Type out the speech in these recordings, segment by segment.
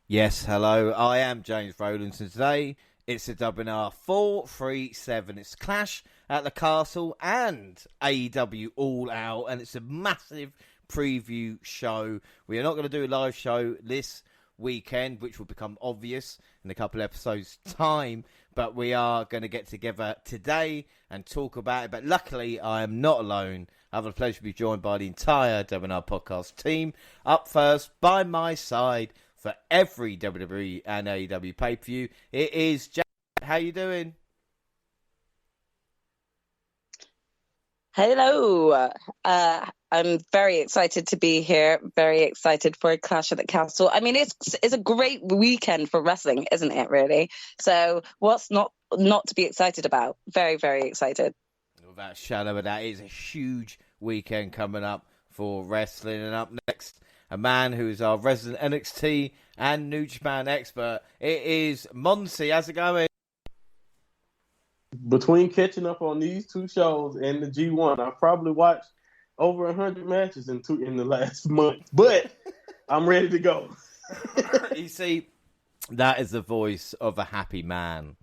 Yes, hello, I am James Rowlands, and today it's the WNR437. It's Clash at the Castle and AEW All Out, and it's a massive preview show. We are not going to do a live show this weekend, which will become obvious in a couple of episodes' time, but we are going to get together today and talk about it. But luckily, I am not alone. I have the pleasure to be joined by the entire WNR podcast team. Up first, by my side, for every WWE and AEW pay-per-view, it is Jack. How you doing? Hello. I'm very excited to be here. Very excited for Clash at the Castle. I mean, it's a great weekend for wrestling, isn't it, really? So what's not to be excited about? Very, very excited. Without a shadow of a doubt, it's a huge weekend coming up for wrestling. And up next, a man who is our resident NXT and New Japan expert. It is Monty. How's it going? Between catching up on these two shows and the G1, I probably watched over 100 matches in the last month. But I'm ready to go. You see, that is the voice of a happy man.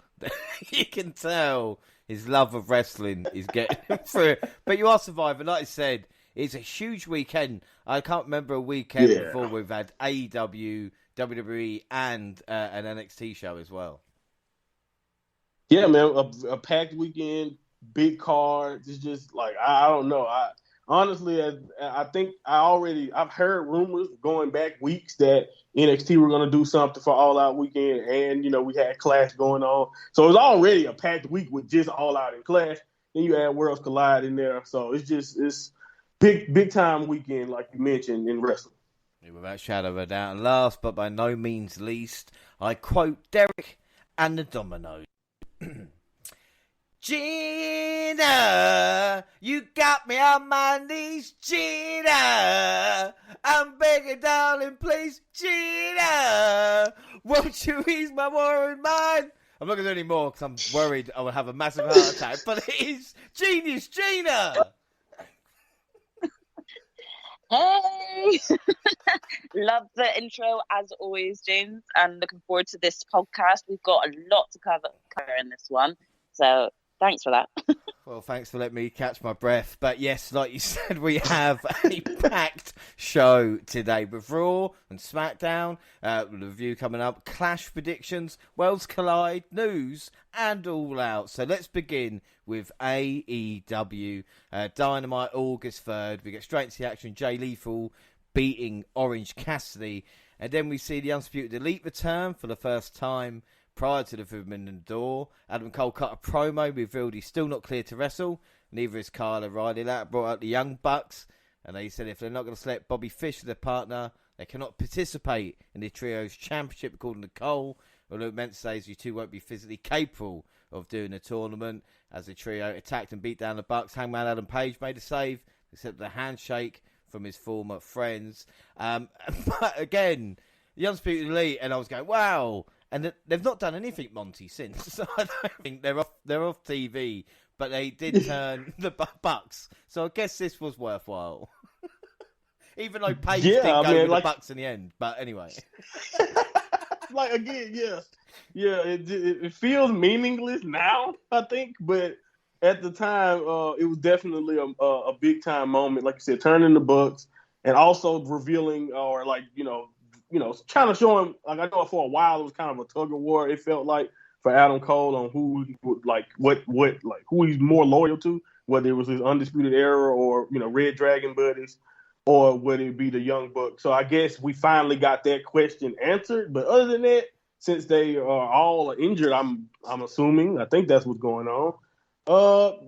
You can tell his love of wrestling is getting him through it. But you are surviving. Like I said, it's a huge weekend. I can't remember a weekend before we've had AEW, WWE, and an NXT show as well. Yeah, man, a packed weekend, big cards. It's just like I don't know. Honestly, I think I've heard rumors going back weeks that NXT were going to do something for All Out weekend, and we had Clash going on, so it was already a packed week with just All Out and Clash. Then you add Worlds Collide in there, so it's big time weekend, like you mentioned, in wrestling. Without shadow of a doubt. And last but by no means least, I quote Derek and the Dominoes. Gina, you got me on my knees, Gina. I'm begging, darling, please, Gina. Won't you ease my worried mind? I'm not going to do any more because I'm worried I will have a massive heart attack. But it is Genius Gina. Hey! Love the intro as always, James, and looking forward to this podcast. We've got a lot to cover in this one, so thanks for that. Well, thanks for letting me catch my breath. But yes, like you said, we have a packed show today with Raw and SmackDown, the review coming up, Clash predictions, Worlds Collide, news, and All Out. So let's begin with AEW. Dynamite, August 3rd. We get straight into the action. Jay Lethal beating Orange Cassidy. And then we see the Undisputed Elite return for the first time prior to the Footman in the door. Adam Cole cut a promo, revealed he's still not clear to wrestle. Neither is Kyle O'Reilly. That brought out the Young Bucks, and they said if they're not going to select Bobby Fish as their partner, they cannot participate in the Trios Championship, according to Cole. Although it meant to say you two won't be physically capable of doing the tournament. As the trio attacked and beat down the Bucks, Hangman Adam Page made a save, except the handshake from his former friends. But again, the Undisputed Elite, and I was going, wow. And they've not done anything, Monty, since. So I don't think they're off TV, but they did turn the Bucks. So I guess this was worthwhile. Even though Page did go with the Bucks in the end. But anyway. It feels meaningless now, I think. But at the time, it was definitely a big-time moment. Like you said, turning the Bucks and also revealing kind of showing, like I know for a while it was kind of a tug of war. It felt like for Adam Cole on who he's more loyal to, whether it was his Undisputed Era or Red Dragon buddies, or would it be the Young Bucks? So I guess we finally got that question answered. But other than that, since they are all injured, I'm assuming I think that's what's going on.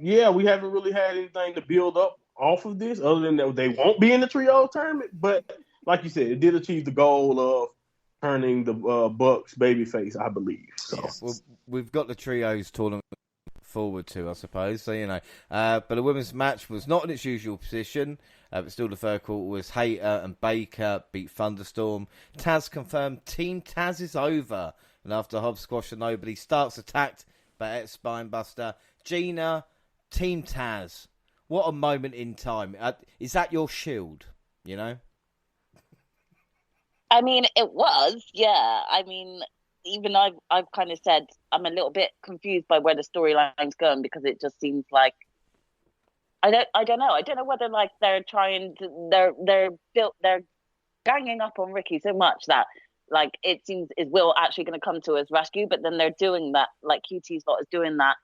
We haven't really had anything to build up off of this, other than that they won't be in the trio tournament, but. Like you said, it did achieve the goal of turning the Bucks babyface, I believe. So. Yeah, well, we've got the trios tournament forward to, I suppose. So, but the women's match was not in its usual position. But still the third quarter was Hayter and Baker beat Thunderstorm. Taz confirmed Team Taz is over. And after Hobbs squashed and nobody, Starks attacked by Spinebuster. Gina, Team Taz. What a moment in time. Is that your shield, I mean, it was, yeah. I mean, even I've kind of said I'm a little bit confused by where the storyline's going because it just seems like I don't know. I don't know whether like they're trying to they're ganging up on Ricky so much that like it seems is Will actually going to come to his rescue, but then they're doing that like QT's lot is doing that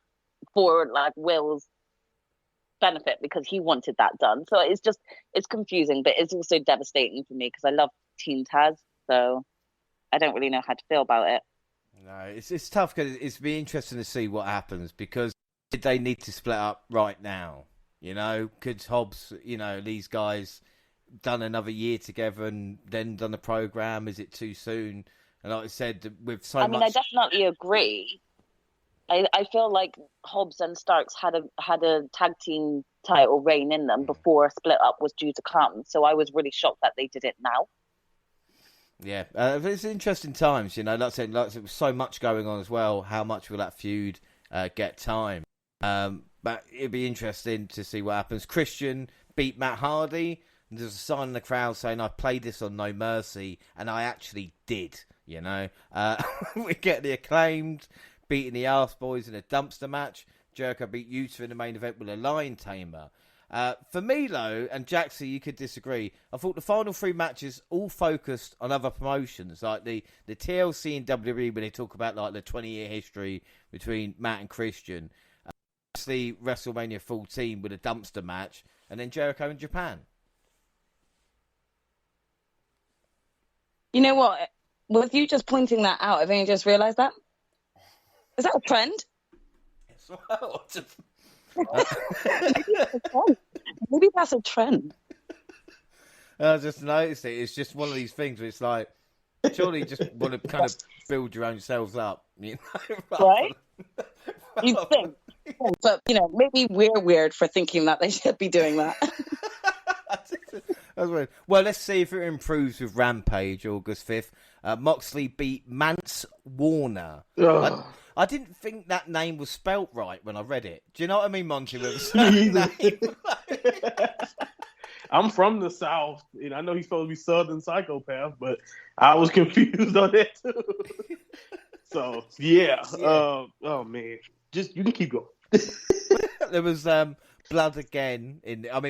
for like Will's benefit because he wanted that done. So it's confusing, but it's also devastating for me because I love Team Taz, so I don't really know how to feel about it. No, it's tough because it's be interesting to see what happens because they need to split up right now. You know, could Hobbs, you know, these guys done another year together and then done a program? Is it too soon? And like I said, with so much, I definitely agree. I feel like Hobbs and Starks had a tag team title reign in them before Split Up was due to come. So I was really shocked that they did it now. Yeah, it's interesting times, you know. Like I said, there was so much going on as well. How much will that feud get time? But it'd be interesting to see what happens. Christian beat Matt Hardy. And there's a sign in the crowd saying, I played this on No Mercy, and I actually did, you know. We get the Acclaimed beating the Arse Boys in a dumpster match. Jericho beat Utah in the main event with a Lion Tamer. For me, though, and Jaxie, you could disagree, I thought the final three matches all focused on other promotions, like the TLC and WWE, when they talk about like the 20-year history between Matt and Christian. The WrestleMania full team with a dumpster match, and then Jericho in Japan. You know what? With you just pointing that out, I've only just realised that. Is that a trend? Maybe that's a trend. I just noticed it. It's just one of these things where it's like, surely you just want to kind of build your own selves up, you know? Right? You think. But, you know, maybe we're weird for thinking that they should be doing that. That's weird. Well, let's see if it improves with Rampage August 5th. Moxley beat Mance Warner. I didn't think that name was spelt right when I read it. Do you know what I mean, Monty? I'm from the South, and I know he's supposed to be Southern psychopath, but I was confused on that too. So yeah. Oh man, just you can keep going. There was blood again.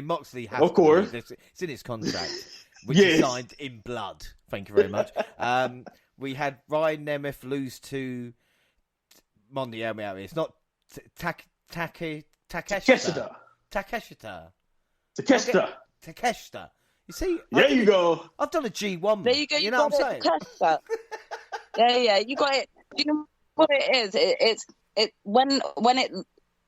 Moxley has, of course, it's in his contract, which is signed in blood. Thank you very much. We had Ryan Nemeth lose to Monty. It's not Takeshita. Takeshita. You see? There you go. I've done a G1. There you go. You know what I'm saying? Yeah. You got it. You know what it is? It's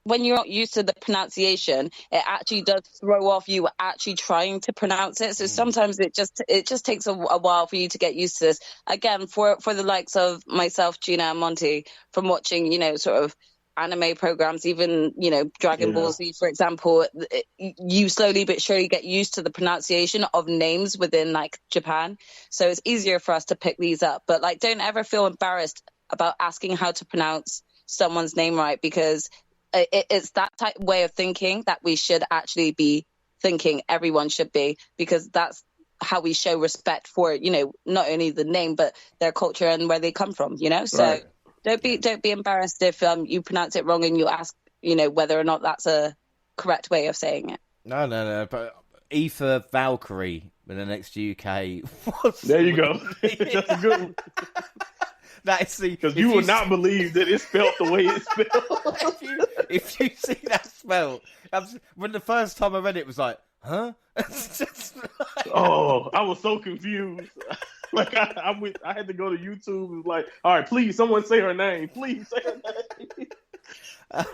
when you're not used to the pronunciation, it actually does throw off you actually trying to pronounce it. So sometimes it just takes a while for you to get used to this. Again, for the likes of myself, Gina, and Monty, from watching, you know, sort of anime programs, even, you know, Dragon Ball Z, for example, you slowly but surely get used to the pronunciation of names within like Japan. So it's easier for us to pick these up. But like, don't ever feel embarrassed about asking how to pronounce someone's name right, because it's that type of way of thinking that we should actually be thinking everyone should be, because that's how we show respect for, you know, not only the name, but their culture and where they come from, you know? So right. Don't be embarrassed if you pronounce it wrong and you ask, you know, whether or not that's a correct way of saying it. No. But Aoife Valkyrie in the next UK. There you go. That's a good one. Because you would not believe that it's spelled the way it's spelled. if you see that spell, when the first time I read it was like, huh? Oh, I was so confused. Like I had to go to YouTube and was like, all right, please, someone say her name. Please say her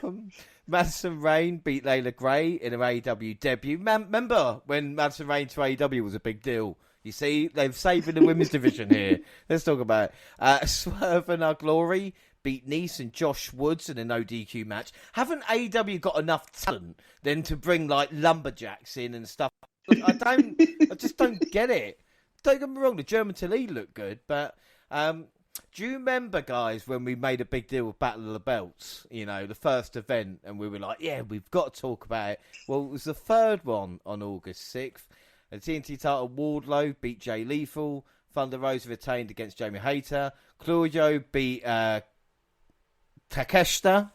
name. Madison Rayne beat Layla Gray in her AEW debut. Remember when Madison Rayne to AEW was a big deal? You see, they've saved the women's division here. Let's talk about it. Swerve and Our Glory beat Nice and Josh Woods in a no DQ match. Haven't AEW got enough talent then to bring like lumberjacks in and stuff? I just don't get it. Don't get me wrong, the German Tilly looked good, but do you remember, guys, when we made a big deal with Battle of the Belts? You know, the first event, and we were like, yeah, we've got to talk about it. Well, it was the third one on August 6th. The TNT title, Wardlow beat Jay Lethal. Thunder Rosa retained against Jamie Hayter. Claudio beat Takeshita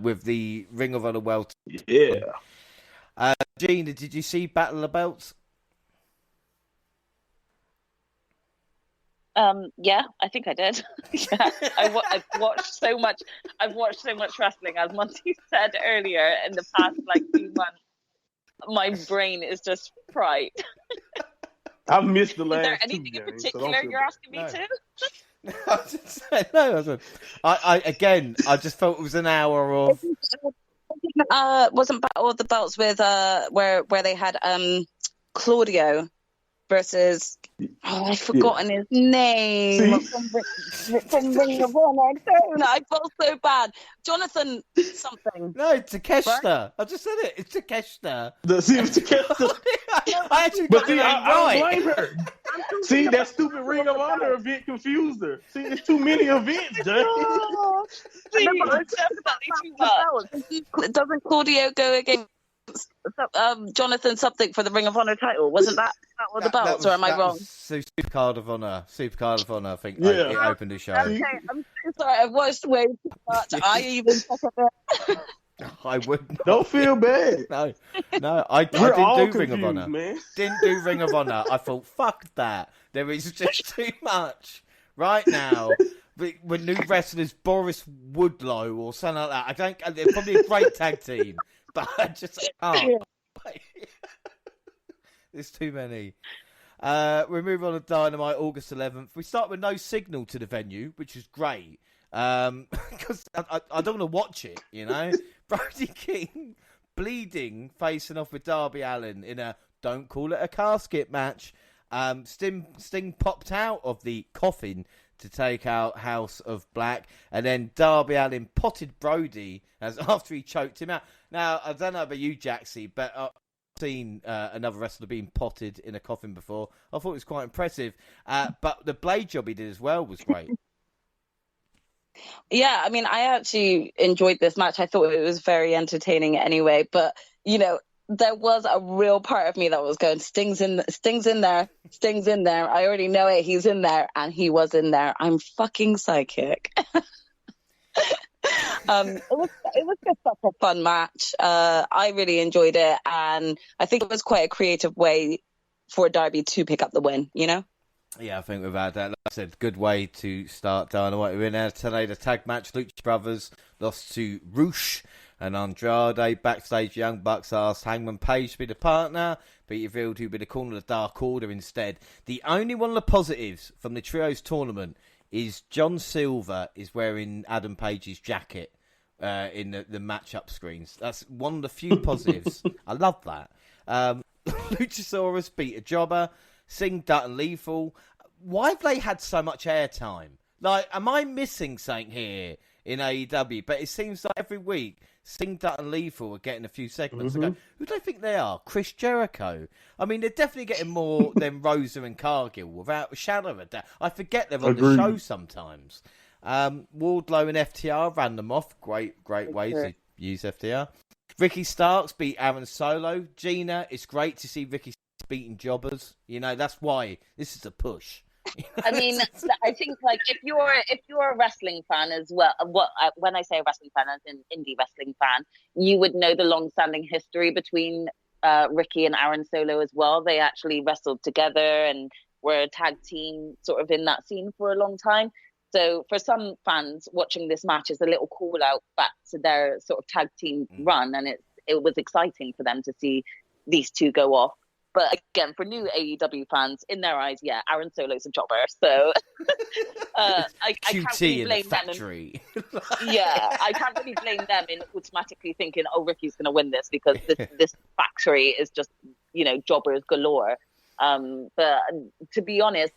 with the Ring of Honor World. Yeah. Gina, did you see Battle of the Belts? Yeah, I think I did. Yeah, I've watched so much. I've watched so much wrestling, as Monty said earlier, in the past few months. My brain is just fried. I missed the last. Is there anything in particular you're asking me to? I was just saying, no. I just felt it was an hour of. Wasn't Battle of the Belts with where they had Claudio versus I've forgotten his name from Ring of Honor. I felt so bad. Jonathan something. No, Takeshita. Right? I just said it. It's Takeshita. Takeshita. I actually got the name right. I don't blame her. See, that stupid Ring of Honor event confused her. See, it's too many events, Jay. Doesn't Claudio go against Jonathan something for the Ring of Honor title? Wasn't that what the belts, or am I wrong? Supercard of Honor, I think. Yeah. It opened the show. Okay, I'm so sorry. I've watched way too much. I even I wouldn't. Don't feel bad. No, I We're all didn't do confused, Ring of Honor. Man. Didn't do Ring of Honor. I thought, fuck that. There is just too much right now. When new wrestlers, Boris Woodlow or something like that. They're probably a great tag team, but I just can't. There's too many. We move on to Dynamite, August 11th. We start with no signal to the venue, which is great. Because I don't want to watch it, you know. Brody King bleeding, facing off with Darby Allin in a don't call it a casket match. Sting popped out of the coffin to take out House of Black, and then Darby Allin potted Brody after he choked him out. Now, I don't know about you, Jaxie, but I've seen another wrestler being potted in a coffin before. I thought it was quite impressive. But the blade job he did as well was great. Yeah, I mean, I actually enjoyed this match. I thought it was very entertaining anyway, but, you know, there was a real part of me that was going, Sting's in there. I already know it. He's in there, and he was in there. I'm fucking psychic. It was just such a fun match. I really enjoyed it, and I think it was quite a creative way for Darby to pick up the win, you know? Yeah, I think we've had that. Like I said, good way to start Dynamite. We're in there today. The tag match, Lucha Brothers lost to Roosh and Andrade. Backstage, Young Bucks asked Hangman Page to be the partner, but he revealed he'd be the corner of the Dark Order instead. The only one of the positives from the Trios tournament is John Silver is wearing Adam Page's jacket in the match-up screens. That's one of the few positives. I love that. Luchasaurus beat a jobber. Singh, Dutton, Lethal. Why have they had so much airtime? Like, am I missing something here in AEW? But it seems like every week, Singh, Dutton, Lethal are getting a few segments. Mm-hmm. I go, who do they think they are? Chris Jericho? I mean, they're definitely getting more than Rosa and Cargill, without a shadow of a doubt. I forget they're on the show sometimes. Wardlow and FTR ran them off. Great way to use FTR. Ricky Starks beat Aaron Solo. Gina, it's great to see Ricky beating jobbers. You know, that's why this is a push. I mean, I think like if you're a wrestling fan as well, when I say a wrestling fan, as an indie wrestling fan, you would know the long-standing history between Ricky and Aaron Solo as well. They actually wrestled together and were a tag team sort of in that scene for a long time. So for some fans, watching this match is a little call out back to their sort of tag team run, and it was exciting for them to see these two go off. But again, for new AEW fans, in their eyes, yeah, Aaron Solo's a jobber. So I can't really blame them. I can't really blame them in automatically thinking, oh, Ricky's going to win this because this factory is just, you know, jobbers galore. But to be honest,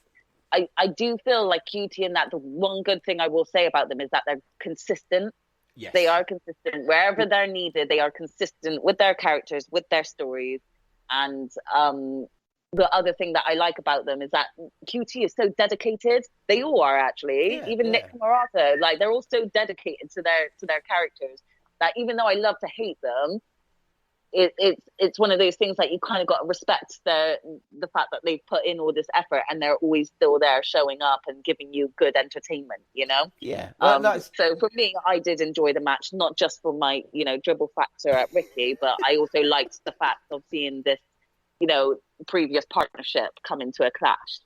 I do feel like QT in that the one good thing I will say about them is that they're consistent. Yes. They are consistent. Wherever they're needed, they are consistent with their characters, with their stories. And the other thing that I like about them is that QT is so dedicated. They all are actually, even Nick Murata. Like they're all so dedicated to their characters that even though I love to hate them, it's one of those things that you kind of got to respect the fact that they've put in all this effort and they're always still there showing up and giving you good entertainment, you know? Yeah. Well, so for me, I did enjoy the match, not just for my, dribble factor at Ricky, but I also liked the fact of seeing this, previous partnership come into a clash.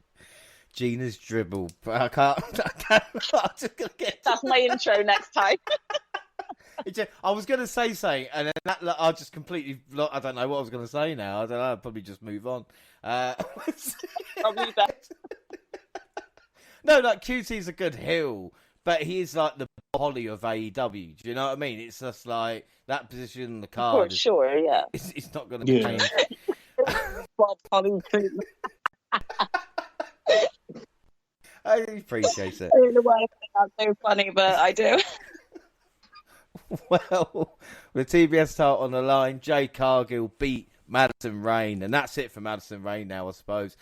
Gina's dribble, but I can't. I'm just gonna get. That's my intro next time. I was going to say something, and then I just completely. I don't know what I was going to say now. I don't know. I'll probably just move on. Probably best. No, like QT's a good heel, but he's like the Holly of AEW. Do you know what I mean? It's just like that position in the card. For sure, yeah. It's not going to change. I appreciate it. I don't know why I think that's so funny, but I do. Well, with TBS title on the line, Jay Cargill beat Madison Rayne, and that's it for Madison Rayne now, I suppose.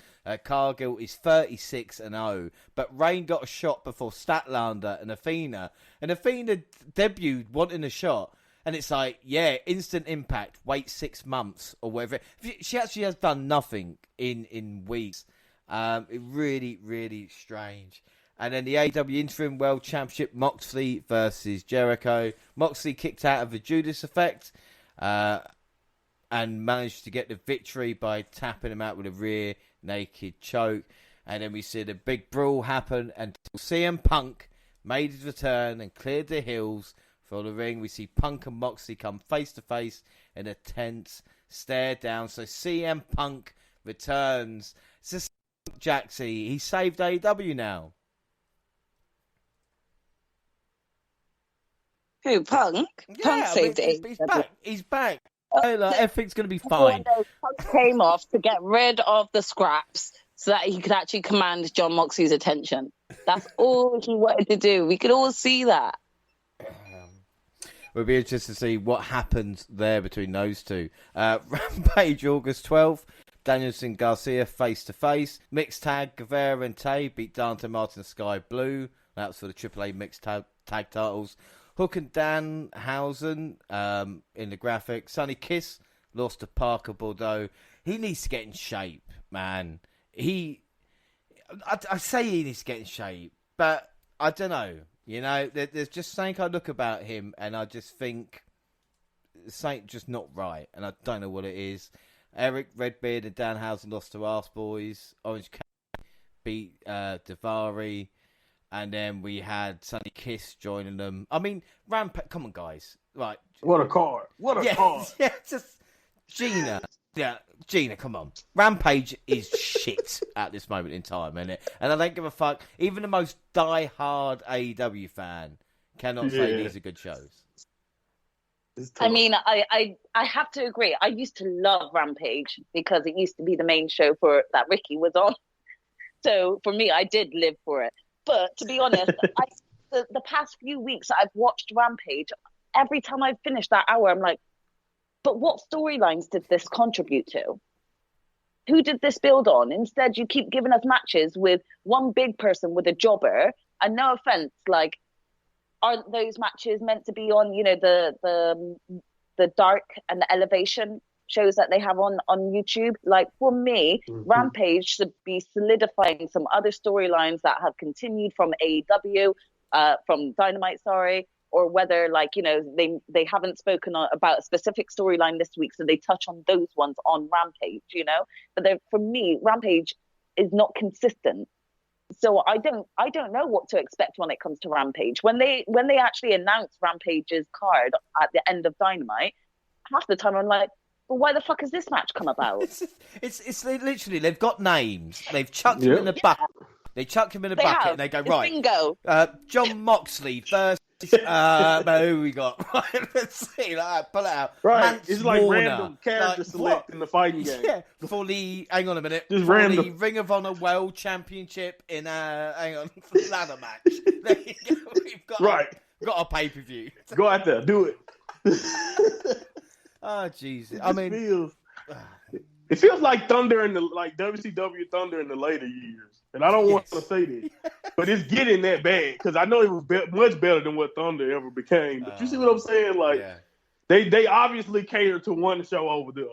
Cargill is 36-0, but Rayne got a shot before Statlander and Athena. And Athena debuted wanting a shot, and it's like, yeah, instant impact, wait 6 months or whatever. She actually has done nothing in weeks. It really, really strange. And then the AEW Interim World Championship, Moxley versus Jericho. Moxley kicked out of the Judas Effect and managed to get the victory by tapping him out with a rear naked choke. And then we see the big brawl happen until CM Punk made his return and cleared the heels for the ring. We see Punk and Moxley come face to face in a tense stare down. So CM Punk returns. So Jaxie, he saved AEW now. Who, Punk? Punk saved it. He's back. He's back. Everything's going to be fine. Punk came off to get rid of the scraps so that he could actually command John Moxley's attention. That's all he wanted to do. We could all see that. We'll be interested to see what happens there between those two. Rampage, August 12th. Danielson Garcia face to face. Mixed tag, Guevara and Tay beat Dante Martin Sky Blue. That was for the AAA mixed tag titles. Hook and Danhausen in the graphic. Sonny Kiss lost to Parker Bordeaux. He needs to get in shape, man. I say he needs to get in shape, but I don't know. There's just something I look about him, and I just think something just not right, and I don't know what it is. Eric Redbeard and Danhausen lost to Arse Boys. Orange Cat beat Davari. And then we had Sonny Kiss joining them. I mean, Rampage. Come on, guys. Right. What a card. What a card. Yeah, just Gina. Yeah, Gina, come on. Rampage is shit at this moment in time, isn't it? And I don't give a fuck. Even the most die-hard AEW fan cannot say these are good shows. I mean, I have to agree. I used to love Rampage because it used to be the main show that Ricky was on. So for me, I did live for it. But to be honest, the past few weeks I've watched Rampage, every time I've finished that hour, I'm like, but what storylines did this contribute to? Who did this build on? Instead, you keep giving us matches with one big person with a jobber. And no offense, like, aren't those matches meant to be on, the dark and the elevation shows that they have on YouTube? Like, for me, Rampage should be solidifying some other storylines that have continued from AEW, from Dynamite, or whether, they haven't spoken about a specific storyline this week, so they touch on those ones on Rampage, But for me, Rampage is not consistent. So I don't know what to expect when it comes to Rampage. When they actually announced Rampage's card at the end of Dynamite, half the time I'm like, well, why the fuck has this match come about? It's literally, they've got names. They've chucked him in the bucket. They chuck him in a bucket and they go, right, bingo. John Moxley versus, who we got? Right, let's see, pull it out. Right, Mance it's like Warner. random character select in the fighting game. Yeah, for the, hang on a minute, Just for random. the Ring of Honor World Championship in a ladder match. There you go. We've got a pay-per-view. Go out there, do it. Oh, Jesus. It feels like Thunder WCW Thunder in the later years. And I don't want to say this, but it's getting that bad because I know it was much better than what Thunder ever became. But you see what I'm saying? they obviously cater to one show over the other.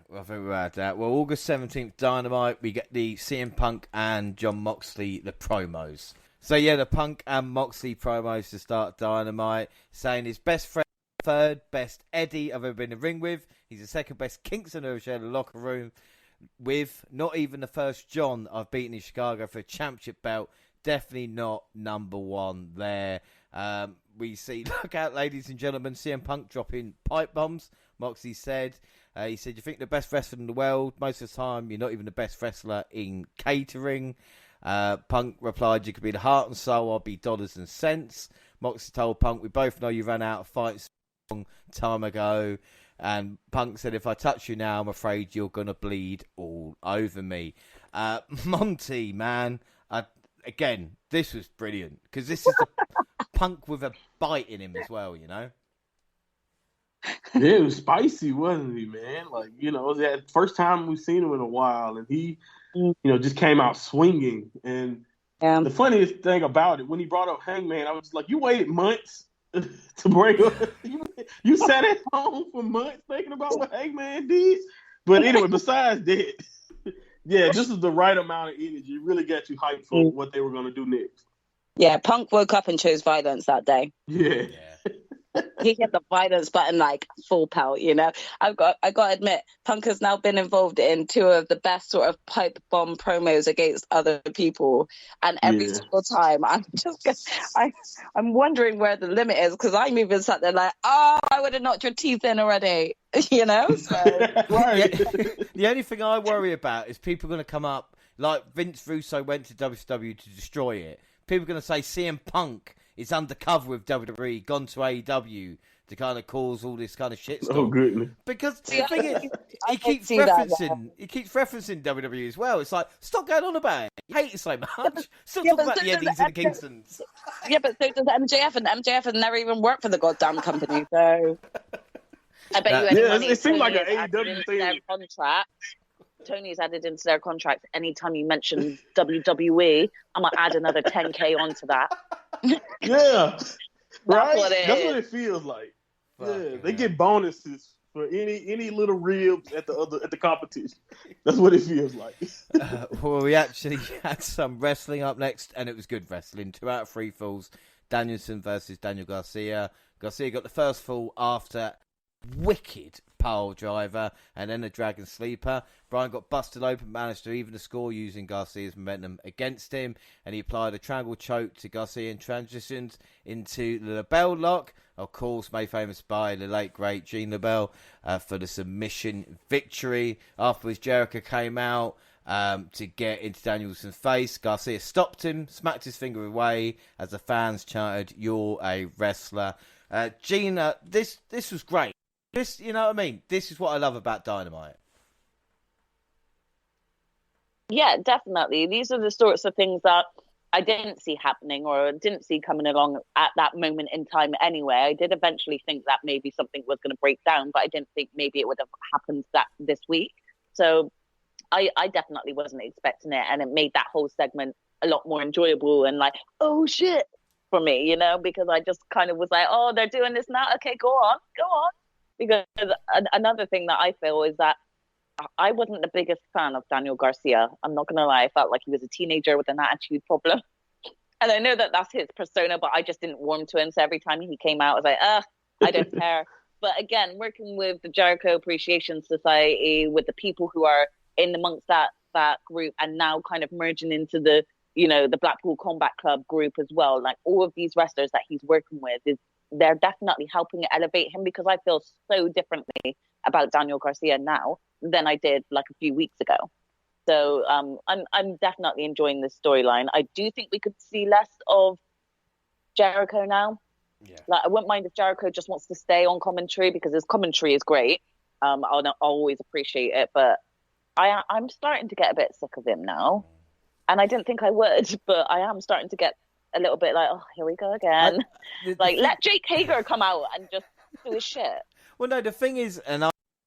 Well, I think we're at that. Well, August 17th, Dynamite, we get the CM Punk and John Moxley, the promos. So, yeah, the Punk and Moxley promos to start Dynamite, saying his best friend, third best Eddie I've ever been in the ring with. He's the second best Kingston I've ever shared a locker room with. Not even the first John I've beaten in Chicago for a championship belt. Definitely not number one there. We see, look out, ladies and gentlemen, CM Punk dropping pipe bombs. Moxley said, you think you're the best wrestler in the world. Most of the time, you're not even the best wrestler in catering. Punk replied, you could be the heart and soul, I'll be dollars and cents. Moxley told Punk, we both know you ran out of fights a long time ago. And Punk said, if I touch you now, I'm afraid you're going to bleed all over me. Monty, man, again, this was brilliant. Because this is the Punk with a bite in him as well, you know? Yeah, it was spicy, wasn't he, man? Like, it was that first time we've seen him in a while, and he, just came out swinging. And the funniest thing about it, when he brought up Hangman, I was like, you waited months to break up. You sat at home for months thinking about what Hangman did. But anyway, besides that, yeah, this is the right amount of energy. It really got you hyped for what they were going to do next. Yeah, Punk woke up and chose violence that day. Yeah. He hit the violence button like full pelt, I got to admit, Punk has now been involved in two of the best sort of pipe bomb promos against other people, and every single time I'm wondering where the limit is, because I'm even sat there like, I would have knocked your teeth in already, So, right. The only thing I worry about is people going to come up like Vince Russo went to WCW to destroy it. People are going to say CM Punk is undercover with WWE, gone to AEW to kind of cause all this kind of shit stuff. Oh, goodness. Because the thing is, he keeps referencing WWE as well. It's like, stop going on about it. You hate it so much. Stop talking about the Eddies and the Kingstons. Yeah, but so does MJF, and MJF has never even worked for the goddamn company, so... I bet you any money it seems like an AEW thing. Tony's added into their contract, anytime you mention WWE, I'm going to add another 10K onto that. Yeah. Right? What That's what it feels like. Yeah, they get bonuses for any little ribs at the competition. That's what it feels like. Well, we actually had some wrestling up next, and it was good wrestling. 2 out of 3 falls. Danielson versus Daniel Garcia. Garcia got the first fall after wicked pile driver and then a dragon sleeper. Bryan got busted open, managed to even the score using Garcia's momentum against him, and he applied a triangle choke to Garcia and transitioned into the LaBelle lock, of course made famous by the late great Gene LaBelle, for the submission victory. Afterwards, Jericho came out to get into Danielson's face. Garcia stopped him, smacked his finger away as the fans chanted, "You're a wrestler." Gina, this was great. This, you know what I mean? This is what I love about Dynamite. Yeah, definitely. These are the sorts of things that I didn't see happening or didn't see coming along at that moment in time anyway. I did eventually think that maybe something was going to break down, but I didn't think maybe it would have happened this week. So I definitely wasn't expecting it, and it made that whole segment a lot more enjoyable and like, oh shit, for me, because I just kind of was like, oh, they're doing this now. Okay, go on. Because another thing that I feel is that I wasn't the biggest fan of Daniel Garcia. I'm not going to lie. I felt like he was a teenager with an attitude problem. And I know that that's his persona, but I just didn't warm to him. So every time he came out, I was like, I don't care. But again, working with the Jericho Appreciation Society, with the people who are in amongst that group, and now kind of merging into the Blackpool Combat Club group as well. Like all of these wrestlers that he's working with, they're definitely helping elevate him, because I feel so differently about Daniel Garcia now than I did like a few weeks ago. So I'm definitely enjoying this storyline. I do think we could see less of Jericho now. Yeah. Like I wouldn't mind if Jericho just wants to stay on commentary, because his commentary is great. I'll always appreciate it, but I'm starting to get a bit sick of him now. And I didn't think I would, but I am starting to get a little bit like, oh, here we go again. Let Jake Hager come out and just do his shit. Well, no, the thing is,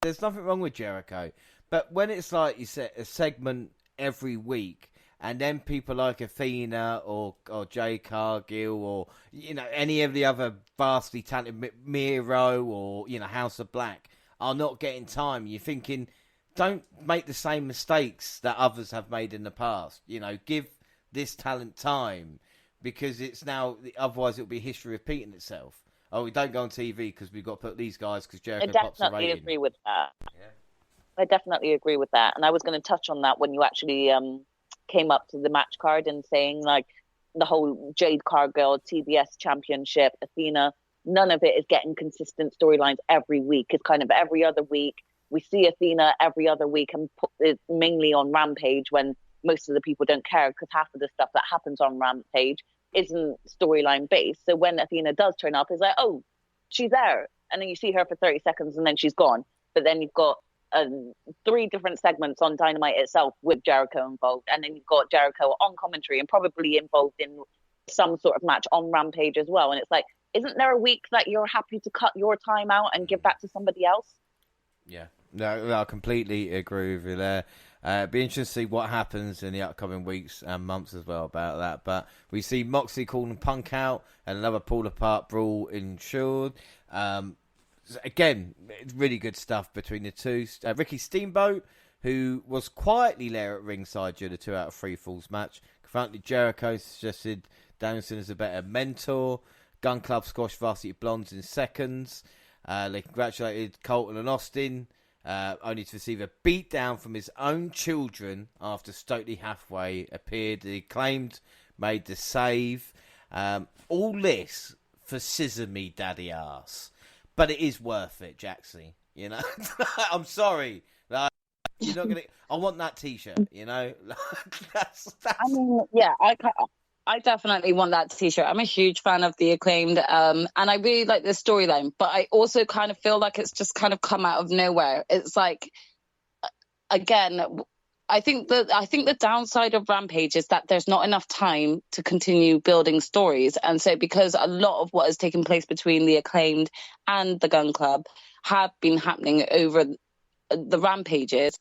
there's nothing wrong with Jericho, but when it's like you said, a segment every week, and then people like Athena or Jay Cargill or any of the other vastly talented Miro or, House of Black are not getting time. You're thinking, don't make the same mistakes that others have made in the past. Give this talent time, because it's now, otherwise it'll be history repeating itself. Oh, we don't go on TV because we've got to put these guys because Jericho pops a rating. I definitely agree with that. Yeah. I definitely agree with that. And I was going to touch on that when you actually came up to the match card and saying, like, the whole Jade Cargill, TBS Championship, Athena, none of it is getting consistent storylines every week. It's kind of every other week. We see Athena every other week, and put it mainly on Rampage when most of the people don't care, because half of the stuff that happens on Rampage isn't storyline based. So when Athena does turn up, it's like, oh, she's there. And then you see her for 30 seconds and then she's gone. But then you've got 3 different segments on Dynamite itself with Jericho involved. And then you've got Jericho on commentary and probably involved in some sort of match on Rampage as well. And it's like, isn't there a week that you're happy to cut your time out and give that to somebody else? Yeah, no, I completely agree with you there. Be interesting to see what happens in the upcoming weeks and months as well about that. But we see Moxley calling Punk out and another pull-apart brawl ensured. Again, really good stuff between the two. Ricky Steamboat, who was quietly there at ringside during the 2 out of 3 falls match, confronted Jericho, suggested Danielson is a better mentor. Gun Club squashed Varsity Blondes in seconds. They congratulated Colton and Austin, only to receive a beatdown from his own children after Stokely Hathaway appeared. The Acclaimed made the save. All this for Scissor Me Daddy Ass. But it is worth it, Jaxie. I'm sorry. You're not gonna. I want that T-shirt. That's... I mean, yeah, I definitely want that T-shirt. I'm a huge fan of the Acclaimed, and I really like the storyline. But I also kind of feel like it's just kind of come out of nowhere. It's like, again, I think the downside of Rampage is that there's not enough time to continue building stories, and so because a lot of what has taken place between the Acclaimed and the Gun Club have been happening over the Rampages,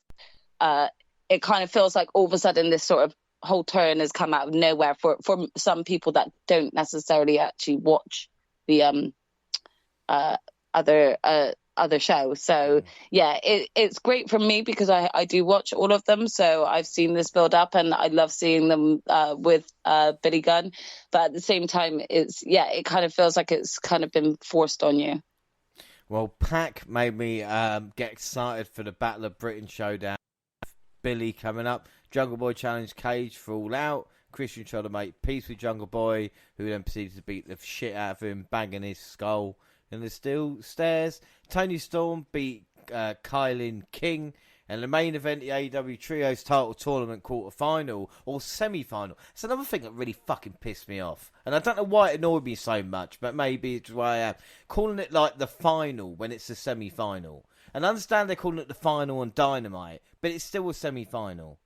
it kind of feels like all of a sudden this sort of whole turn has come out of nowhere for some people that don't necessarily actually watch the other show. So yeah, it's great for me because I do watch all of them, so I've seen this build up and I love seeing them with Billy Gunn, but at the same time it kind of feels like it's kind of been forced on you. Well, Pac made me get excited for the Battle of Britain showdown. Billy coming up. Jungle Boy challenged Cage for All Out. Christian tried to make peace with Jungle Boy, who then proceeded to beat the shit out of him, banging his skull in the steel stairs. Tony Storm beat Kylin King. And the main event, the AEW Trios title tournament quarterfinal or semi-final. It's another thing that really fucking pissed me off. And I don't know why it annoyed me so much, but maybe it's why I am. Calling it like the final when it's a semi-final. And I understand they're calling it the final on Dynamite, but it's still a semi-final.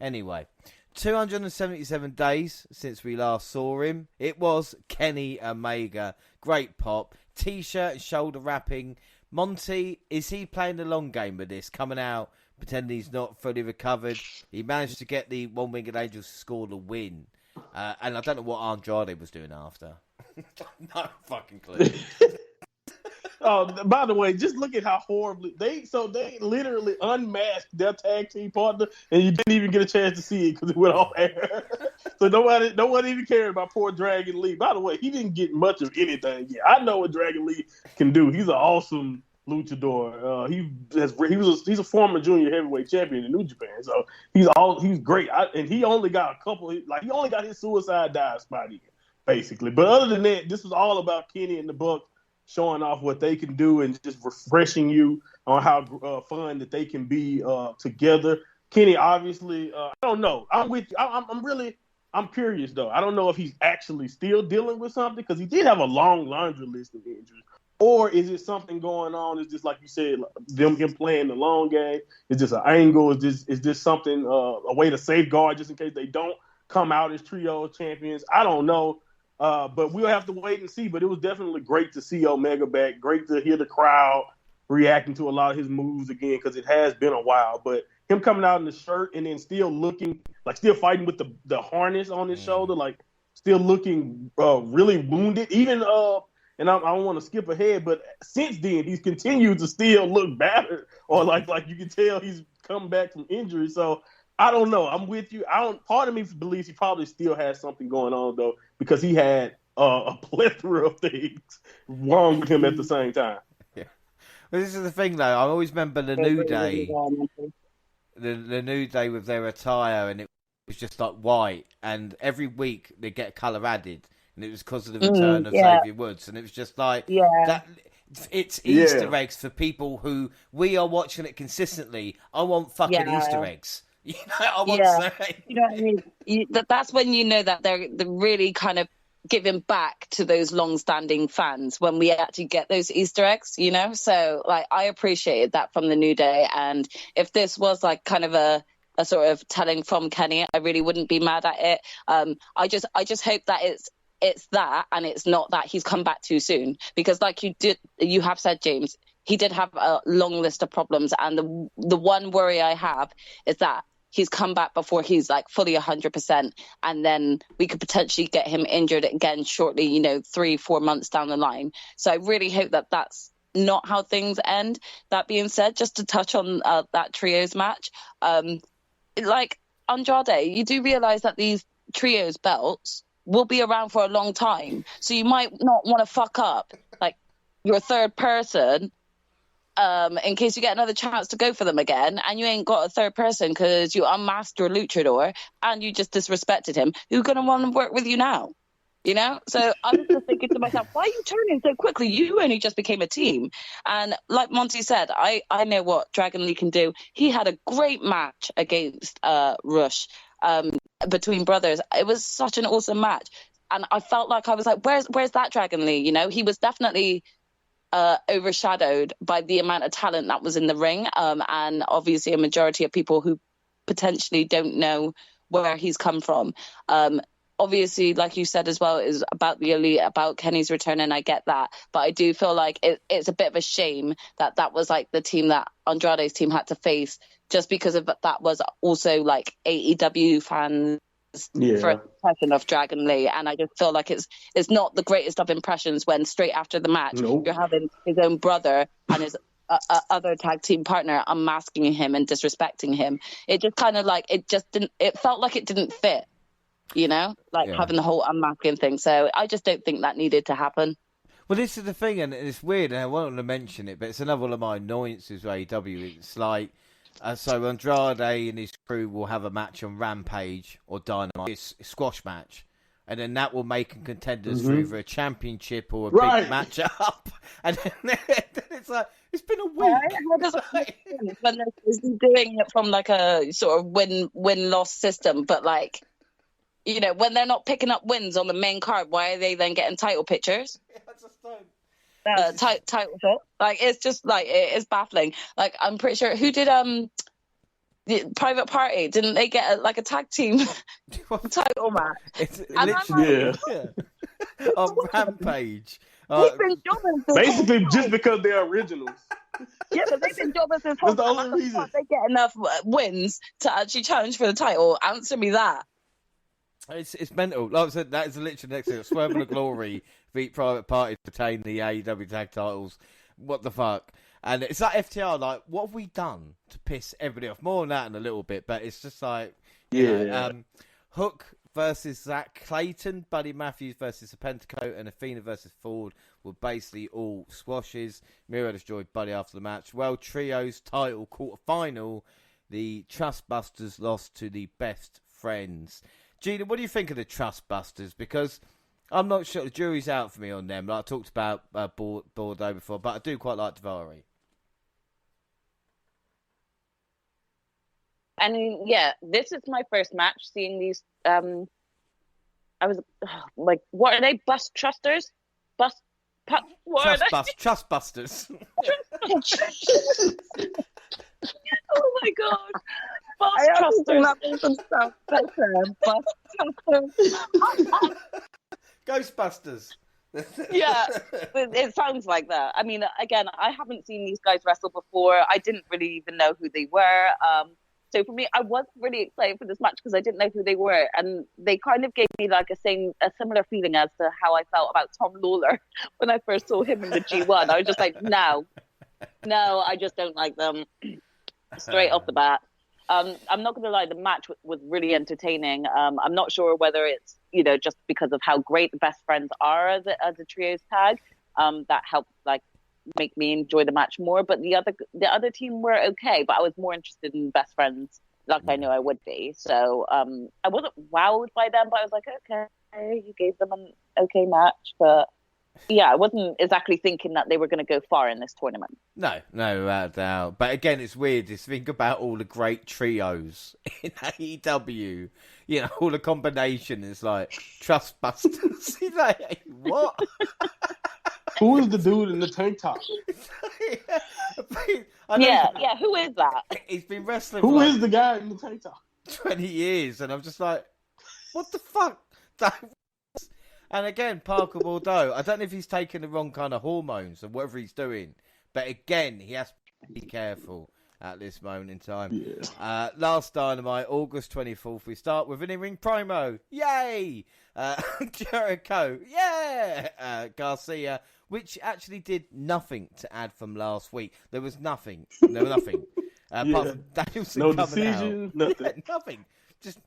Anyway, 277 days since we last saw him. It was Kenny Omega. Great pop. T-shirt and shoulder wrapping. Monty, is he playing the long game with this? Coming out, pretending he's not fully recovered. He managed to get the One-Winged Angels to score the win. And I don't know what Andrade was doing after. No fucking clue. By the way, just look at how horribly they literally unmasked their tag team partner, and you didn't even get a chance to see it because it went off air. So nobody even cared about poor Dragon Lee. By the way, he didn't get much of anything yet. I know what Dragon Lee can do. He's an awesome luchador. He's a former junior heavyweight champion in New Japan, so he's great. And he only got he only got his suicide dive spot in, basically. But other than that, this was all about Kenny and the Bucks showing off what they can do and just refreshing you on how fun that they can be together. Kenny, obviously, I don't know. I'm with you. I'm curious, though. I don't know if he's actually still dealing with something because he did have a long laundry list of injuries. Or is it something going on? Is just like you said, him playing the long game? Is this an angle? Is this something, a way to safeguard just in case they don't come out as trio champions? I don't know. But we'll have to wait and see. But it was definitely great to see Omega back. Great to hear the crowd reacting to a lot of his moves again because it has been a while. But him coming out in the shirt and then still looking still fighting with the harness on his shoulder, still looking really wounded. Even and I don't want to skip ahead, but since then he's continued to still look battered, or like you can tell he's come back from injury. So I don't know. I'm with you. Part of me believes he probably still has something going on though, because he had a plethora of things wrong with him at the same time. Yeah. Well, this is the thing though. I always remember the New Day, the New Day with their attire, and it was just like white, and every week they get colour added, and it was because of the return of Xavier Woods, and it was just like that. It's Easter eggs for people who we are watching it consistently. I want fucking Easter eggs. You know, I want you know what I mean? That's when you know that they're really kind of giving back to those long-standing fans when we actually get those Easter eggs, you know? So, like, I appreciated that from the New Day, and if this was, like, kind of a sort of telling from Kenny, I really wouldn't be mad at it. I just hope that it's that, and it's not that he's come back too soon, because like you have said, James, he did have a long list of problems, and the one worry I have is that he's come back before he's like fully 100%, and then we could potentially get him injured again shortly, 3-4 months down the line. So I really hope that that's not how things end. That being said, just to touch on that trios match, like Andrade, you do realize that these trios belts will be around for a long time, so you might not want to fuck up like your third person in case you get another chance to go for them again, and you ain't got a third person because you unmasked your luchador and you just disrespected him. Who's going to want to work with you now? You know? So I was just thinking to myself, why are you turning so quickly? You only just became a team. And like Monty said, I know what Dragon Lee can do. He had a great match against Rush between brothers. It was such an awesome match. And I felt like I was like, where's that Dragon Lee? You know, he was definitely overshadowed by the amount of talent that was in the ring, and obviously a majority of people who potentially don't know where he's come from. Obviously, like you said as well, is about the Elite, about Kenny's return, and I get that, but I do feel like it's a bit of a shame that was like the team that Andrade's team had to face, just because of that was also like AEW fans for an impression of Dragon Lee, and I just feel like it's not the greatest of impressions when straight after the match you're having his own brother and his other tag team partner unmasking him and disrespecting him. It just kind of like it felt like it didn't fit, having the whole unmasking thing. So I just don't think that needed to happen. Well, this is the thing, and it's weird, and I wanted to mention it, but it's another one of my annoyances with AEW. It's like, so Andrade and his crew will have a match on Rampage or Dynamite, it's a squash match, and then that will make them contenders for either a championship or a big match-up. And then it's like, it's been a week. How does it make sense when they're doing it from like a sort of win-loss system, but like, when they're not picking up wins on the main card, why are they then getting title pictures? Yeah, I just don't. Title shot. Like, it's just like, it is baffling. Like, I'm pretty sure, who did the Private Party, didn't they get a tag team title match? It's literally on Rampage. They've been jobbers basically just because they're originals. Yeah, but they've been jobbers this whole That's the only reason. They get enough wins to actually challenge for the title. Answer me that. It's mental. Like I said, that is literally next to it. Swerve and Glory beat Private Party to retain the AEW tag titles. What the fuck? And it's like FTR, like, what have we done to piss everybody off? More than that in a little bit, but it's just like, Hook versus Zach Clayton, Buddy Matthews versus the Pentacoat, and Athena versus Ford were basically all squashes. Miro destroyed Buddy after the match. Well, Trios title quarterfinal, the Trustbusters lost to the Best Friends. Gina, what do you think of the Trustbusters? Because I'm not sure, the jury's out for me on them. Like I talked about Bordeaux before, but I do quite like Daivari. I mean, yeah, this is my first match seeing these. I was like, what are they? Trustbusters? What are they? Trustbusters. Oh my god. Ghostbusters. Yeah, it sounds like that. I mean, again, I haven't seen these guys wrestle before. I didn't really even know who they were. So for me, I was really excited for this match because I didn't know who they were, and they kind of gave me like a similar feeling as to how I felt about Tom Lawler when I first saw him in the G1. I was just like, no, I just don't like them straight off the bat. I'm not going to lie, the match was really entertaining. I'm not sure whether it's, just because of how great the Best Friends are as a trios tag, that helped like make me enjoy the match more. But the other team were okay, but I was more interested in Best Friends, like I knew I would be. So I wasn't wowed by them, but I was like, okay, you gave them an okay match, but yeah, I wasn't exactly thinking that they were going to go far in this tournament. No, doubt. But again, it's weird. Just think about all the great trios in AEW. All the combination is like Trustbusters. You're like, hey, what? Who is the dude in the tank top? Yeah. Who is that? He's been wrestling. Who is the guy in the tank top? 20 years, and I'm just like, what the fuck? And again, Parker Bordeaux, I don't know if he's taking the wrong kind of hormones or whatever he's doing, but again, he has to be careful at this moment in time. Yeah. Last Dynamite, August 24th, we start with an in-ring promo. Yay! Jericho, yeah! Garcia, which actually did nothing to add from last week. There was nothing. Apart from Danielson no coming decision, out. nothing. Yeah, nothing. Just,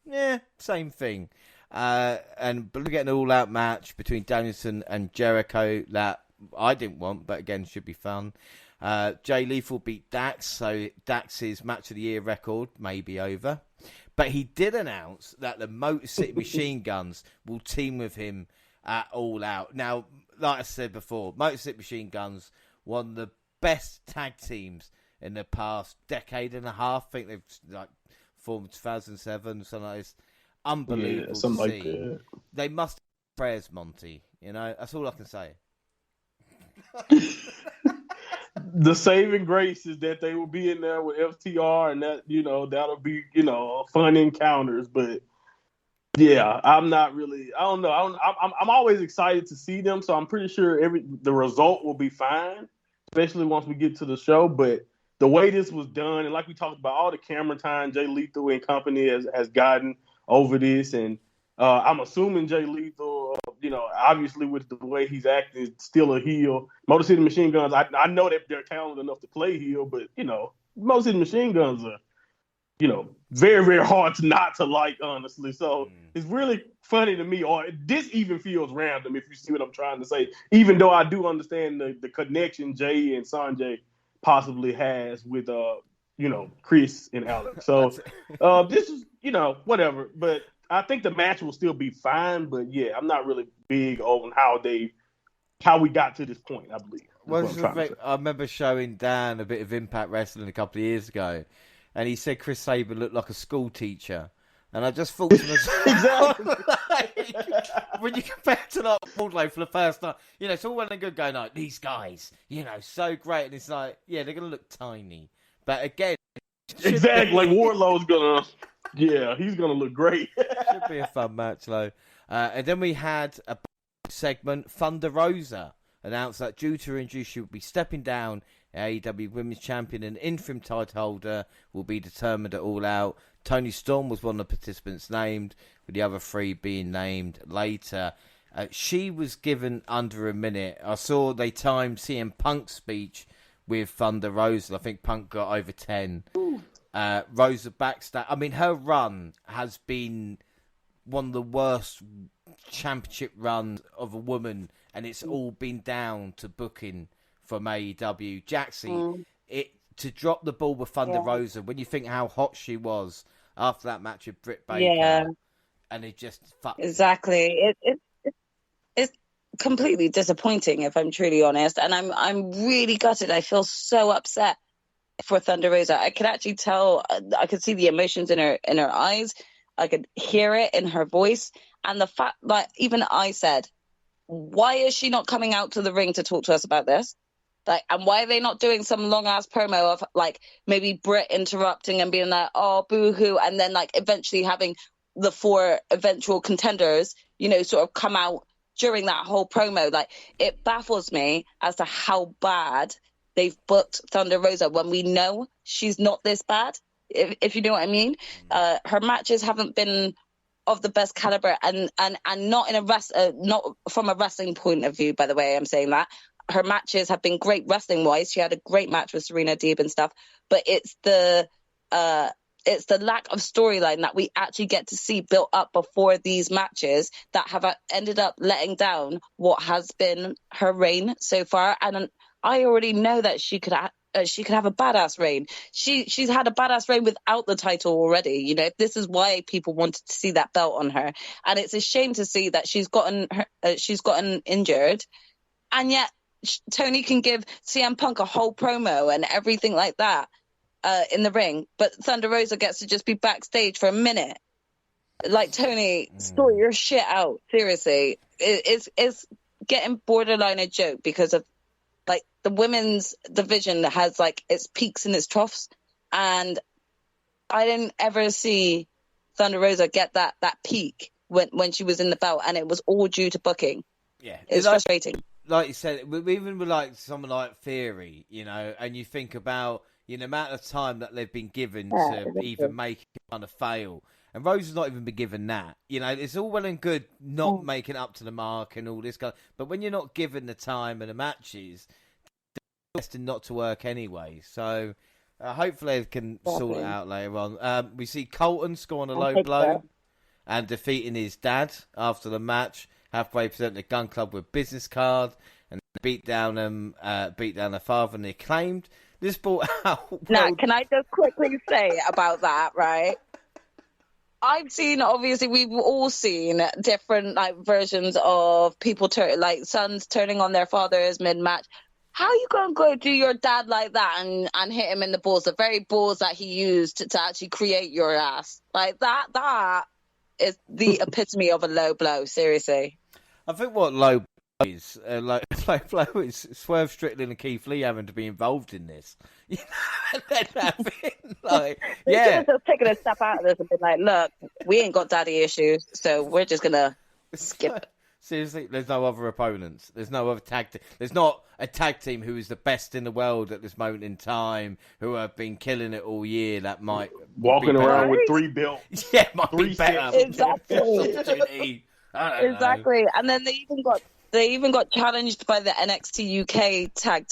same thing. And we're getting an all-out match between Danielson and Jericho that I didn't want, but again, should be fun. Jay Lethal beat Dax, so Dax's Match of the Year record may be over. But he did announce that the Motor City Machine Guns will team with him at All Out. Now, like I said before, Motor City Machine Guns, one of the best tag teams in the past decade and a half. I think they've formed 2007, something like this. Unbelievable to see. Like that. They must have prayers, Monty. That's all I can say. The saving grace is that they will be in there with FTR, and that that'll be fun encounters. But yeah, I'm not really. I don't know. I'm always excited to see them, so I'm pretty sure the result will be fine, especially once we get to the show. But the way this was done, and like we talked about, all the camera time Jay Lethal and company has gotten over this, and I'm assuming Jay Lethal, obviously with the way he's acting, still a heel. Motor City Machine Guns, I know that they're talented enough to play heel, but Motor City Machine Guns are, very, very hard to like, honestly. So it's really funny to me, or this even feels random, if you see what I'm trying to say, even though I do understand the connection Jay and Sanjay possibly has with Chris and Alex. So this is whatever, but I think the match will still be fine. But yeah, I'm not really big on how we got to this point, I believe. I remember showing Dan a bit of Impact Wrestling a couple of years ago, and he said Chris Sabre looked like a school teacher, and I just thought to myself, exactly. when you compare to like Wardlow for the first time, it's all well and good going like these guys, so great, and it's like, yeah, they're gonna look tiny. But again, exactly, like Wardlow's he's gonna look great. Should be a fun match, though. And then we had a segment. Thunder Rosa announced that due to her injury, she will be stepping down. AEW Women's Champion and interim title holder will be determined at All Out. Tony Storm was one of the participants named, with the other three being named later. She was given under a minute. I saw they timed CM Punk's speech with Thunder Rosa. I think Punk got over 10. Rosa backstage. I mean, her run has been one of the worst championship runs of a woman, and it's all been down to booking from AEW. Jaxie, to drop the ball with Thunder Rosa, when you think how hot she was after that match with Britt Baker, and it just fucked. Exactly. It's completely disappointing, if I'm truly honest, and I'm really gutted. I feel so upset for Thunder Rosa. I could actually tell. I could see the emotions in her eyes. I could hear it in her voice, and the fact that even I said, "Why is she not coming out to the ring to talk to us about this?" And why are they not doing some long ass promo of maybe Britt interrupting and being like, "Oh, boo hoo," and then eventually having the 4 eventual contenders, sort of come out during that whole promo. It baffles me as to how bad they've booked Thunder Rosa when we know she's not this bad. if you know what I mean. Her matches haven't been of the best caliber, and not in a not from a wrestling point of view, by the way. I'm saying that her matches have been great wrestling wise. She had a great match with Serena Deeb and stuff, but it's the lack of storyline that we actually get to see built up before these matches that have ended up letting down what has been her reign so far. And I already know that she could have a badass reign. She's had a badass reign without the title already. You know, this is why people wanted to see that belt on her, and it's a shame to see that she's gotten injured, and yet Tony can give CM Punk a whole promo and everything like that in the ring, but Thunder Rosa gets to just be backstage for a minute. Like, Tony, sort your shit out. Seriously, it's getting borderline a joke because of, like, the women's division has, like, its peaks and its troughs, and I didn't ever see Thunder Rosa get that peak when she was in the belt, and it was all due to booking. Yeah, it's frustrating. Like you said, even with like someone like Theory, you know, and you think about the amount of time that they've been given to even make it kind of fail. And Rose has not even been given that. You know, it's all well and good not making up to the mark and all this kind of, but when you're not given the time and the matches, they're destined not to work anyway. So hopefully they can sort it out later on. We see Colton scoring a low blow and defeating his dad after the match. Halfway presenting the Gun Club with business card and beat down their father and the Acclaimed. This brought out... Now, can I just quickly say about that, right? I've seen, obviously, we've all seen different like versions of people, like sons turning on their fathers mid-match. How are you going to go do your dad like that and hit him in the balls, the very balls that he used to actually create your ass? Like, that is the epitome of a low blow, seriously. I think what low blow is, low blow is Swerve Strickland and Keith Lee having to be involved in this. You know, and then having, like, They should have just taken a step out of this and been like, look, we ain't got daddy issues, so we're just going to skip. Seriously, there's no other opponents. There's no other tag team. There's not a tag team who is the best in the world at this moment in time, who have been killing it all year. That might walking around with 3 belts. Yeah, might be better. Exactly. Exactly. And then they even got challenged by the NXT UK tag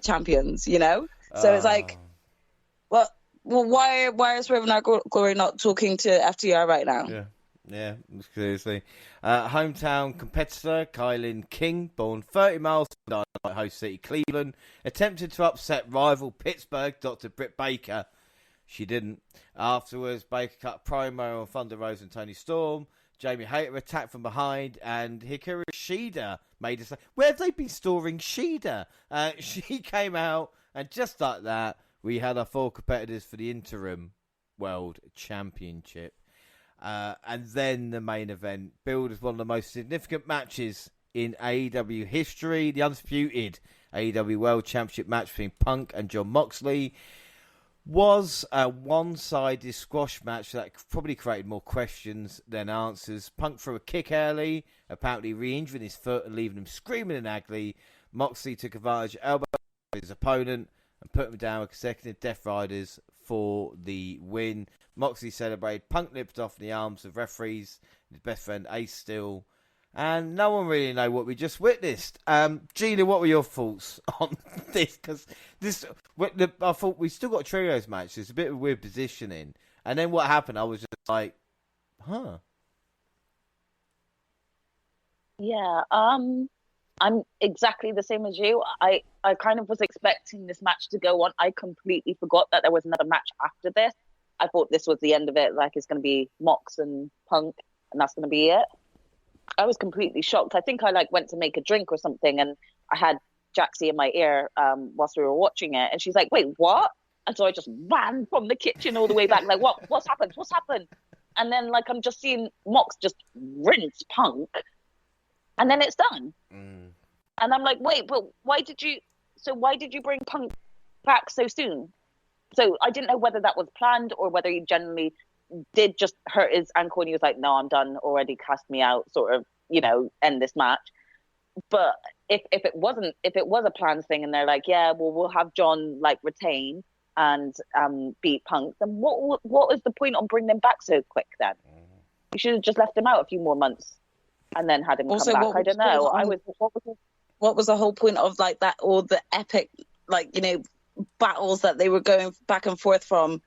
champions. You know, so it's like, well, why is Swerve and Glory not talking to FTR right now? Yeah, seriously. Hometown competitor Kylan King, born 30 miles from host city Cleveland, attempted to upset rival Pittsburgh Dr. Britt Baker. She didn't. Afterwards, Baker cut a promo on Thunder Rosa and Tony Storm. Jamie Hayter attacked from behind, and Hikaru Shida made us say, where have they been storing Shida? She came out, and just like that, we had our 4 competitors for the interim World Championship. And then the main event, billed as one of the most significant matches in AEW history, the undisputed AEW World Championship match between Punk and Jon Moxley, was a one-sided squash match that probably created more questions than answers. Punk threw a kick early, apparently re-injuring his foot and leaving him screaming and ugly. Moxley took advantage, elbowed his opponent and put him down with consecutive Death Riders for the win. Moxley celebrated. Punk lipped off in the arms of referees, his best friend Ace Steel, and no one really know what we just witnessed. Gina, what were your thoughts on this? Because I thought we still got a trios match. It's a bit of a weird positioning, and then what happened? I was just like, huh. Yeah, I'm exactly the same as you. I kind of was expecting this match to go on. I completely forgot that there was another match after this. I thought this was the end of it, like it's going to be Mox and Punk, and that's going to be it. I was completely shocked. I think I went to make a drink or something, and I had Jaxie in my ear whilst we were watching it, and she's like, "Wait, what?" And so I just ran from the kitchen all the way back, like, "What's happened? What's happened?" And then I'm just seeing Mox just rinse Punk, and then it's done. And I'm like, "Wait, but why did you bring Punk back so soon?" So I didn't know whether that was planned or whether he generally did just hurt his ankle and he was like, "No, I'm done already, cast me out," sort of, end this match. But if it was a planned thing and they're like, "Yeah, well, we'll have John retain," and beat Punk, then what is the point on bringing him back so quick then? You should have just left him out a few more months and then had him come back. I don't know. What was the whole point of like that, or the epic, like, you know, battles that they were going back and forth from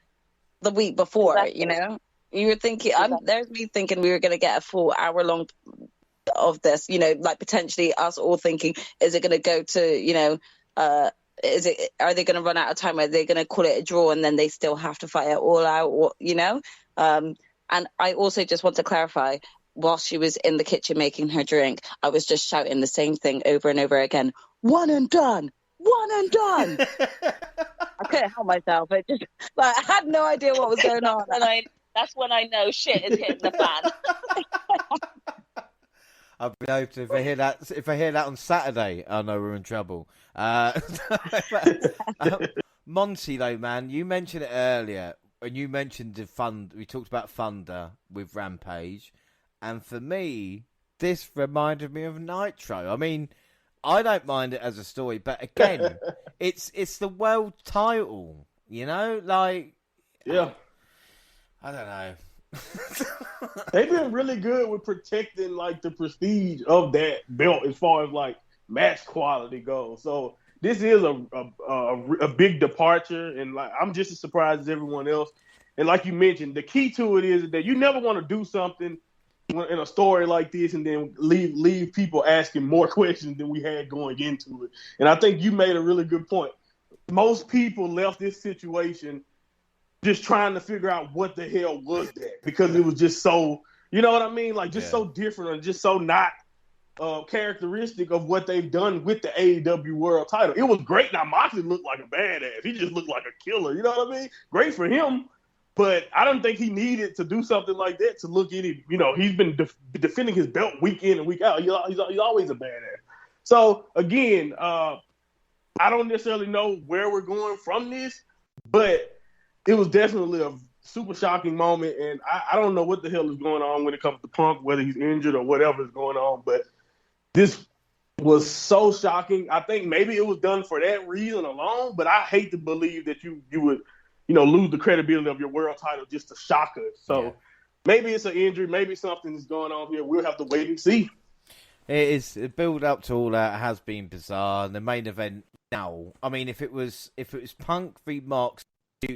the week before? Exactly. You know, you were thinking, there's me thinking we were going to get a full hour long of this, you know, like potentially us all thinking, is it going to go to, you know, are they going to run out of time? Are they going to call it a draw and then they still have to fight it all out, or, you know? And I also just want to clarify, while she was in the kitchen making her drink, I was just shouting the same thing over and over again. One and done. One and done. I couldn't help myself. It just, like, I had no idea what was going on. And that's when I know shit is hitting the fan. I'll be hoping if I hear that on Saturday, I know we're in trouble. Monty, though, man, you mentioned it earlier, and you mentioned the fun. We talked about Thunder with Rampage. And for me, this reminded me of Nitro. I mean, I don't mind it as a story, but again, it's the world title, you know? Like, yeah, I don't know. They've been really good with protecting like the prestige of that belt as far as like match quality goes. So this is a big departure, and like I'm just as surprised as everyone else. And like you mentioned, the key to it is that you never want to do something in a story like this and then leave people asking more questions than we had going into it. And I think you made a really good point. Most people left this situation just trying to figure out what the hell was that, because it was just so, you know what I mean? Like just so different and just so not characteristic of what they've done with the AEW World title. It was great. Now Moxley looked like a badass. He just looked like a killer. You know what I mean? Great for him. But I don't think he needed to do something like that to look any. You know, he's been defending his belt week in and week out. He's always a badass. So again, I don't necessarily know where we're going from this, but it was definitely a super shocking moment, and I don't know what the hell is going on when it comes to Punk, whether he's injured or whatever is going on. But this was so shocking. I think maybe it was done for that reason alone, but I hate to believe that you would, you know, lose the credibility of your world title just to shock us. So maybe it's an injury, maybe something is going on here. We'll have to wait and see. It is. The build up to all that has been bizarre. And the main event now, I mean, if it was Punk v Mox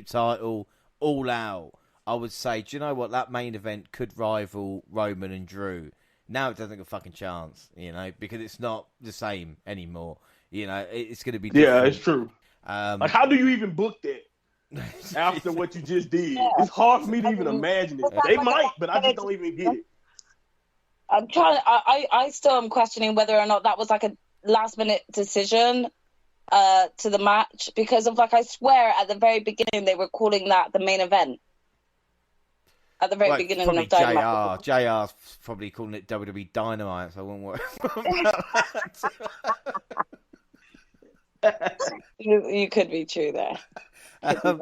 title All Out, I would say, do you know what, that main event could rival Roman and Drew. Now it doesn't have a fucking chance, you know, because it's not the same anymore. You know, it's going to be different. Yeah, it's true. Like, how do you even book that? After what you just did, it's hard for me to even imagine it. They might, but I just don't even get it. I'm trying. I still am questioning whether or not that was like a last minute decision to the match, because of, like, I swear at the very beginning they were calling that the main event. At the very beginning of Dynamite. JR's probably calling it WWE Dynamite, so I won't worry about that. You could be true there. But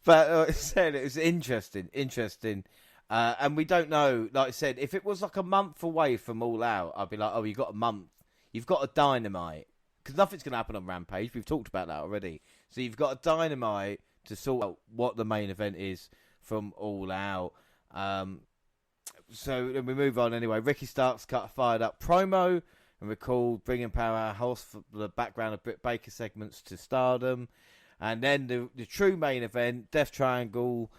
like I said, it was interesting. And we don't know, like I said, if it was like a month away from All Out, I'd be like, oh, you've got a month. You've got a Dynamite. Because nothing's going to happen on Rampage. We've talked about that already. So you've got a Dynamite to sort out what the main event is from All Out. So then we move on anyway. Ricky Starks cut a fired up promo and recalled bringing Powerhouse for the background of Britt Baker segments to Stardom. And then the true main event, Death Triangle,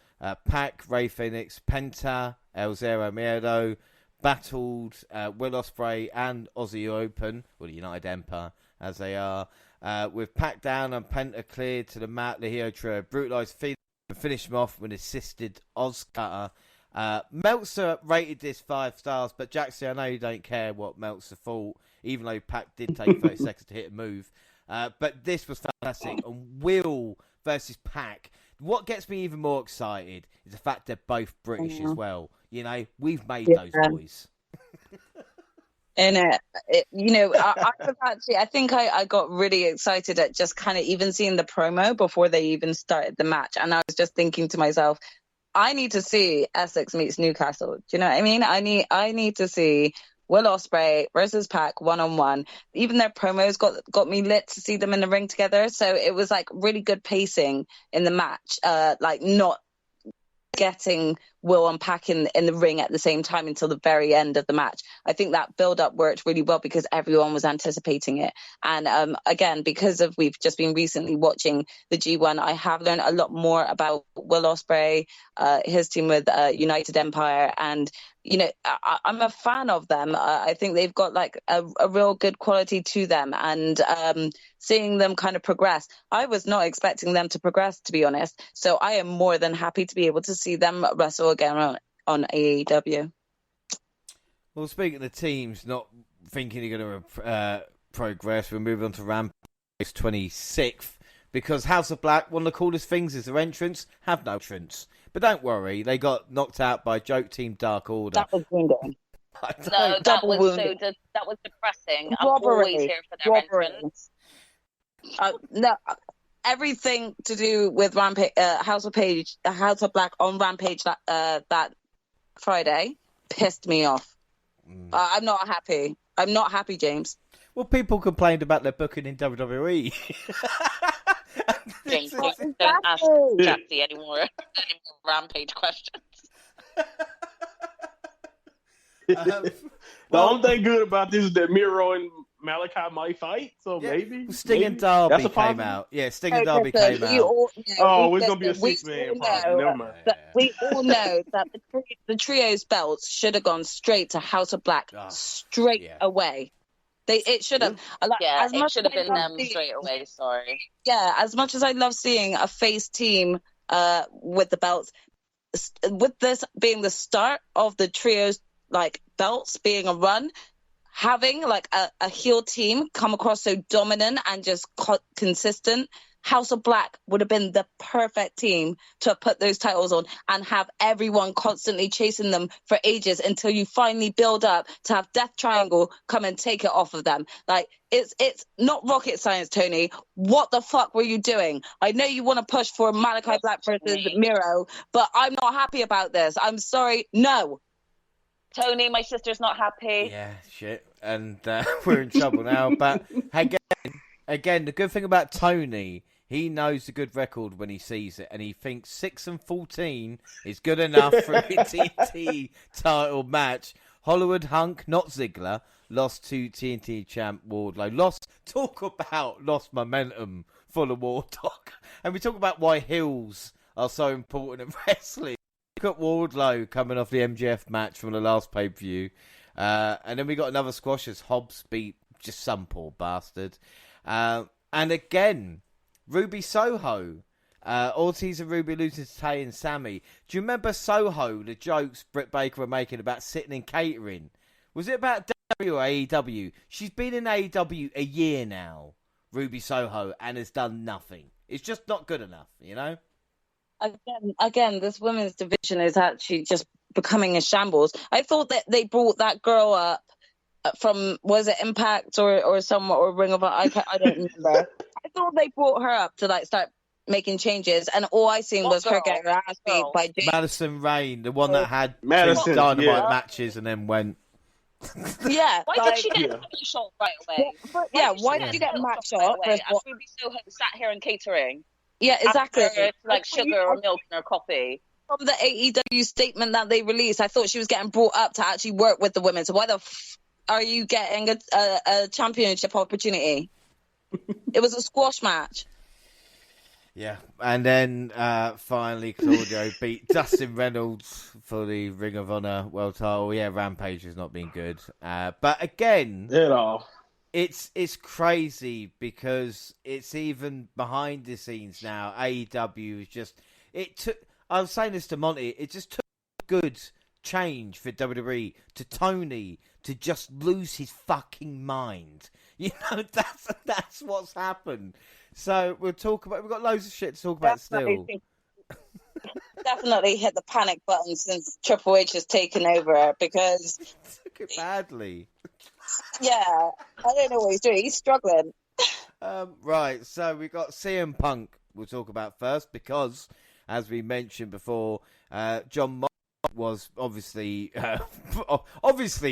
Pac, Rey Fenix, Penta, El Zero Miedo, battled Will Ospreay and Aussie Open, or the United Empire as they are, with Pac down and Penta cleared to the mat. The Hero Trio brutalised Phoenix and finished him off with an assisted Oz Cutter. Meltzer rated this 5 stars, but Jaxie, I know you don't care what Meltzer thought, even though Pac did take 30 seconds to hit a move. But this was fantastic. And Will versus Pac. What gets me even more excited is the fact they're both British as well. You know, we've made those boys. In it, you know, I think I got really excited at just kind of even seeing the promo before they even started the match. And I was just thinking to myself, I need to see Essex meets Newcastle. Do you know what I mean? I need to see Will Ospreay versus Pac 1-on-1. Even their promos got me lit to see them in the ring together. So it was like really good pacing in the match. Like not getting Will and Pac in the ring at the same time until the very end of the match. I think that build-up worked really well because everyone was anticipating it. And again, because we've just been recently watching the G1, I have learned a lot more about Will Ospreay, his team with United Empire, and I'm a fan of them. I think they've got like a real good quality to them, and seeing them kind of progress. I was not expecting them to progress, to be honest. So I am more than happy to be able to see them wrestle again on AEW. Well, speaking of the teams not thinking they're going to progress, we'll move on to Rampage 26th, because House of Black, one of the coolest things is their entrance, have no entrance. But don't worry, they got knocked out by Joke Team Dark Order. That was wounding. No, that was depressing. I'm always here for their entrance. No, everything to do with Rampage, House of Black on Rampage that Friday pissed me off. I'm not happy. I'm not happy, James. Well, people complained about their booking in WWE. James, don't ask Jaxie any more Rampage questions. The only thing good about this is that Miro and Malachi might fight, so maybe Sting and Darby came out. Yeah, Sting and Darby came out. It's gonna be a 6-man problem. Never mind. We all know that the trios belts should have gone straight to House of Black straight away. It should have. It should have been them straight away. Sorry. Yeah, as much as I love seeing a face team with the belts, with this being the start of the trios like belts being a run, having like a heel team come across so dominant and just consistent, House of Black would have been the perfect team to put those titles on and have everyone constantly chasing them for ages until you finally build up to have Death Triangle come and take it off of them. Like, it's not rocket science, Tony. What the fuck were you doing? I know you want to push for Malachi Black versus Miro, but I'm not happy about this. I'm sorry. No. Tony, my sister's not happy. Yeah, shit. And we're in trouble now. But again, the good thing about Tony, he knows the good record when he sees it, and he thinks 6-14 is good enough for a TNT title match. Hollywood Hunk, not Ziggler, lost to TNT champ Wardlow. Lost momentum for the Wardlock. And we talk about why heels are so important in wrestling. Look at Wardlow coming off the MJF match from the last pay-per-view. And then we got another squash as Hobbs beat just some poor bastard. And again, Ruby Soho. Ortiz and Ruby losing to Tay and Sammy. Do you remember Soho, the jokes Britt Baker were making about sitting in catering? Was it about WWE or AEW? She's been in AEW a year now, Ruby Soho, and has done nothing. It's just not good enough, you know? Again, this women's division is actually just becoming a shambles. I thought that they brought that girl up from, was it Impact or some or Ring of Honor? I don't remember. I thought they brought her up to like start making changes, and all I seen was her getting her ass beat by James. Madison Rain, the one that had Dynamite matches and then went. Yeah. Why did she get a shot right away? Why did you get a match shot? Ruby Soho sat here in catering. Yeah, exactly. Like sugar or milk in her coffee. From the AEW statement that they released, I thought she was getting brought up to actually work with the women. So why the are you getting a championship opportunity? It was a squash match. Yeah, and then finally Claudio beat Dustin Reynolds for the Ring of Honor World title. Yeah, Rampage has not been good. But again... At all. It's crazy because it's even behind the scenes now. AEW is just... I was saying this to Monty. It just took good change for WWE to Tony to just lose his fucking mind. You know, that's what's happened. So we'll talk about... We've got loads of shit to talk about still. Definitely hit the panic button since Triple H has taken over because... Took it badly. Yeah, I don't know what he's doing. He's struggling. Right, so we got CM Punk we'll talk about first because, as we mentioned before, John Moxley was obviously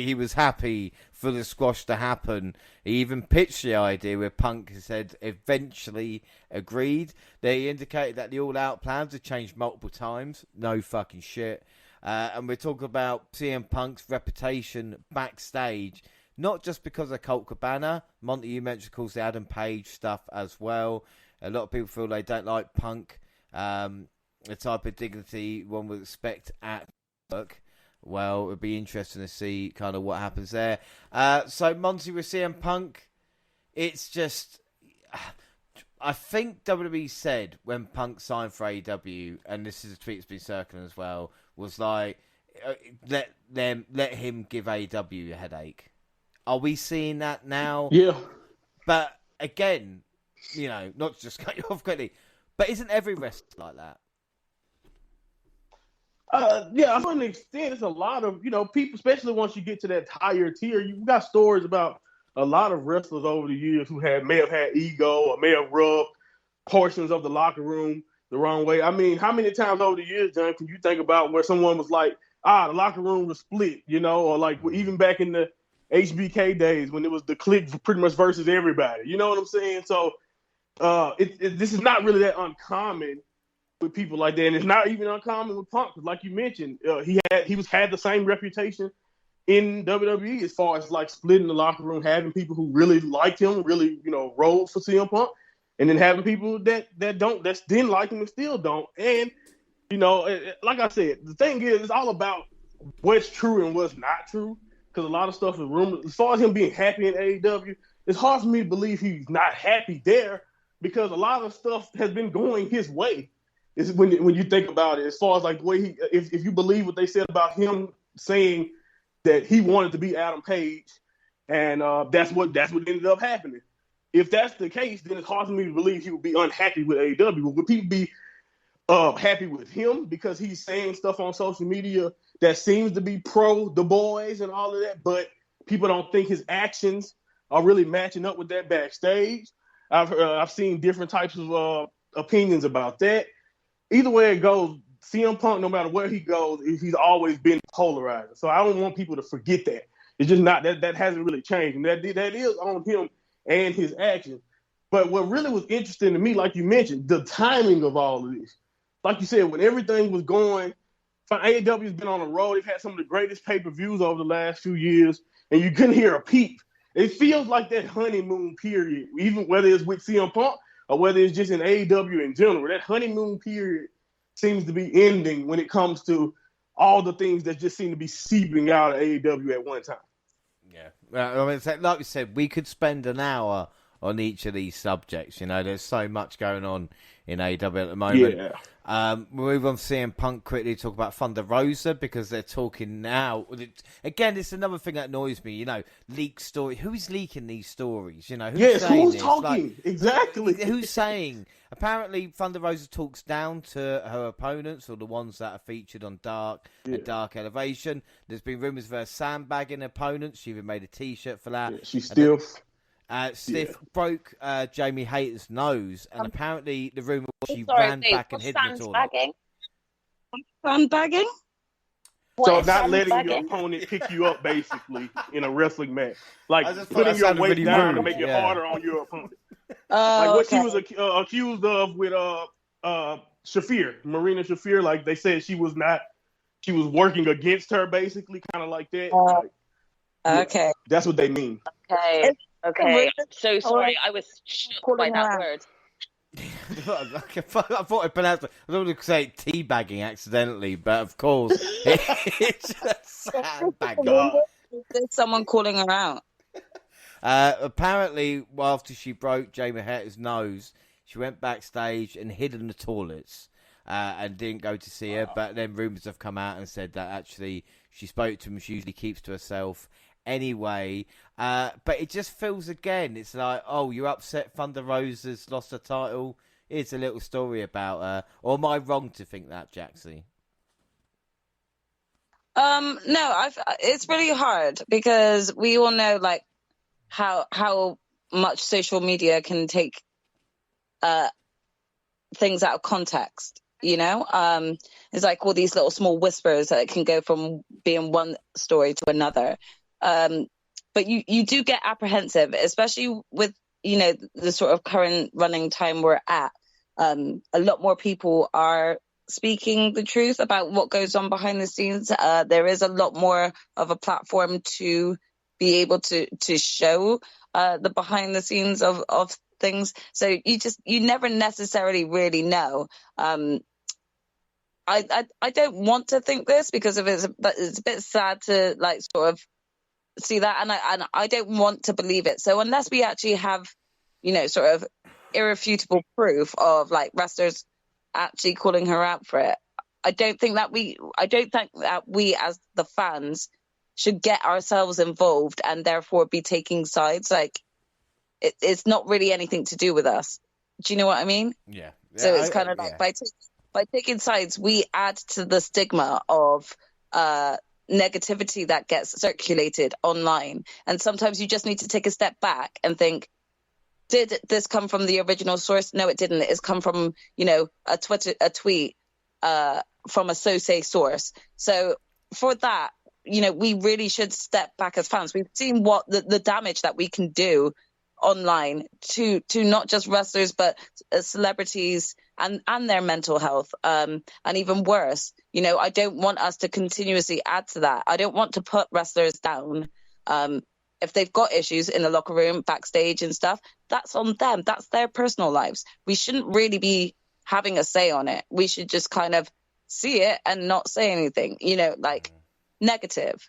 he was happy for the squash to happen. He even pitched the idea where Punk said eventually agreed. They indicated that the All Out plans have changed multiple times. No fucking shit. And we're talking about CM Punk's reputation backstage, not just because of Colt Cabana. Monty, you mentioned, of course, the Adam Page stuff as well. A lot of people feel they don't like Punk. The type of dignity one would expect at work. Well, it would be interesting to see kind of what happens there. So, Monty, with CM Punk, it's just... I think WWE said when Punk signed for AEW, and this is a tweet that's been circling as well, was like, let him give AEW a headache. Are we seeing that now? Yeah. But again, not to just cut you off quickly, but isn't every wrestler like that? Yeah, to an extent, it's a lot of, people, especially once you get to that higher tier, you've got stories about a lot of wrestlers over the years who may have had ego or may have rubbed portions of the locker room the wrong way. I mean, how many times over the years, John, can you think about where someone was like, the locker room was split, or like even back in the HBK days when it was the clique pretty much versus everybody. You know what I'm saying? So this is not really that uncommon with people like that, and it's not even uncommon with Punk. Like you mentioned, he had the same reputation in WWE as far as like splitting the locker room, having people who really liked him, really rolled for CM Punk, and then having people that didn't like him and still don't. And like I said, the thing is, it's all about what's true and what's not true, because a lot of stuff is rumors. As far as him being happy in AEW, it's hard for me to believe he's not happy there, because a lot of stuff has been going his way. Is when you think about it, as far as like the way if you believe what they said about him saying that he wanted to be Adam Page, and that's what ended up happening. If that's the case, then it's hard for me to believe he would be unhappy with AEW. Would people be happy with him because he's saying stuff on social media that seems to be pro the boys and all of that, but people don't think his actions are really matching up with that backstage? I've seen different types of opinions about that. Either way it goes, CM Punk, no matter where he goes, he's always been polarizing. So I don't want people to forget that. It's just not that hasn't really changed. And that is on him and his actions. But what really was interesting to me, like you mentioned, the timing of all of this. Like you said, when everything was going, AEW's been on the road. They've had some of the greatest pay-per-views over the last few years, and you couldn't hear a peep. It feels like that honeymoon period, even whether it's with CM Punk or whether it's just in AEW in general. That honeymoon period seems to be ending when it comes to all the things that just seem to be seeping out of AEW at one time. Yeah. I mean, like we said, we could spend an hour on each of these subjects. There's so much going on in AEW at the moment. Yeah. We'll move on to CM Punk quickly, talk about Thunder Rosa, because they're talking now. Again, it's another thing that annoys me, leak story. Who's leaking these stories? Who's talking? Exactly. Who's saying? Apparently, Thunder Rosa talks down to her opponents, or the ones that are featured on Dark and Dark Elevation. There's been rumours of her sandbagging opponents. She even made a T-shirt for that. Yeah, she's still... Stiff broke Jamie Hayter's nose, and apparently the rumour was she ran back and hid in the toilet. Sandbagging? So not letting your opponent pick you up, basically, in a wrestling match. Like putting your weight really down to make it harder on your opponent. Like what she was accused of with Shafir, Marina Shafir. Like they said she was working against her, basically, kind of like that. Okay. That's what they mean. Okay. So sorry, I was shocked by that word. I thought I pronounced it. I don't want to say teabagging accidentally, but of course, it's just sandbagging. There's someone calling her out. Apparently, after she broke Jamie Hayter's nose, she went backstage and hid in the toilets and didn't go to see her. But then rumours have come out and said that actually she spoke to him. She usually keeps to herself anyway. But it just feels, again, it's like, oh, you're upset Thunder Rosa's lost her title. Here's a little story about her. Or am I wrong to think that, Jaxie? No, it's really hard because we all know like how much social media can take things out of context. It's like all these little small whispers that can go from being one story to another. But you do get apprehensive, especially with, the sort of current running time we're at. A lot more people are speaking the truth about what goes on behind the scenes. There is a lot more of a platform to be able to show the behind the scenes of things. So you never necessarily really know. I don't want to think this, because it's a bit sad to like sort of see that, and I don't want to believe it. So unless we actually have, sort of irrefutable proof of like wrestlers actually calling her out for it, I don't think that we as the fans should get ourselves involved and therefore be taking sides. Like it's not really anything to do with us. Do you know what I mean? Yeah. So it's kind of like by taking sides, we add to the stigma of negativity that gets circulated online. And sometimes you just need to take a step back and think, did this come from the original source? No, it didn't. It's come from, a tweet from a so-say source. So for that, we really should step back as fans. We've seen what the damage that we can do online to not just wrestlers, but celebrities and their mental health, and even worse. I don't want us to continuously add to that. I don't want to put wrestlers down. If they've got issues in the locker room, backstage and stuff, that's on them. That's their personal lives. We shouldn't really be having a say on it. We should just kind of see it and not say anything, negative.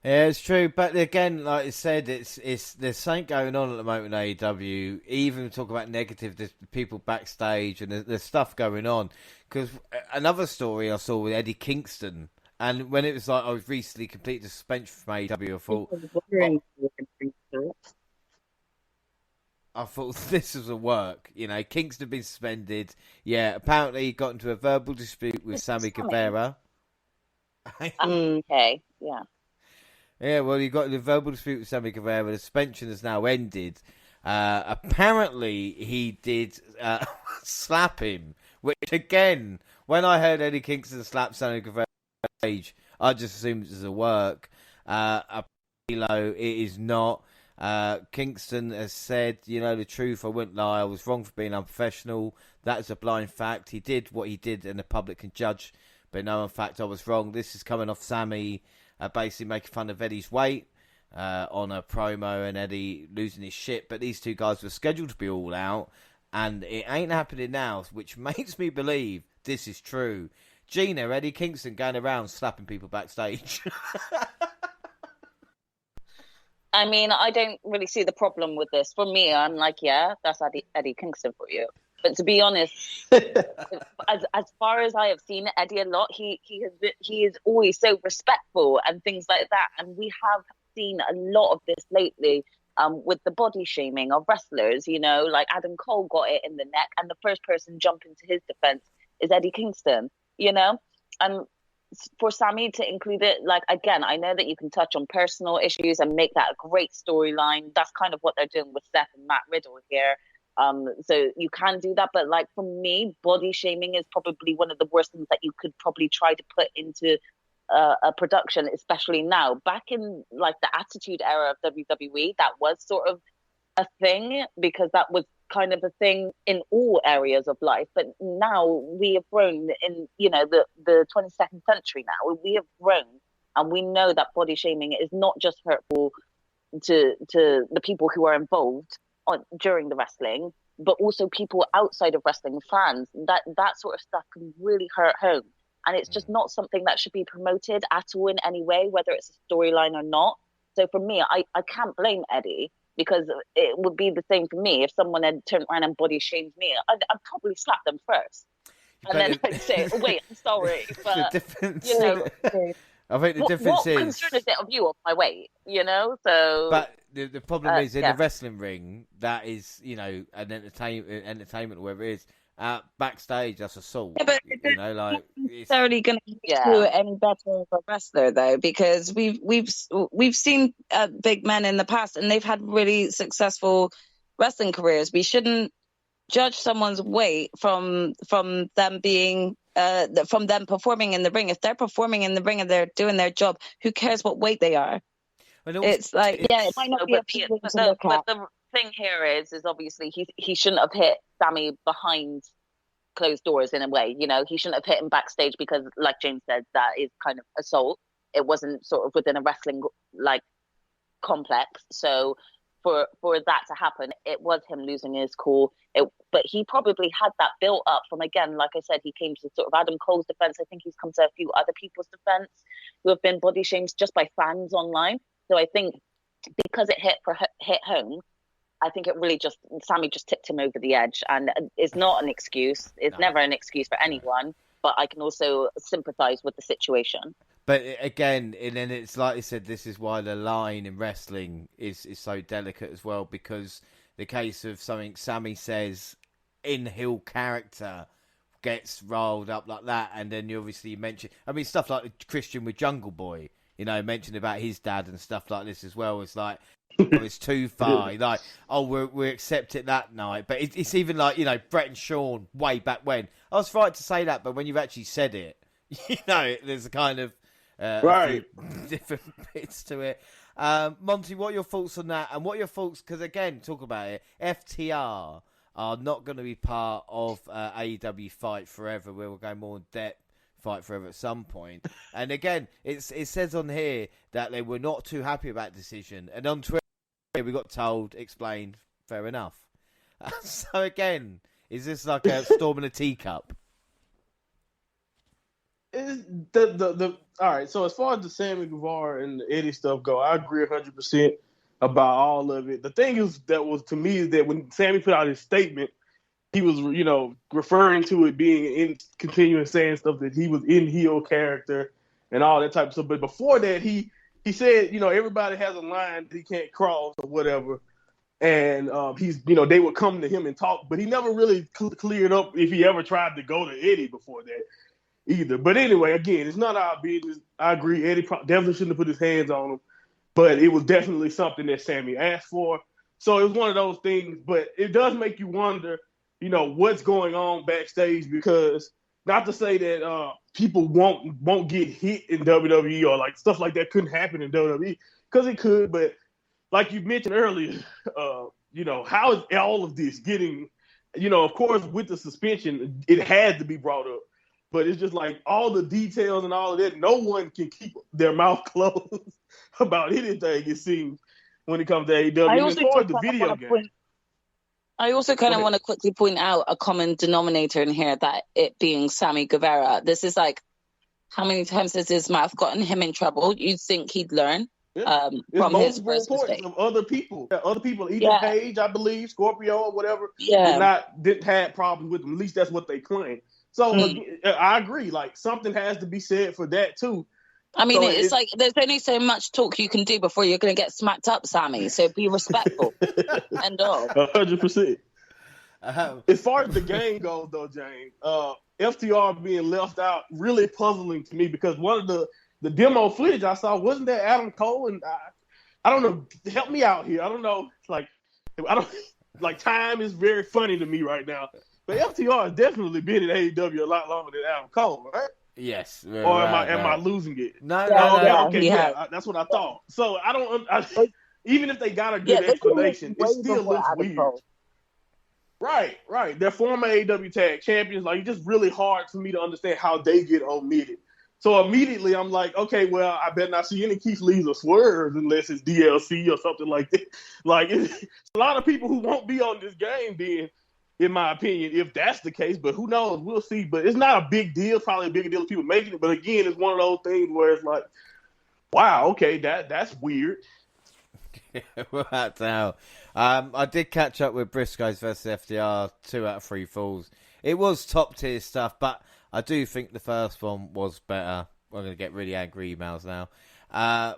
Yeah, it's true. But again, like I said, it's there's something going on at the moment in AEW. Even talk about negative, there's people backstage and there's stuff going on. Because another story I saw with Eddie Kingston, and when it was like I was recently completed suspension from AEW, I thought this was a work. Kingston had been suspended. Yeah, apparently he got into a verbal dispute with Sammy Guevara. Okay, yeah. Yeah, well, you got the verbal dispute with Sammy Guevara. The suspension has now ended. Apparently, he did slap him, which, again, when I heard Eddie Kingston slap Sammy Guevara on stage, I just assumed it was a work. It is not. Kingston has said, the truth, I wouldn't lie, I was wrong for being unprofessional. That is a blind fact. He did what he did, and the public can judge. But no, in fact, I was wrong. This is coming off Sammy basically making fun of Eddie's weight on a promo and Eddie losing his shit. But these two guys were scheduled to be all out, and it ain't happening now, which makes me believe this is true. Gina, Eddie Kingston going around slapping people backstage. I mean, I don't really see the problem with this. For me, I'm like, yeah, that's Eddie Kingston for you. But to be honest, as far as I have seen Eddie a lot, he is always so respectful and things like that. And we have seen a lot of this lately with the body shaming of wrestlers. Like Adam Cole got it in the neck, and the first person jumping to his defense is Eddie Kingston. And for Sammy to include it, like, again, I know that you can touch on personal issues and make that a great storyline. That's kind of what they're doing with Seth and Matt Riddle here. So you can do that, but like for me, body shaming is probably one of the worst things that you could probably try to put into a production, especially now. Back in like the Attitude Era of WWE, that was sort of a thing because that was kind of a thing in all areas of life. But now we have grown in, the 22nd century now. We have grown and we know that body shaming is not just hurtful to the people who are involved during the wrestling, but also people outside of wrestling, fans. That sort of stuff can really hurt home, and it's just not something that should be promoted at all in any way, whether it's a storyline or not. So for me, I can't blame Eddie, because it would be the same for me if someone had turned around and body shamed me. I'd probably slap them first, and then I'd say, "Wait, I'm sorry," but I think the difference is, what concern is it of you of my weight? So. But the problem is in the wrestling ring, that is, an entertainment, whatever it is. Backstage, that's assault. Yeah, but it's not necessarily going to do it any better of a wrestler, though, because we've seen big men in the past, and they've had really successful wrestling careers. We shouldn't judge someone's weight from them being from them performing in the ring. If they're performing in the ring and they're doing their job, who cares what weight they are? It's like, yeah, it might not be appealing to look at. But the thing here is obviously he shouldn't have hit Sammy behind closed doors in a way. You know, he shouldn't have hit him backstage because, like James said, that is kind of assault. It wasn't sort of within a wrestling like complex. So for that to happen, it was him losing his cool. But he probably had that built up from, again, like I said, he came to sort of Adam Cole's defense. I think he's come to a few other people's defense who have been body shamed just by fans online. So I think because it hit home, I think it really Sammy just tipped him over the edge, and it's not an excuse. It's never an excuse for anyone, but I can also sympathise with the situation. But again, and then it's like I said, this is why the line in wrestling is so delicate as well, because the case of something Sammy says in heel character gets rolled up like that, and then you obviously mention, I mean, stuff like Christian with Jungle Boy, you know, mentioned about his dad and stuff like this as well. It's like, it's too far. Like, oh, we accept it that night. But it's even like, you know, Brett and Shawn way back when. I was right to say that, but when you've actually said it, you know, there's a kind of right different bits to it. Monty, what are your thoughts on that? And what are your thoughts? Because again, talk about it. FTR are not going to be part of AEW Fight Forever, where we'll go more in depth. Fight Forever at some point. And again, it says on here that they were not too happy about the decision. And on Twitter, we got told, explained, fair enough. So again, is this like a storm in a teacup? All right, so as far as the Sammy Guevara and the Eddie stuff go, I agree 100% about all of it. The thing is to me is that when Sammy put out his statement, he was, you know, referring to it being continuing saying stuff that he was in heel character and all that type of stuff. But before that, he said, you know, everybody has a line that he can't cross or whatever. And he's, you know, they would come to him and talk, but he never really cleared up if he ever tried to go to Eddie before that either. But anyway, again, it's not our business. I agree. Eddie definitely shouldn't have put his hands on him, but it was definitely something that Sammy asked for. So it was one of those things, but it does make you wonder, you know, what's going on backstage, because not to say that people won't get hit in WWE or like stuff like that couldn't happen in WWE, because it could, but like you mentioned earlier, you know, how is all of this getting, you know, of course with the suspension, it had to be brought up, but it's just like all the details and all of that, no one can keep their mouth closed about anything, it seems, when it comes to AEW. As far as the video game. I also kind of want to quickly point out a common denominator in here, that it being Sammy Guevara. This is like, how many times has his mouth gotten him in trouble? You'd think he'd learn from his first mistake. Of other people. Ethan Page, I believe, Scorpio or whatever, didn't have problems with him. At least that's what they claim. So I agree. Like, something has to be said for that too. I mean, so it's like there's only so much talk you can do before you're going to get smacked up, Sammy. So be respectful. End of. 100%. As far as the game goes, though, James, FTR being left out really puzzling to me, because one of the demo footage I saw, wasn't that Adam Cole? And I don't know. Help me out here. I don't know. Time is very funny to me right now. But FTR has definitely been in AEW a lot longer than Adam Cole, right? Yes. Or am I losing it? No. That's what I thought. So I don't. Even if they got a good explanation, it still looks weird. Right. They're former AEW tag champions. Like, it's just really hard for me to understand how they get omitted. So immediately I'm like, okay, well, I better not see any Keith Lee's or Swerves unless it's DLC or something like that. Like, it's a lot of people who won't be on this game then, in my opinion, if that's the case. But who knows? We'll see. But it's not a big deal. Probably a bigger deal if people making it. But again, it's one of those things where it's like, wow, okay, that's weird. Right now, I did catch up with Briscoes versus FDR, 2 out of 3 falls. It was top tier stuff, but I do think the first one was better. I'm going to get really angry emails now.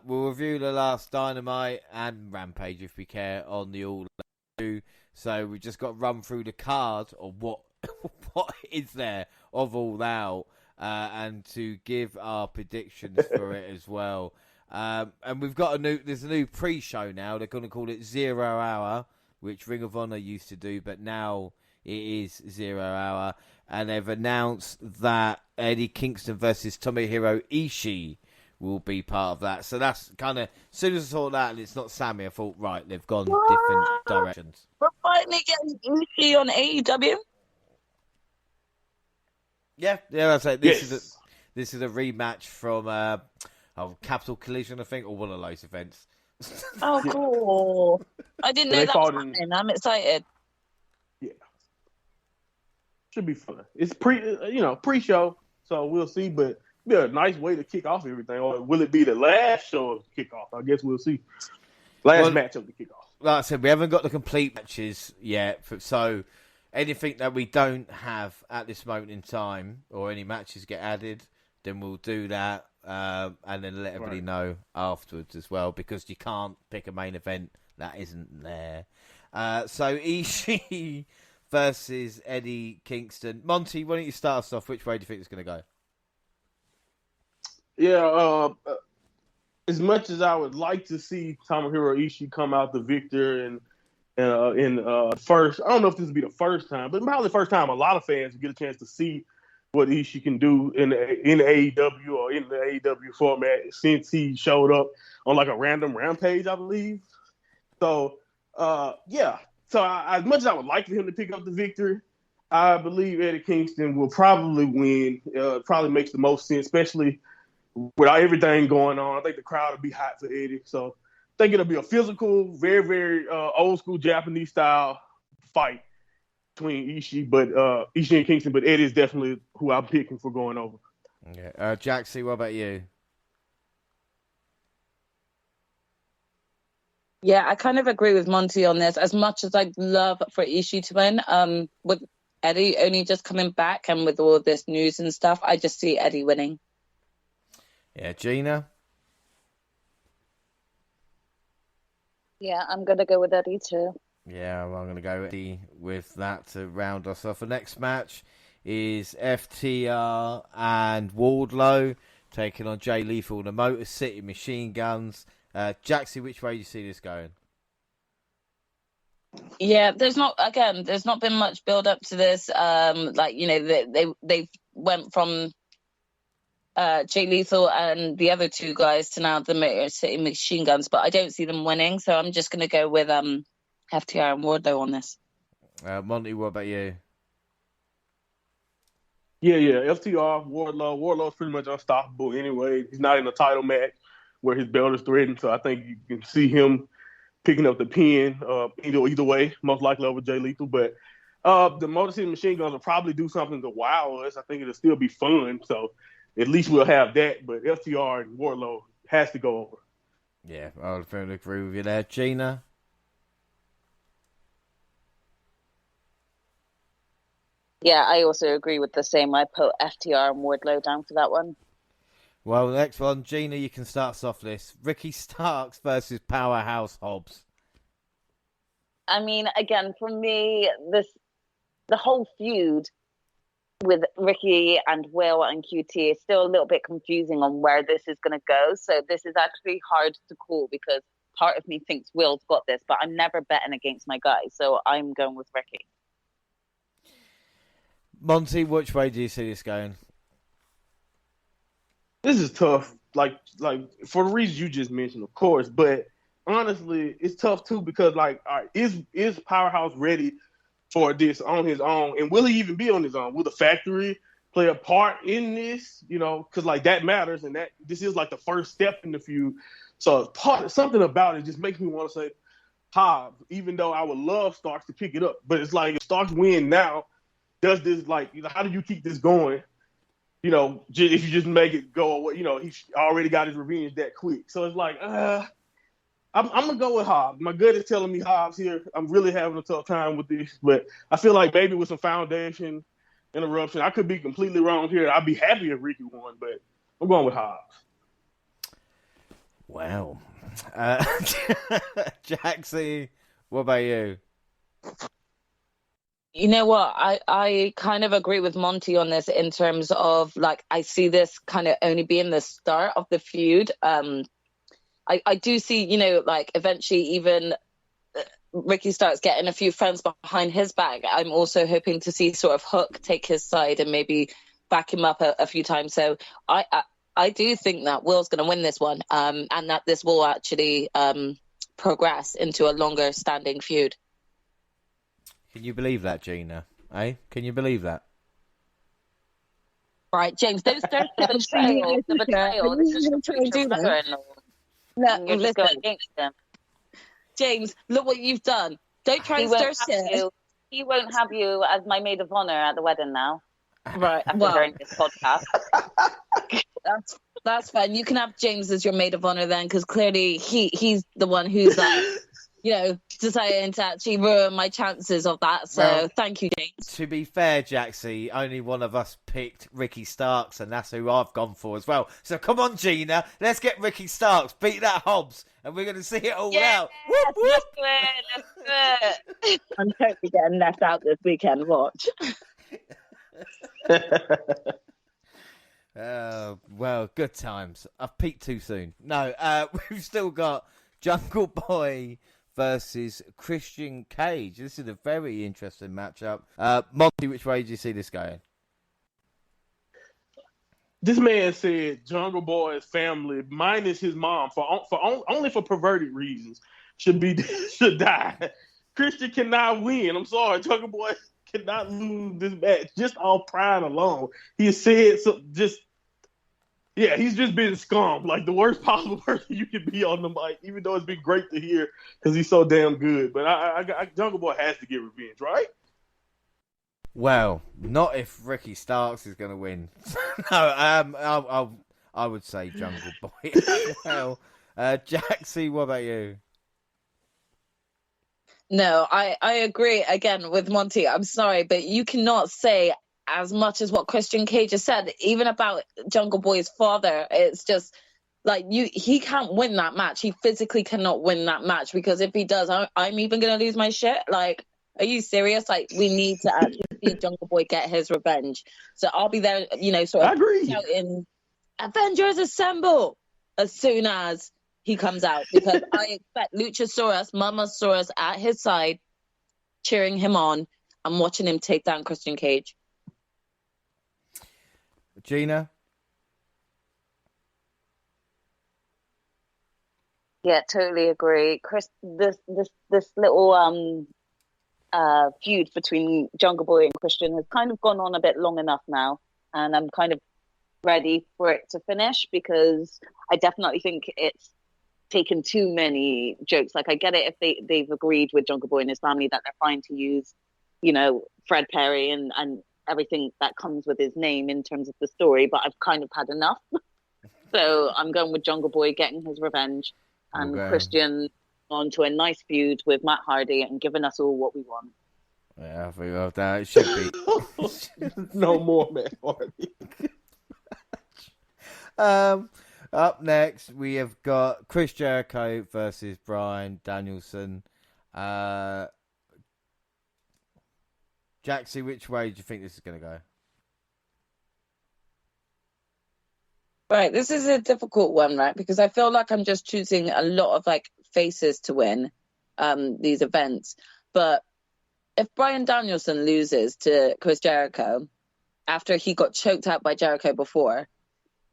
We'll review the last Dynamite and Rampage if we care on the All Out. So we've just got to run through the card of what is there of All Out, and to give our predictions for it as well. And we've got there's a new pre-show now. They're going to call it 0 Hour, which Ring of Honor used to do, but now it is 0 hour. And they've announced that Eddie Kingston versus Tomohiro Ishii will be part of that. So that's kind of, as soon as I saw that and it's not Sammy, I thought, right, they've gone different directions. We're finally getting Ishii on AEW. Yeah, that's it. This is a rematch from Capital Collision, I think, or one of those events. Oh, cool! I didn't know that was happening. I'm excited. Yeah, should be fun. It's pre-show, so we'll see. But yeah, a nice way to kick off everything. Or will it be the last show of the kickoff? I guess we'll see. Last match of the kickoff. Like I said, we haven't got the complete matches yet, so anything that we don't have at this moment in time, or any matches get added, then we'll do that, and then let everybody know afterwards as well, because you can't pick a main event that isn't there. So Ishii versus Eddie Kingston. Monty, why don't you start us off? Which way do you think it's going to go? Yeah, as much as I would like to see Tomohiro Ishii come out the victor and first, I don't know if this will be the first time, but probably the first time a lot of fans get a chance to see what Ishii can do in AEW or in the AEW format since he showed up on like a random rampage, I believe. So, yeah. So as much as I would like for him to pick up the victory, I believe Eddie Kingston will probably win. Probably makes the most sense, especially without everything going on. I think the crowd will be hot for Eddie. So I think it'll be a physical, very, very old school Japanese style fight between Ishii and Kingston. But Eddie is definitely who I'm picking for going over. Yeah. Jaxie, what about you? Yeah, I kind of agree with Monty on this. As much as I'd love for Ishii to win, with Eddie only just coming back and with all this news and stuff, I just see Eddie winning. Yeah, Gina? Yeah, I'm going to go with Eddie too. Yeah, well, I'm going to go Eddie with that to round us off. The next match is FTR and Wardlow taking on Jay Lethal and the Motor City Machine Guns. Jaxie, which way do you see this going? Yeah, there's not been much build up to this. They went from Jay Lethal and the other two guys to now the Motor City Machine Guns, but I don't see them winning, so I'm just going to go with FTR and Wardlow on this. Monty, what about you? Yeah, FTR, Wardlow. Wardlow's pretty much unstoppable anyway. He's not in a title match where his belt is threatened, so I think you can see him picking up the pin either way, most likely over Jay Lethal. But the Motor City Machine Guns will probably do something to wow us. I think it'll still be fun, so at least we'll have that. But FTR and Wardlow has to go over. Yeah, I would agree with you there. Gina? Yeah, I also agree with the same. I put FTR and Wardlow down for that one. Well, the next one, Gina, you can start us off this. Ricky Starks versus Powerhouse Hobbs. I mean, again, for me, the whole feud with Ricky and Will and QT is still a little bit confusing on where this is going to go. So this is actually hard to call because part of me thinks Will's got this, but I'm never betting against my guy. So I'm going with Ricky. Monty, which way do you see this going? This is tough, like for the reasons you just mentioned, of course. But honestly, it's tough too because, all right, is Powerhouse ready for this on his own, and will he even be on his own? Will the factory play a part in this? Because that matters, and that this is the first step in the feud. So something about it just makes me want to say Hobbs, even though I would love Starks to pick it up. But it's if Starks win now, does this how do you keep this going? If you just make it go away, he's already got his revenge that quick. So it's I'm going to go with Hobbs. My gut is telling me Hobbs here. I'm really having a tough time with this, but I feel like maybe with some foundation interruption, I could be completely wrong here. I'd be happy if Ricky won, but I'm going with Hobbs. Wow. Jaxie, what about you? You know what? I kind of agree with Monty on this in terms of I see this kind of only being the start of the feud. I do see, eventually even Ricky starts getting a few friends behind his back, I'm also hoping to see sort of Hook take his side and maybe back him up a few times. So I do think that Will's going to win this one, and that this will actually progress into a longer standing feud. Can you believe that, Gina? Eh? Can you believe that? Right, James, those The betrayal. This is your future brother-in-law. No, You're just going against him. James, look what you've done. Don't try and stir shit. He won't have you as my maid of honor at the wedding now. Right, After well, hearing this podcast. that's fine. You can have James as your maid of honor then, because clearly he's the one who's like, deciding to actually ruin my chances of that. So thank you, James. To be fair, Jaxie, only one of us picked Ricky Starks, and that's who I've gone for as well. So come on, Gina, let's get Ricky Starks, beat that Hobbs, and we're going to see it all out. Whoop, whoop. Let's do it. I'm totally getting left out this weekend. Watch. Well, good times. I've peaked too soon. No, we've still got Jungle Boy versus Christian Cage. This is a very interesting matchup. Monty, which way do you see this going? This man said Jungle Boy's family, minus his mom, only for perverted reasons, should die. Christian cannot win. I'm sorry, Jungle Boy cannot lose this match just off pride alone. He said he's just been scum, like the worst possible person you could be on the mic, even though it's been great to hear because he's so damn good. But Jungle Boy has to get revenge, right? Well, not if Ricky Starks is going to win. No, I would say Jungle Boy. Well, Jaxie, what about you? No, I agree again with Monty. I'm sorry, but you cannot say as much as what Christian Cage has said, even about Jungle Boy's father. It's just like he can't win that match. He physically cannot win that match, because if he does, I'm even going to lose my shit. Like, are you serious? Like, we need to actually see Jungle Boy get his revenge. So I'll be there, sort of shouting, "Avengers Assemble!" as soon as he comes out, because I expect Luchasaurus, Mamasaurus at his side, cheering him on and watching him take down Christian Cage. Gina? Yeah, totally agree. Chris, this little feud between Jungle Boy and Christian has kind of gone on a bit long enough now, and I'm kind of ready for it to finish, because I definitely think it's taken too many jokes. Like, I get it if they've agreed with Jungle Boy and his family that they're fine to use, Fred Perry and everything that comes with his name in terms of the story, but I've kind of had enough. So I'm going with Jungle Boy getting his revenge, and Christian on to a nice feud with Matt Hardy and giving us all what we want. Yeah, I think that it should be. No more Matt Hardy. Up next, we have got Chris Jericho versus Bryan Danielson. Jaxie, which way do you think this is going to go? Right, this is a difficult one, right? Because I feel like I'm just choosing a lot of faces to win these events. But if Bryan Danielson loses to Chris Jericho after he got choked out by Jericho before,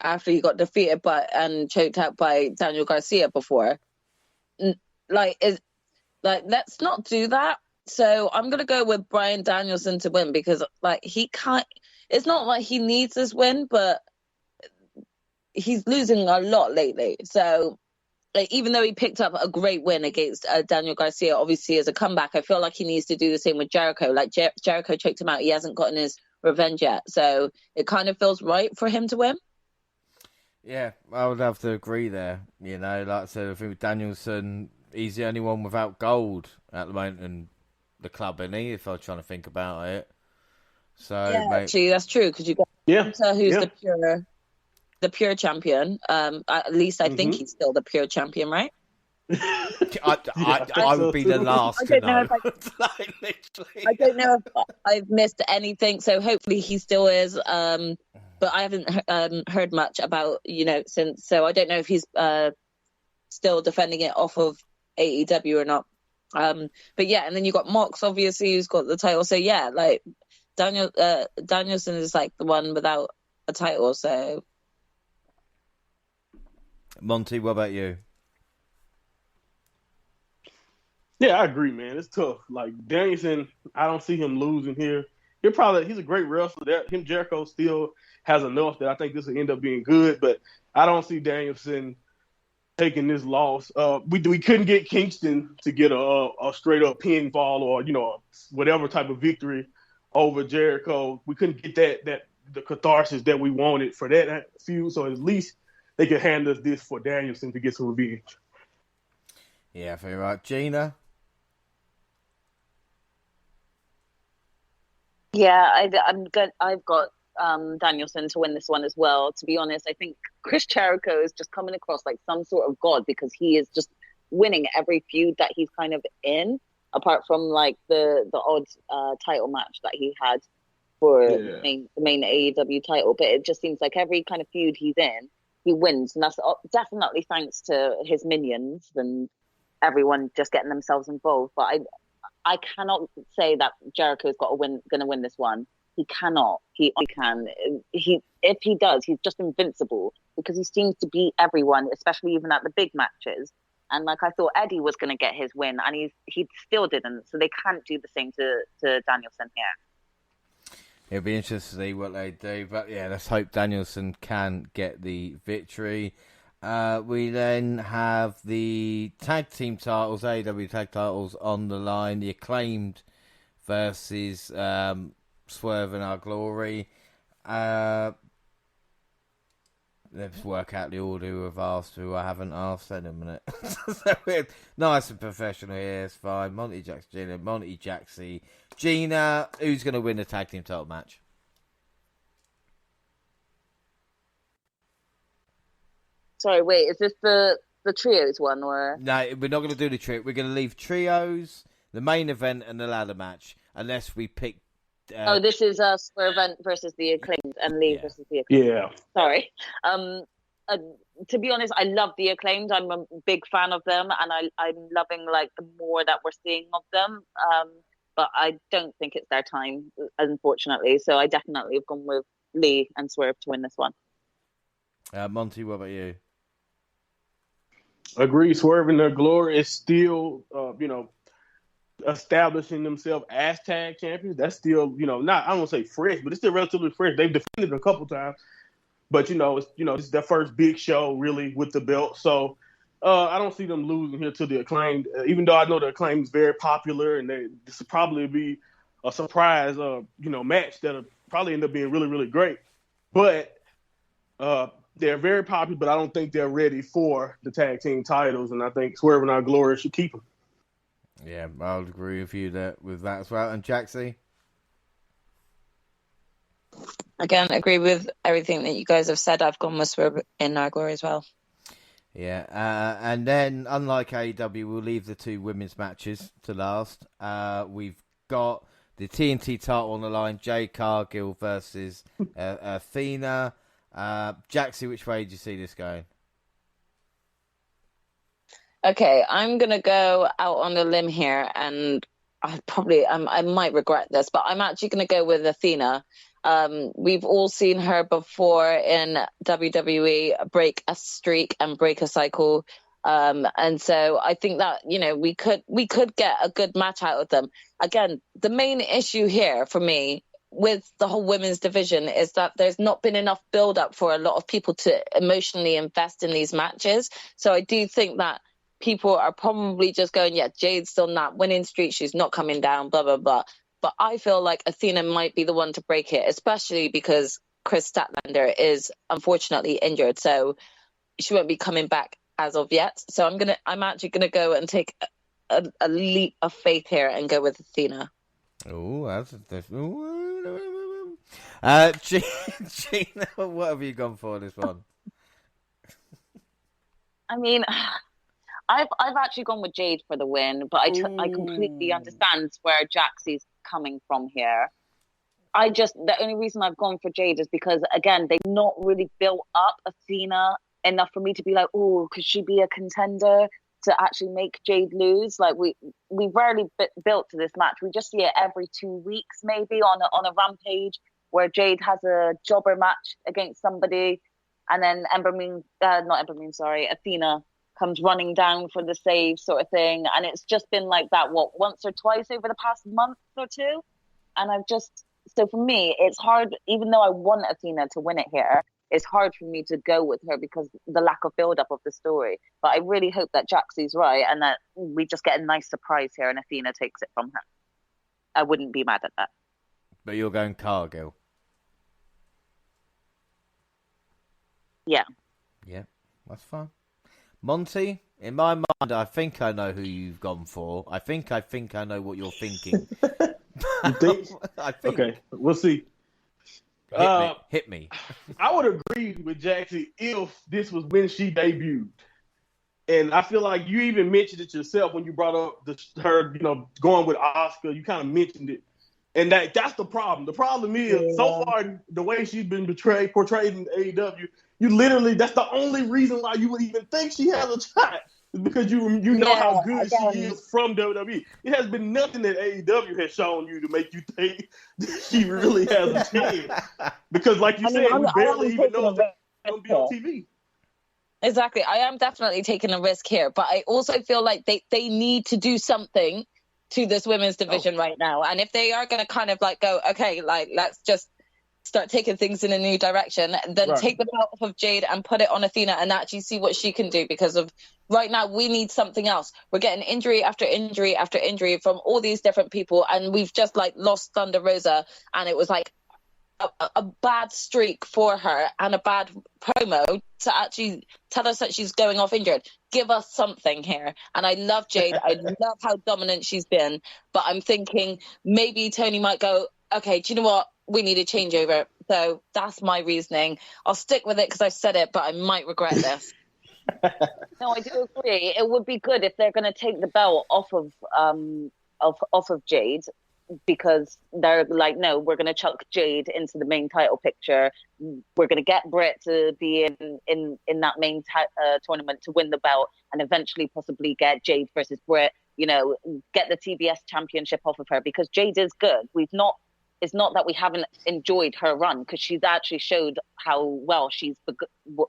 after he got defeated and choked out by Daniel Garcia before, let's not do that. So I'm gonna go with Bryan Danielson to win, because he can't. It's not like he needs this win, but he's losing a lot lately. So even though he picked up a great win against Daniel Garcia, obviously as a comeback, I feel like he needs to do the same with Jericho. Like Jericho choked him out, he hasn't gotten his revenge yet, so it kind of feels right for him to win. Yeah, I would have to agree there. Like I said, I think with Danielson, he's the only one without gold at the moment in the club, isn't he? If I was trying to think about it. So actually, that's true, because you got Hunter, who's the pure champion. At least I think he's still the pure champion, right? I would be the last to know. I don't know if I've missed anything, so hopefully he still is. But I haven't heard much about since, so I don't know if he's still defending it off of AEW or not. But yeah, and then you got Mox, obviously, who's got the title. So yeah, like Danielson is like the one without a title. So Monty, what about you? Yeah, I agree, man. It's tough. Like Danielson, I don't see him losing here. He's a great wrestler. Jericho still has enough that I think this will end up being good, but I don't see Danielson taking this loss. We couldn't get Kingston to get a straight up pinfall or whatever type of victory over Jericho. We couldn't get that the catharsis that we wanted for that feud. So at least they could hand us this for Danielson to get some revenge. Yeah, very right, Gina. Yeah, I'm good. I've got Danielson to win this one as well. To be honest, I think Chris Jericho is just coming across like some sort of god because he is just winning every feud that he's kind of in, apart from like the odd title match that he had for the main AEW title. But it just seems like every kind of feud he's in, he wins, and that's definitely thanks to his minions and everyone just getting themselves involved. But I cannot say that Jericho's going to win this one. He cannot. He can. If he does, he's just invincible because he seems to beat everyone, especially even at the big matches. And like I thought Eddie was going to get his win, and he still didn't. So they can't do the same to Danielson here. It'll be interesting to see what they do. But yeah, let's hope Danielson can get the victory. We then have the tag team titles, AEW tag titles on the line. The Acclaimed versus Swerve and Our Glory. Let's work out the order who have asked, who I haven't asked in a minute. So we're nice and professional here. It's fine. Monty, Jaxie, Gina. Who's going to win the tag team title match? Sorry, wait, is this the trios one or? No, we're not going to do the trio. We're going to leave trios, the main event, and the ladder match, unless we pick. This is Swerve versus the Acclaimed and Lee versus the Acclaimed. Yeah. Sorry. To be honest, I love the Acclaimed. I'm a big fan of them, and I'm loving like the more that we're seeing of them. But I don't think it's their time, unfortunately. So I definitely have gone with Lee and Swerve to win this one. Monty, what about you? Agree. Swerve and Their Glory is still, establishing themselves as tag champions. That's still, not, I don't want to say fresh, but it's still relatively fresh. They've defended a couple times, but this is their first big show really with the belt. So I don't see them losing here to the Acclaimed, even though I know the Acclaimed is very popular and this will probably be a surprise, match that'll probably end up being really, really great. But they're very popular, but I don't think they're ready for the tag team titles, and I think Swerve and Our Glory should keep them. Yeah, I'll agree with you with that as well. And Jaxie? again, agree with everything that you guys have said. I've gone with Swerve in Our Glory as well. Yeah, and then, unlike AEW, we'll leave the two women's matches to last. We've got the TNT title on the line, Jade Cargill versus Athena. Jaxie, which way do you see this going? Okay, I'm going to go out on a limb here, and I might regret this, but I'm actually going to go with Athena. We've all seen her before in WWE break a streak and break a cycle. And so I think that, we could get a good match out of them. Again, the main issue here for me with the whole women's division is that there's not been enough build up for a lot of people to emotionally invest in these matches. So I do think that people are probably just going, yeah, Jade's still not winning streak. She's not coming down, blah, blah, blah. But I feel like Athena might be the one to break it, especially because Chris Statlander is unfortunately injured. So she won't be coming back as of yet. So I'm actually going to go and take a leap of faith here and go with Athena. Oh, that's Gina, what have you gone for this one? I mean, I've actually gone with Jade for the win, but I completely understand where Jaxie's coming from here. The only reason I've gone for Jade is because, again, they've not really built up Athena enough for me to be like, oh, could she be a contender? to actually make Jade lose. Like we rarely built to this match. We just see it every 2 weeks, maybe on a Rampage where Jade has a jobber match against somebody, and then Athena comes running down for the save sort of thing, and it's just been like that once or twice over the past month or two, and so for me it's hard, even though I want Athena to win it here. It's hard for me to go with her because the lack of build-up of the story. But I really hope that Jaxie's right and that we just get a nice surprise here and Athena takes it from her. I wouldn't be mad at that. But you're going Cargill. Yeah. Yeah, that's fine. Monty, in my mind, I think I know who you've gone for. I think I know what you're thinking. You think? I think. Okay, we'll see. Hit me. I would agree with Jaxie if this was when she debuted. And I feel like you even mentioned it yourself when you brought up her, going with Asuka. You kind of mentioned it. And that's the problem. The problem is, so far, the way she's been portrayed in AEW, that's the only reason why you would even think she has a shot. Is because you know how good she is from WWE. It has been nothing that AEW has shown you to make you think that she really has a chance. Because like you said, we barely even know if they're going to be on TV. Exactly. I am definitely taking a risk here, but I also feel like they need to do something to this women's division right now. And if they are going to kind of like go, okay, like let's just start taking things in a new direction, then take the belt off of Jade and put it on Athena and actually see what she can do, because of right now we need something else. We're getting injury after injury after injury from all these different people, and we've just like lost Thunder Rosa, and it was like a bad streak for her and a bad promo to actually tell us that she's going off injured. Give us something here. And I love Jade. I love how dominant she's been, but I'm thinking maybe Tony might go, okay, do you know what? We need a changeover. So that's my reasoning. I'll stick with it because I said it, but I might regret this. No, I do agree. It would be good if they're going to take the belt off of Jade, because they're like, no, we're going to chuck Jade into the main title picture. We're going to get Britt to be in that main tournament to win the belt, and eventually possibly get Jade versus Britt. Get the TBS championship off of her, because Jade is good. It's not that we haven't enjoyed her run, because she's actually showed how well she's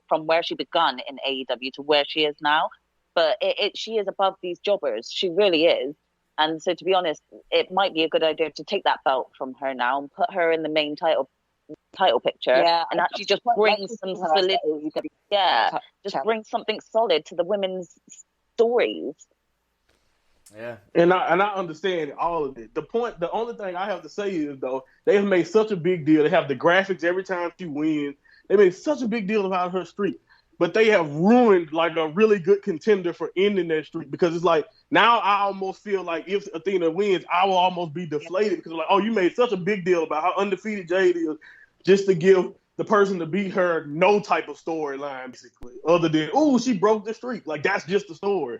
from where she begun in AEW to where she is now. But she is above these jobbers. She really is. And so, to be honest, it might be a good idea to take that belt from her now and put her in the main title picture, and actually just bring some solidity. Yeah, just bring something solid to the women's stories. Yeah, and I understand all of it. The only thing I have to say is, though, they have made such a big deal. They have the graphics every time she wins. They made such a big deal about her streak, but they have ruined like a really good contender for ending that streak, because it's like now I almost feel like if Athena wins, I will almost be deflated, because like, oh, you made such a big deal about how undefeated Jade is, just to give the person to beat her no type of storyline, basically, other than, oh, she broke the streak. Like, that's just the story.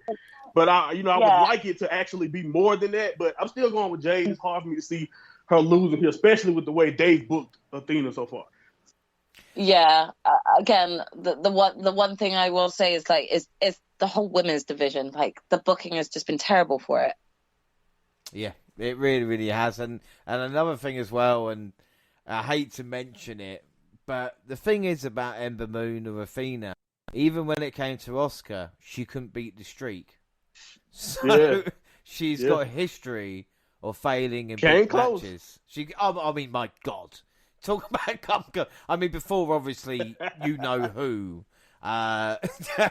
But I would like it to actually be more than that. But I'm still going with Jade. It's hard for me to see her losing here, especially with the way Dave booked Athena so far. Yeah. Again, the one thing I will say is like is the whole women's division. Like, the booking has just been terrible for it. Yeah, it really, really has. And another thing as well, and I hate to mention it, but the thing is about Ember Moon or Athena, even when it came to Asuka, she couldn't beat the streak. So she's got a history of failing in big matches. I mean, my God. Talk about I mean, before, obviously, you know who.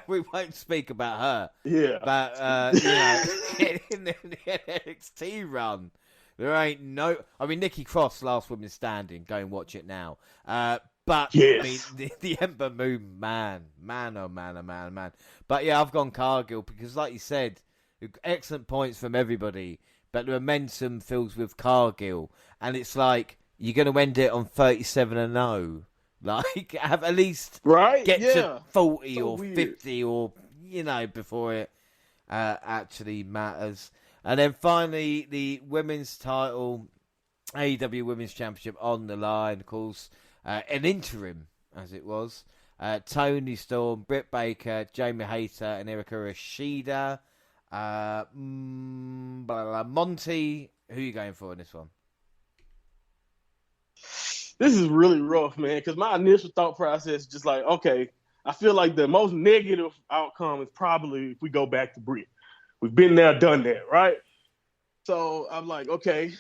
We won't speak about her. Yeah. But, in the NXT run, there ain't no... I mean, Nikki Cross, last woman standing. Go and watch it now. But, I mean, the Ember Moon, man. But, yeah, I've gone Cargill because, like you said, excellent points from everybody, but the momentum fills with Cargill, and it's like, you're going to end it on 37-0. Like, have at least get to 40 so or weird. 50 or, before it actually matters. And then finally, the women's title, AEW Women's Championship on the line, of course, an interim, as it was. Toni Storm, Britt Baker, Jamie Hayter, and Erika Ishida Monty, who are you going for in this one? This is really rough, man, because my initial thought process is just like, okay, I feel like the most negative outcome is probably if we go back to Britt. We've been there, done that, right? So I'm like, okay,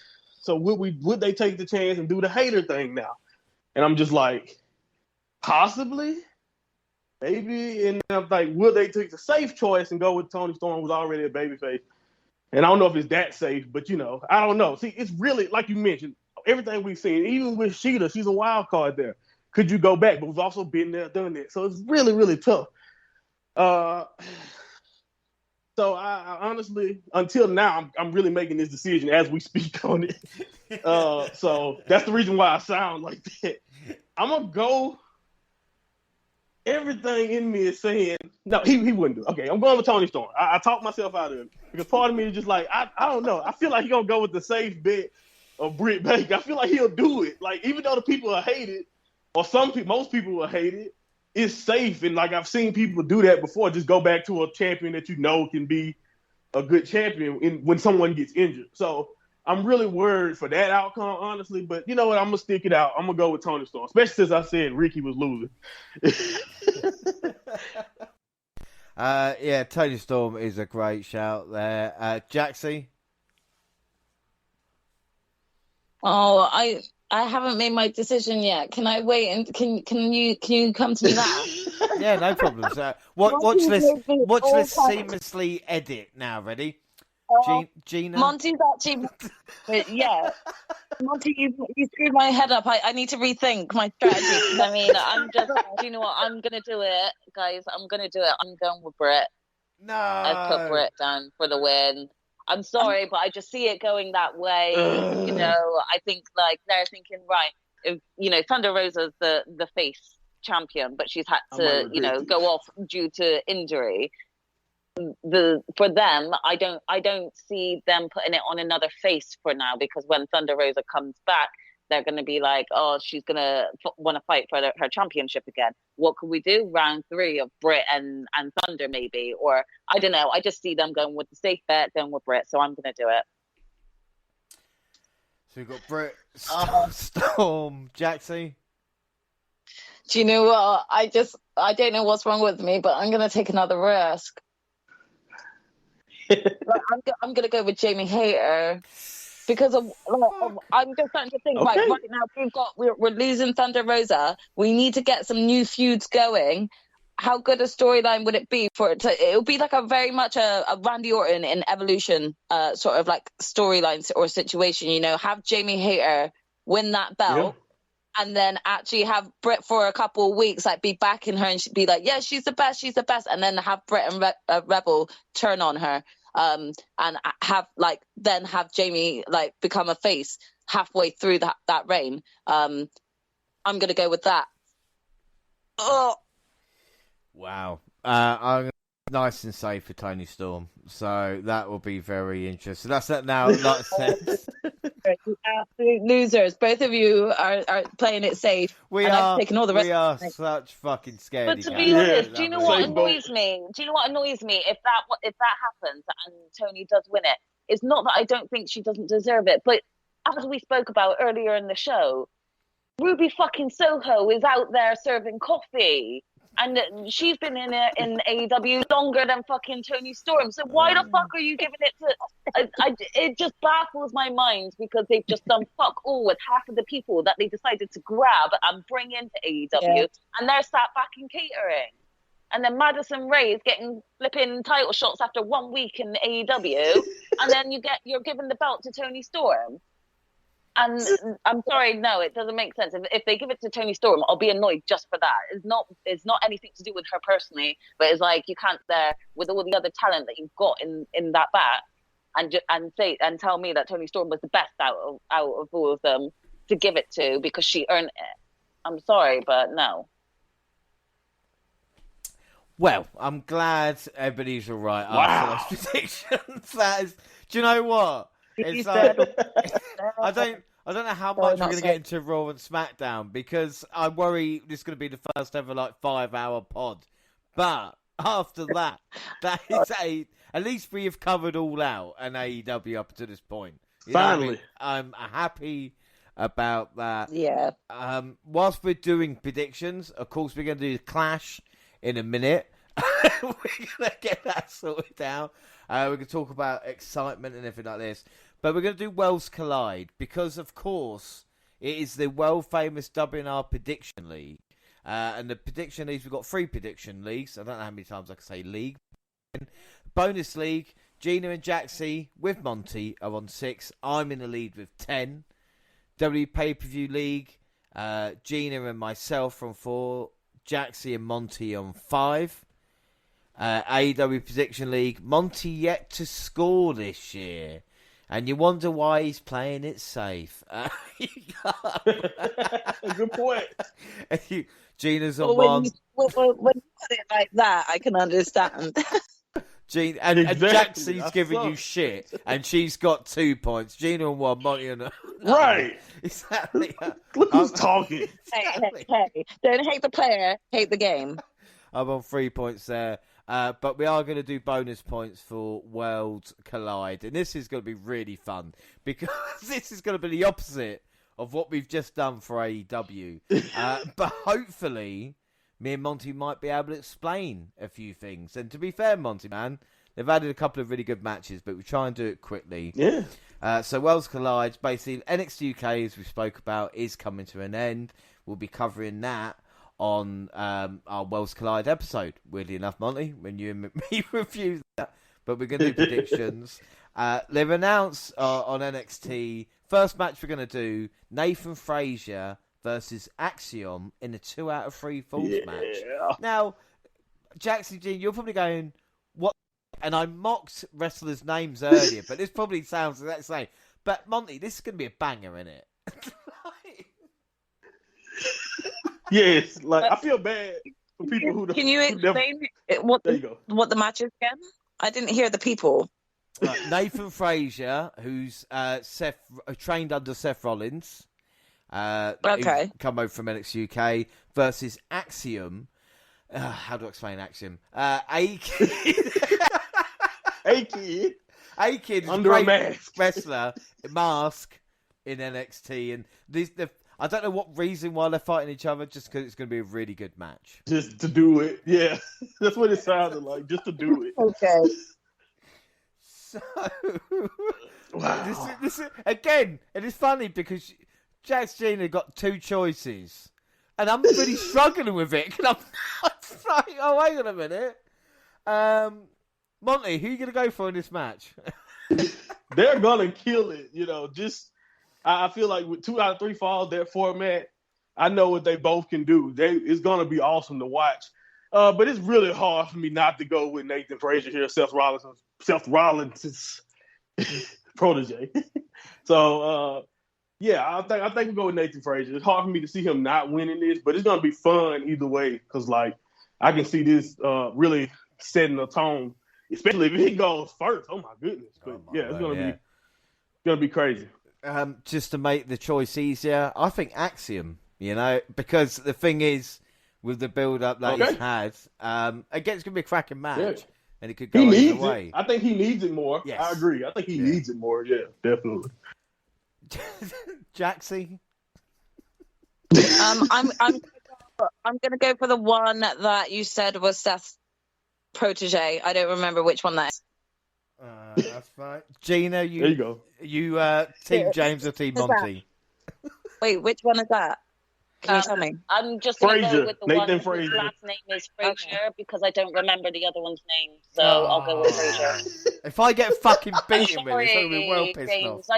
so would they take the chance and do the hater thing now? And I'm just like, possibly, maybe. And I'm like, would they take the safe choice and go with Toni Storm, who's already a babyface? And I don't know if it's that safe, but I don't know. See, it's really like you mentioned, everything we've seen, even with Sheeta, she's a wild card there. Could you go back? But we've also been there, done that. So it's really, really tough. So I honestly, until now, I'm really making this decision as we speak on it. So that's the reason why I sound like that. I'm going to go. Everything in me is saying, no, he wouldn't do it. Okay, I'm going with Toni Storm. I talked myself out of it. Because part of me is just like, I don't know. I feel like he's going to go with the safe bet of Britt Baker. I feel like he'll do it. Like, even though the people are hated, or most people are hated, it's safe. And like I've seen people do that before, just go back to a champion that can be a good champion when someone gets injured. So I'm really worried for that outcome, honestly. But you know what? I'm going to stick it out. I'm going to go with Toni Storm, especially since I said Ricky was losing. Yeah, Toni Storm is a great shout there. Jaxie? Oh, I haven't made my decision yet. Can I wait and can you come to me now? Yeah, no problem. So watch this seamlessly edit now. Ready? Gina? Monty's actually, yeah. Monty, you screwed my head up. I need to rethink my strategy. I mean, do you know what? I'm going to do it, guys. I'm going to do it. I'm going with Britt. No. I've put Britt down for the win. I'm sorry, but I just see it going that way. I think like they're thinking, right, if, Thunder Rosa's the face champion, but she's had to, go off due to injury. For them, I don't see them putting it on another face for now, because when Thunder Rosa comes back, they're going to be like, oh, she's going to want to fight for her championship again. What could we do? Round 3 of Britt and Thunder maybe, or I don't know. I just see them going with the safe bet, going with Britt, so I'm going to do it. So we've got Britt, Storm, Jaxie. Do you know what? I don't know what's wrong with me, but I'm going to take another risk. I'm going to go with Jamie Hayter. Because I'm just starting to think, right now we're losing Thunder Rosa. We need to get some new feuds going. How good a storyline would it be for it to? It'll be like a very much a Randy Orton in Evolution sort of like storyline or situation. Have Jamie Hayter win that belt, and then actually have Britt for a couple of weeks, like be backing her and she'd be like, yeah, she's the best, and then have Britt and Rebel turn on her. And have Jamie become a face halfway through that reign. I'm gonna go with that. Oh, wow! I'm nice and safe for Toni Storm, so that will be very interesting. That's it now. Like I said, absolute losers. Both of you are playing it safe. I've taken all the rest. We are such fucking scared. But to be honest, do you know what annoys me? If that happens and Toni does win it, it's not that I don't think she doesn't deserve it, but as we spoke about earlier in the show, Ruby fucking Soho is out there serving coffee. And she's been in AEW longer than fucking Toni Storm. So why the fuck are you giving it to... it just baffles my mind, because they've just done fuck all with half of the people that they decided to grab and bring into AEW. And they're sat back in catering. And then Madison Rae is getting flipping title shots after 1 week in AEW. And then you're giving the belt to Toni Storm. And I'm sorry, no, it doesn't make sense. If they give it to Toni Storm, I'll be annoyed just for that. It's not anything to do with her personally, but it's like you can't there with all the other talent that you've got in that bat and tell me that Toni Storm was the best out of all of them to give it to because she earned it. I'm sorry, but no. Well, I'm glad everybody's all right after those predictions. Do you know what? It's like, I don't know how much we're going to get into Raw and SmackDown, because I worry this is going to be the first ever 5-hour pod. But after that, that is at least we have covered All Out and AEW up to this point. You know what I mean? Finally. I'm happy about that. Yeah. Whilst we're doing predictions, of course, we're going to do the Clash in a minute. We're going to get that sorted out. We're going to talk about excitement and everything like this. But we're going to do Worlds Collide because, of course, it is the world-famous WNR Prediction League. And the prediction leagues, we've got 3 prediction leagues. I don't know how many times I can say league. Bonus league, Gina and Jaxie with Monty are on 6. I'm in the lead with 10. W Pay-Per-View League, Gina and myself on 4. Jaxie and Monty on 5. AEW Prediction League, Monty yet to score this year. And you wonder why he's playing it safe. Good point. Gina's on Well, 1. when you put it like that, I can understand. Gina, and Exactly. Jaxie's giving you shit, and she's got 2 points. Gina on 1, Monty on Right. Exactly. Look who's talking. Hey. Don't hate the player, hate the game. I'm on 3 points there. But we are going to do bonus points for Worlds Collide. And this is going to be really fun because this is going to be the opposite of what we've just done for AEW. But hopefully, me and Monty might be able to explain a few things. And to be fair, Monty, man, they've added a couple of really good matches, but we try and do it quickly. Yeah. So Worlds Collide, basically, NXT UK, as we spoke about, is coming to an end. We'll be covering that on our Worlds Collide episode, weirdly enough, Monty, when you and me review that. But we're going to do predictions. They've announced on NXT, first match we're going to do, Nathan Frazier versus Axiom in a 2 out of 3 falls match. Now, Jaxie G, you're probably going, what? And I mocked wrestlers' names earlier, but this probably sounds exactly the same. But Monty, this is going to be a banger, isn't it? Yes, like I feel bad for people who. Can you explain what the match is again? I didn't hear the people. Nathan Frazier, who's trained under Seth Rollins, Okay, who's come over from NXT UK, versus Axiom. How do I explain Axiom? A-Kid A-Kid is under a a great mask. wrestler, mask in NXT, and I don't know what reason why they're fighting each other, just because it's going to be a really good match. Just to do it, yeah. That's what it sounded like, just to do it. okay. So, Wow. this again, it is funny because Jax Gina got 2 choices, and I'm really struggling with it. And I'm like, oh, wait on a minute. Monty, who are you going to go for in this match? They're gonna kill it, I feel like with 2 out of 3 falls, that format, I know what they both can do. It's gonna be awesome to watch. But it's really hard for me not to go with Nathan Frazier here, Seth Rollins' protege. So I think we go with Nathan Frazier. It's hard for me to see him not winning this, but it's gonna be fun either way because I can see this really setting a tone, especially if he goes first. Oh my goodness! But it's gonna be crazy. Just to make the choice easier, I think Axiom, because the thing is, with the build-up that he's had, again, it's going to be a cracking match, and it could go either way. I think he needs it more. Yes. I agree. I think he needs it more. Yeah, definitely. Jaxie? I'm going to go for the one that you said was Seth's protege. I don't remember which one that is. That's fine. Gina, There you go. You Team James or Team Monty? Wait, which one is that? Can you tell me? I'm just going to Frazier. go with the Nathan one whose Frazier. last name is Frazier because I don't remember the other one's name. So I'll go with Frazier. If I get fucking beaten with Sorry, this, I'm going to be well pissed James. off.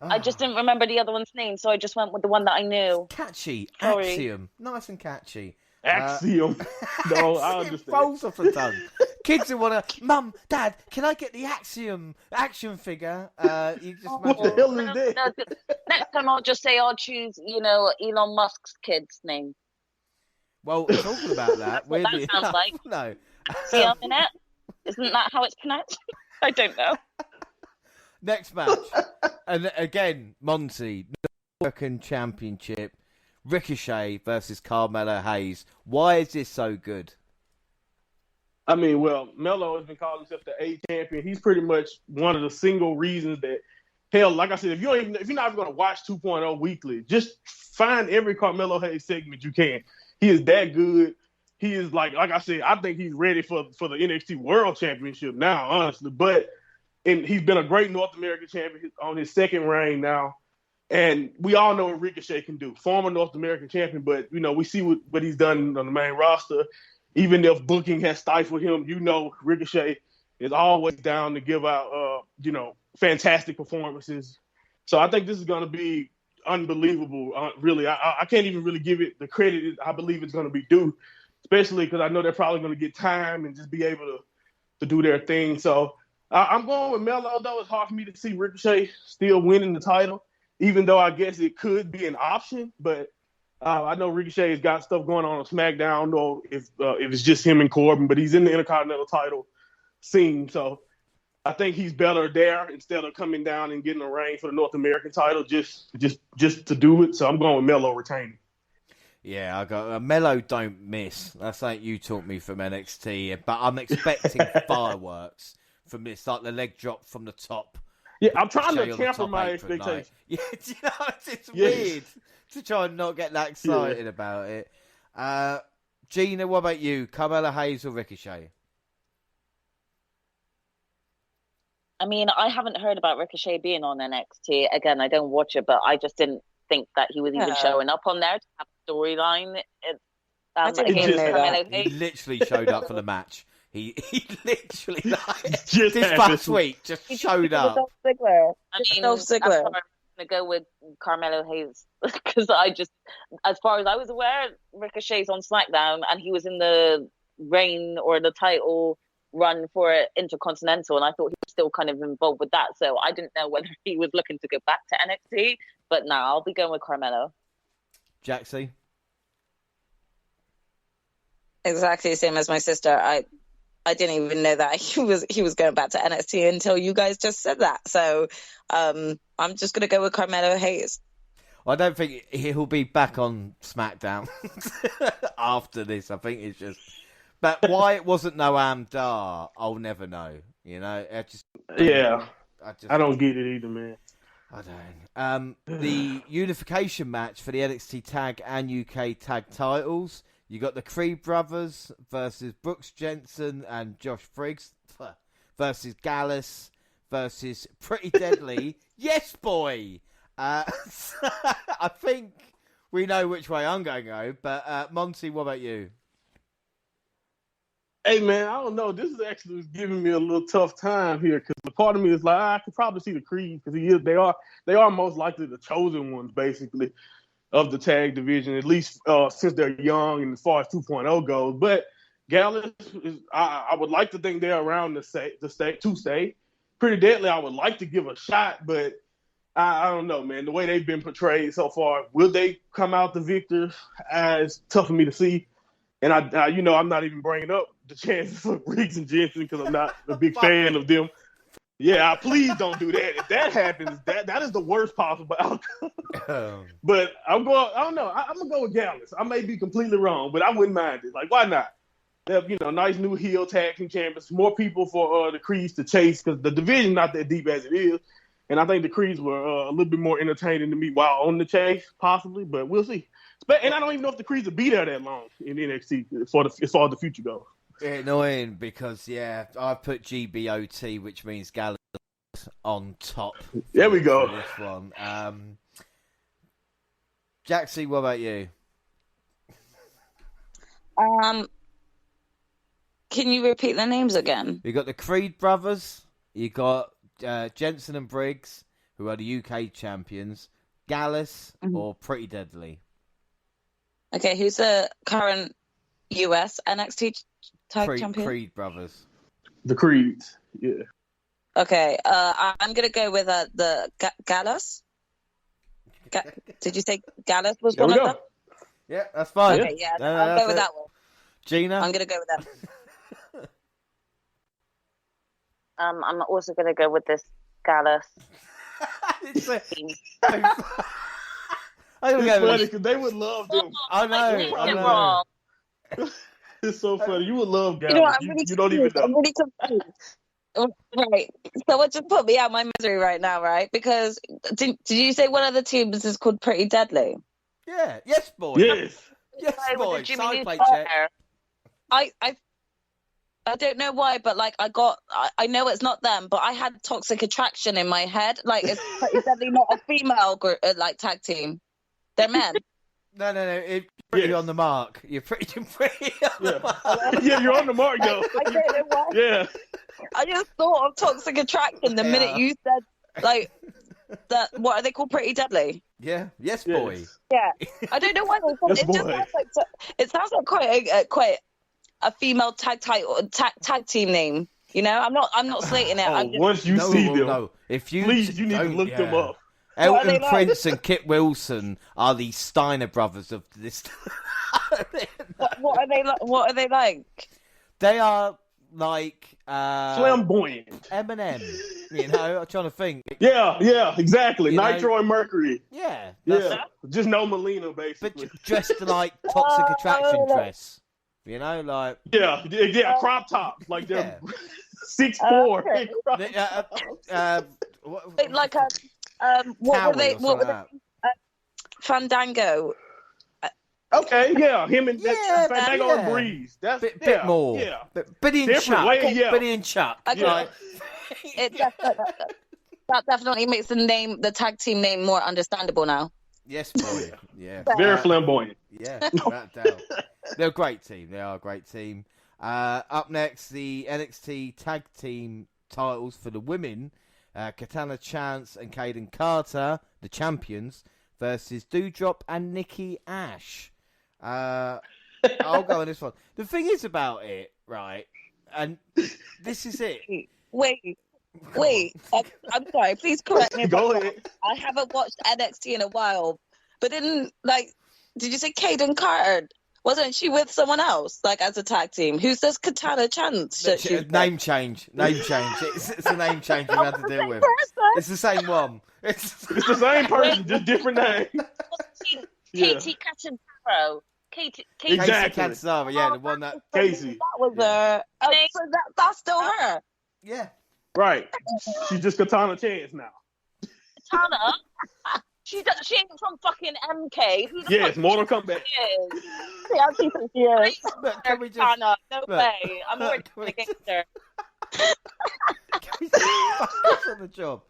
I just didn't remember the other one's name, so I just went with the one that I knew. Catchy. Sorry. Axiom. Nice and catchy. Axiom. No, I It understand. rolls off the tongue. Kids who want to, Mum, Dad, can I get the Axiom action figure? You just What the imagine. hell is that? No, next time I'll just say I'll choose, Elon Musk's kid's name. Well, talking about that, What that weirdly sounds enough, like. no. See on the net? Isn't that how it's pronounced? I don't know. Next match, and again, Monty, American Championship, Ricochet versus Carmelo Hayes. Why is this so good? I mean, well, Melo has been calling himself the A champion. He's pretty much one of the single reasons that, hell, like I said, if you're not even going to watch 2.0 weekly, just find every Carmelo Hayes segment you can. He is that good. He is like I said, I think he's ready for the NXT World Championship now, honestly. But he's been a great North American champion on his second reign now. And we all know what Ricochet can do. Former North American champion, but, we see what he's done on the main roster. Even if booking has stifled him, Ricochet is always down to give out, fantastic performances. So I think this is going to be unbelievable. Really, I can't even really give it the credit I believe it's going to be due, especially because I know they're probably going to get time and just be able to do their thing. So I'm going with Melo, though. It's hard for me to see Ricochet still winning the title, even though I guess it could be an option. But I know Ricochet has got stuff going on SmackDown. I don't know if it's just him and Corbin, but he's in the Intercontinental title scene. So I think he's better there instead of coming down and getting a reign for the North American title just to do it. So I'm going with Melo retaining. Yeah, I got Melo don't miss. That's like you taught me from NXT, but I'm expecting fireworks from this, like the leg drop from the top. Yeah, I'm trying to temper my expectations. Yeah, it's weird to try and not get that excited about it. Gina, what about you? Carmelo Hayes or Ricochet? I mean, I haven't heard about Ricochet being on NXT. Again, I don't watch it, but I just didn't think that he was even showing up on there to have a storyline. He literally showed up for the match. He literally this past week just showed up. I mean, I'm going to go with Carmelo Hayes because as far as I was aware, Ricochet's on SmackDown and he was in the reign or the title run for Intercontinental, and I thought he was still kind of involved with that. So I didn't know whether he was looking to go back to NXT, but now I'll be going with Carmelo. Jaxie? Exactly the same as my sister. I didn't even know that he was going back to NXT until you guys just said that. So I'm just going to go with Carmelo Hayes. Well, I don't think he'll be back on SmackDown after this. I think it's just... But why it wasn't Noam Dar, I'll never know. I don't get it either, man. I don't. The unification match for the NXT Tag and UK Tag titles. You got the Creed brothers versus Brooks Jensen and Josh Briggs versus Gallus versus Pretty Deadly. Yes, boy. I think we know which way I'm going to go. But Monty, what about you? Hey, man, I don't know. This is actually giving me a little tough time here because the part of me is like, I could probably see the Creed because they are most likely the chosen ones, basically, of the tag division, at least since they're young and as far as 2.0 goes. But Gallus, I would like to think they're around to stay. Pretty Deadly, I would like to give a shot, but I don't know, man. The way they've been portrayed so far, will they come out the victors? It's tough for me to see. And I'm not even bringing up the chances of Briggs and Jensen because I'm not a big fan of them. Yeah, please don't do that. If that happens, that is the worst possible outcome. But I don't know. I'm gonna go with Gallus. I may be completely wrong, but I wouldn't mind it. Like, why not? They have, nice new heel tag team champions, more people for the Creeds to chase because the division not that deep as it is. And I think the Creeds were a little bit more entertaining to me while on the chase, possibly, but we'll see. And I don't even know if the Creeds will be there that long in NXT as far as the future goes. Annoying because, I put GBOT, which means Gallus on top. There we go. This one. Jaxie, what about you? Can you repeat the names again? You got the Creed brothers. You got Jensen and Briggs, who are the UK champions. Gallus or Pretty Deadly. Okay, who's the current US NXT tag champion? Creed brothers. The Creeds, yeah. Okay, I'm going to go with the Gallus. Did you say Gallus was one of them? Yeah, that's fine. Okay, I'll go with that one. Gina? I'm going to go with that. I'm also going to go with this Gallus. It's funny because they would love them. I know. Wrong. It's so funny. You would love You know Gallows. what? I'm really You don't even confused. know. I'm really confused. Right. So what just put me out of my misery right now, right? Because did you say one of the teams is called Pretty Deadly? Yeah. Yes, boy. Yes. Yes, With boy. the Jimmy Side Neutron plate check. there. I don't know why, but like I know it's not them, but I had Toxic Attraction in my head. Like it's Pretty Deadly, not a female group, like tag team. They're men. No. You're pretty Yes. on the mark. You're pretty on the mark. Yeah, you're on the mark, though. I don't know why. Yeah. I just thought of Toxic Attraction the minute you said like that. What are they called? Pretty Deadly. Yeah. Yes, boy. Yes. Yeah, I don't know why. Yes, It just boy. sounds like it sounds like quite a female tag team name. You know, I'm not slating it. Oh, I'm just, once you see them, No. If you please, you need to don't- look them up. What are Elton they like? Prince and Kit Wilson are the Steiner brothers of this. what are they like? What are they like? They are like Flamboyant. Eminem. You know, I'm trying to think. Yeah, exactly. You know- Nitro and Mercury. Yeah, Yeah. Just no Melina, basically. but dressed like Toxic Attraction dress. You know, like Yeah, crop tops. Like they're Yeah. 6'4". Okay. Like what were they? What were they? Fandango. Okay, yeah, him and Yeah, Fandango yeah. and Breeze. That's bit more. Yeah, Billy and Different Chuck. way, yeah. Billy and Chuck. Okay. Like, That definitely makes the tag team name more understandable now. yes, boy. Yeah. very flamboyant. Yeah, without doubt. They're a great team. They are a great team. Up next, the NXT Tag Team titles for the women. Katana Chance and Kaden Carter, the champions, versus Doudrop and Nikki Ash. I'll go on this one. The thing is about it, right, and this is it. Wait. I'm sorry. Please correct me. Go ahead. I haven't watched NXT in a while, but did you say Kaden Carter? Wasn't she with someone else, like as a tag team? Who's this Katana Chance? Name change. It's a name change we've had to deal with. It's the same one. It's the same person, just different name. Katie Catanzaro. Katie. Exactly. Casey Catanzaro, yeah, the one that. Casey. That was her. Oh, so that's still her. Yeah. Right. She's just Katana Chance now. Katana. She ain't from fucking MK. Who the Yes, fuck Mortal Kombat. she is? Yeah, she thinks she is. But can we just Katana. No look, way. I'm already can we against her. focus on the job?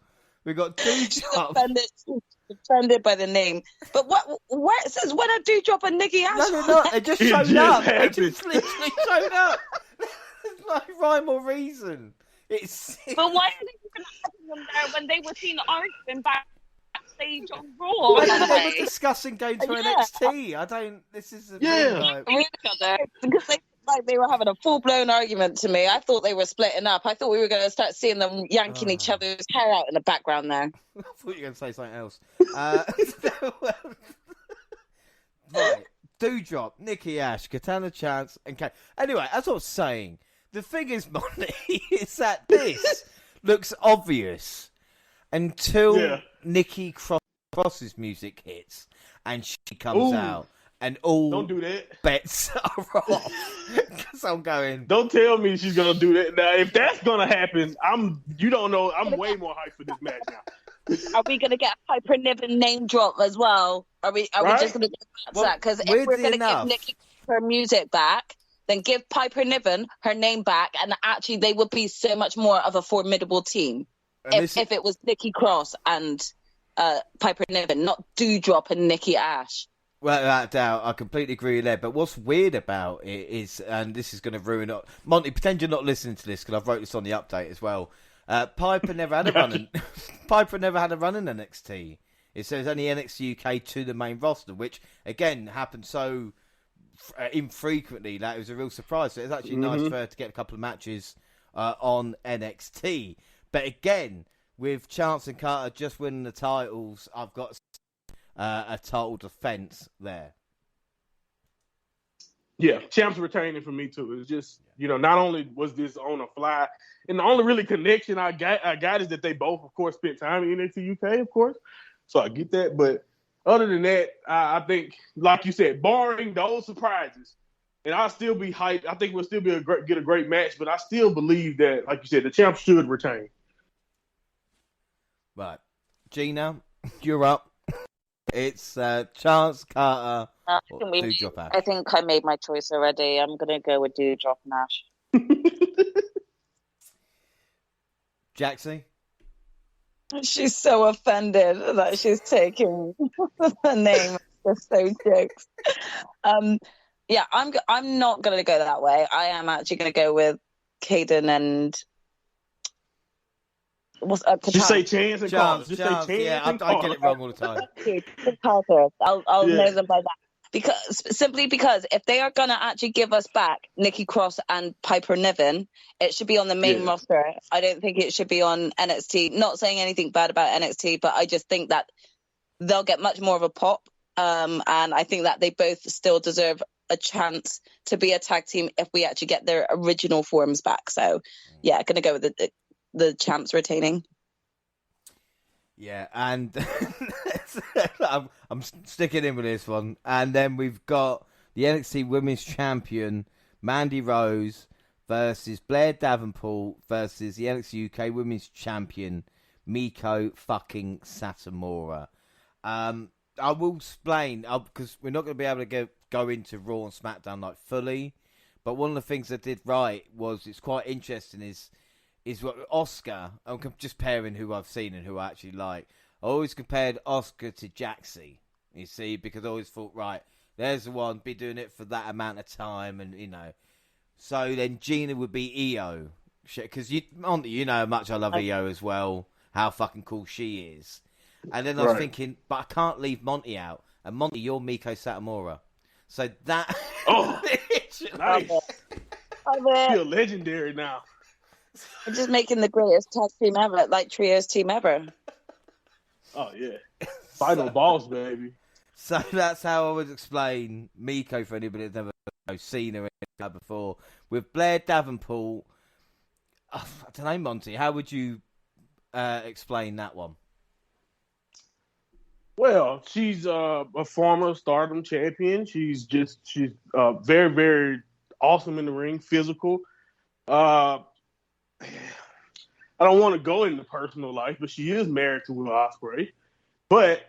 We got She's Doudrop. offended by the name. But where it says when I do drop a Nikki Ash? No, they're not. They just It showed just up. They happened. just literally showed up. There's no rhyme or reason. It's. But why are they even having them there when they were seen arguing backstage on Raw? Well, they were Like, discussing going to Yeah. NXT. I don't. This is a Yeah. thing, like, Because they were having a full-blown argument to me. I thought they were splitting up. I thought we were going to start seeing them yanking each other's hair out in the background there. I thought you were going to say something else. Right. Doudrop, Nikki Ash, Katana Chance, and Kate. Anyway, as I was saying, the thing is, Monty, is that this looks obvious until Yeah. Nikki Cross's music hits and she comes Ooh. out and all Don't do that. bets are off. Because I'm going, Don't tell me she's gonna do that. Now, if that's gonna happen, I'm way more hyped for this match now. Are we going to get a Piper Niven name drop as well? Are we Right? just going to get Well, that? Because if weirdly we're going to enough- give Nikki her music back, then give Piper Niven her name back, and actually they would be so much more of a formidable team and if it was Nikki Cross and Piper Niven, not Doudrop and Nikki Ash. well, without doubt, I completely agree with that. But what's weird about it is, and this is going to ruin it. Monty, pretend you're not listening to this because I've wrote this on the update as well. Piper never had a run in NXT. It says only NXT UK to the main roster, which again happened so infrequently that it was a real surprise. So it's actually nice for her to get a couple of matches on NXT. But again, with Chance and Carter just winning the titles, I've got a title defense there. Yeah, Champ's retaining for me too. It's just, not only was this on a fly, and the only really connection I got is that they both, of course, spent time in NXT UK, of course. So I get that. But other than that, I think, like you said, barring those surprises, and I'll still be hyped. I think we'll still get a great match, but I still believe that, like you said, the champ should retain. Right. Gina, you're up. It's Chance, Carter, or Doudrop Ash. I think I made my choice already. I'm going to go with Doudrop and Ash. Jaxie? She's so offended that she's taking the name. Just so jokes. Yeah, I'm not going to go that way. I am actually going to go with Caden and just say Chance and Carter. Just say Chance. Yeah, I get it wrong all the time. I'll know them by that. Simply because if they are going to actually give us back Nikki Cross and Piper Niven, it should be on the main roster. I don't think it should be on NXT. Not saying anything bad about NXT, but I just think that they'll get much more of a pop. And I think that they both still deserve a chance to be a tag team if we actually get their original forms back. So, yeah, going to go with the champs retaining. Yeah, and I'm sticking in with this one. And then we've got the NXT Women's Champion, Mandy Rose, versus Blair Davenport versus the NXT UK Women's Champion, Miko fucking Satomura. I will explain, because we're not going to be able to go into Raw and SmackDown like fully. But one of the things I did right was, it's quite interesting, is what Oscar, I'm just pairing who I've seen and who I actually like. I always compared Oscar to Jaxie, you see, because I always thought, right, there's the one, be doing it for that amount of time, and, you know. So then Gina would be EO. Because, you know how much I love EO as well, how fucking cool she is. And then I was thinking, but I can't leave Monty out. And Monty, you're Miko Satomura. So that... Oh, nice. I feel legendary now. I'm just making the greatest tag team ever, like trios team ever. Oh, yeah. Final boss, baby. So that's how I would explain Miko for anybody that's never seen her before. With Blair Davenport, I don't know, Monty, how would you explain that one? Well, she's a former Stardom champion. She's very, very awesome in the ring, physical. I don't want to go into personal life, but she is married to Will Ospreay. But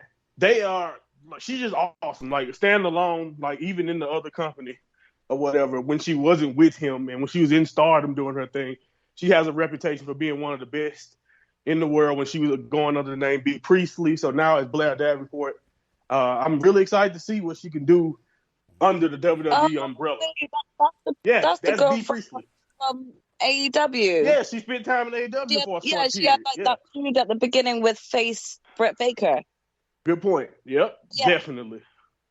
she's just awesome. Like, standalone, like, even in the other company or whatever, when she wasn't with him and when she was in Stardom doing her thing, she has a reputation for being one of the best in the world when she was going under the name B. Priestley. So now it's Blair Davenport. I'm really excited to see what she can do under the WWE umbrella. That's the girl B. Priestley. From AEW. Yeah, she spent time in AEW for a short period. She had that feud at the beginning with face Britt Baker. Good point. Yep, definitely.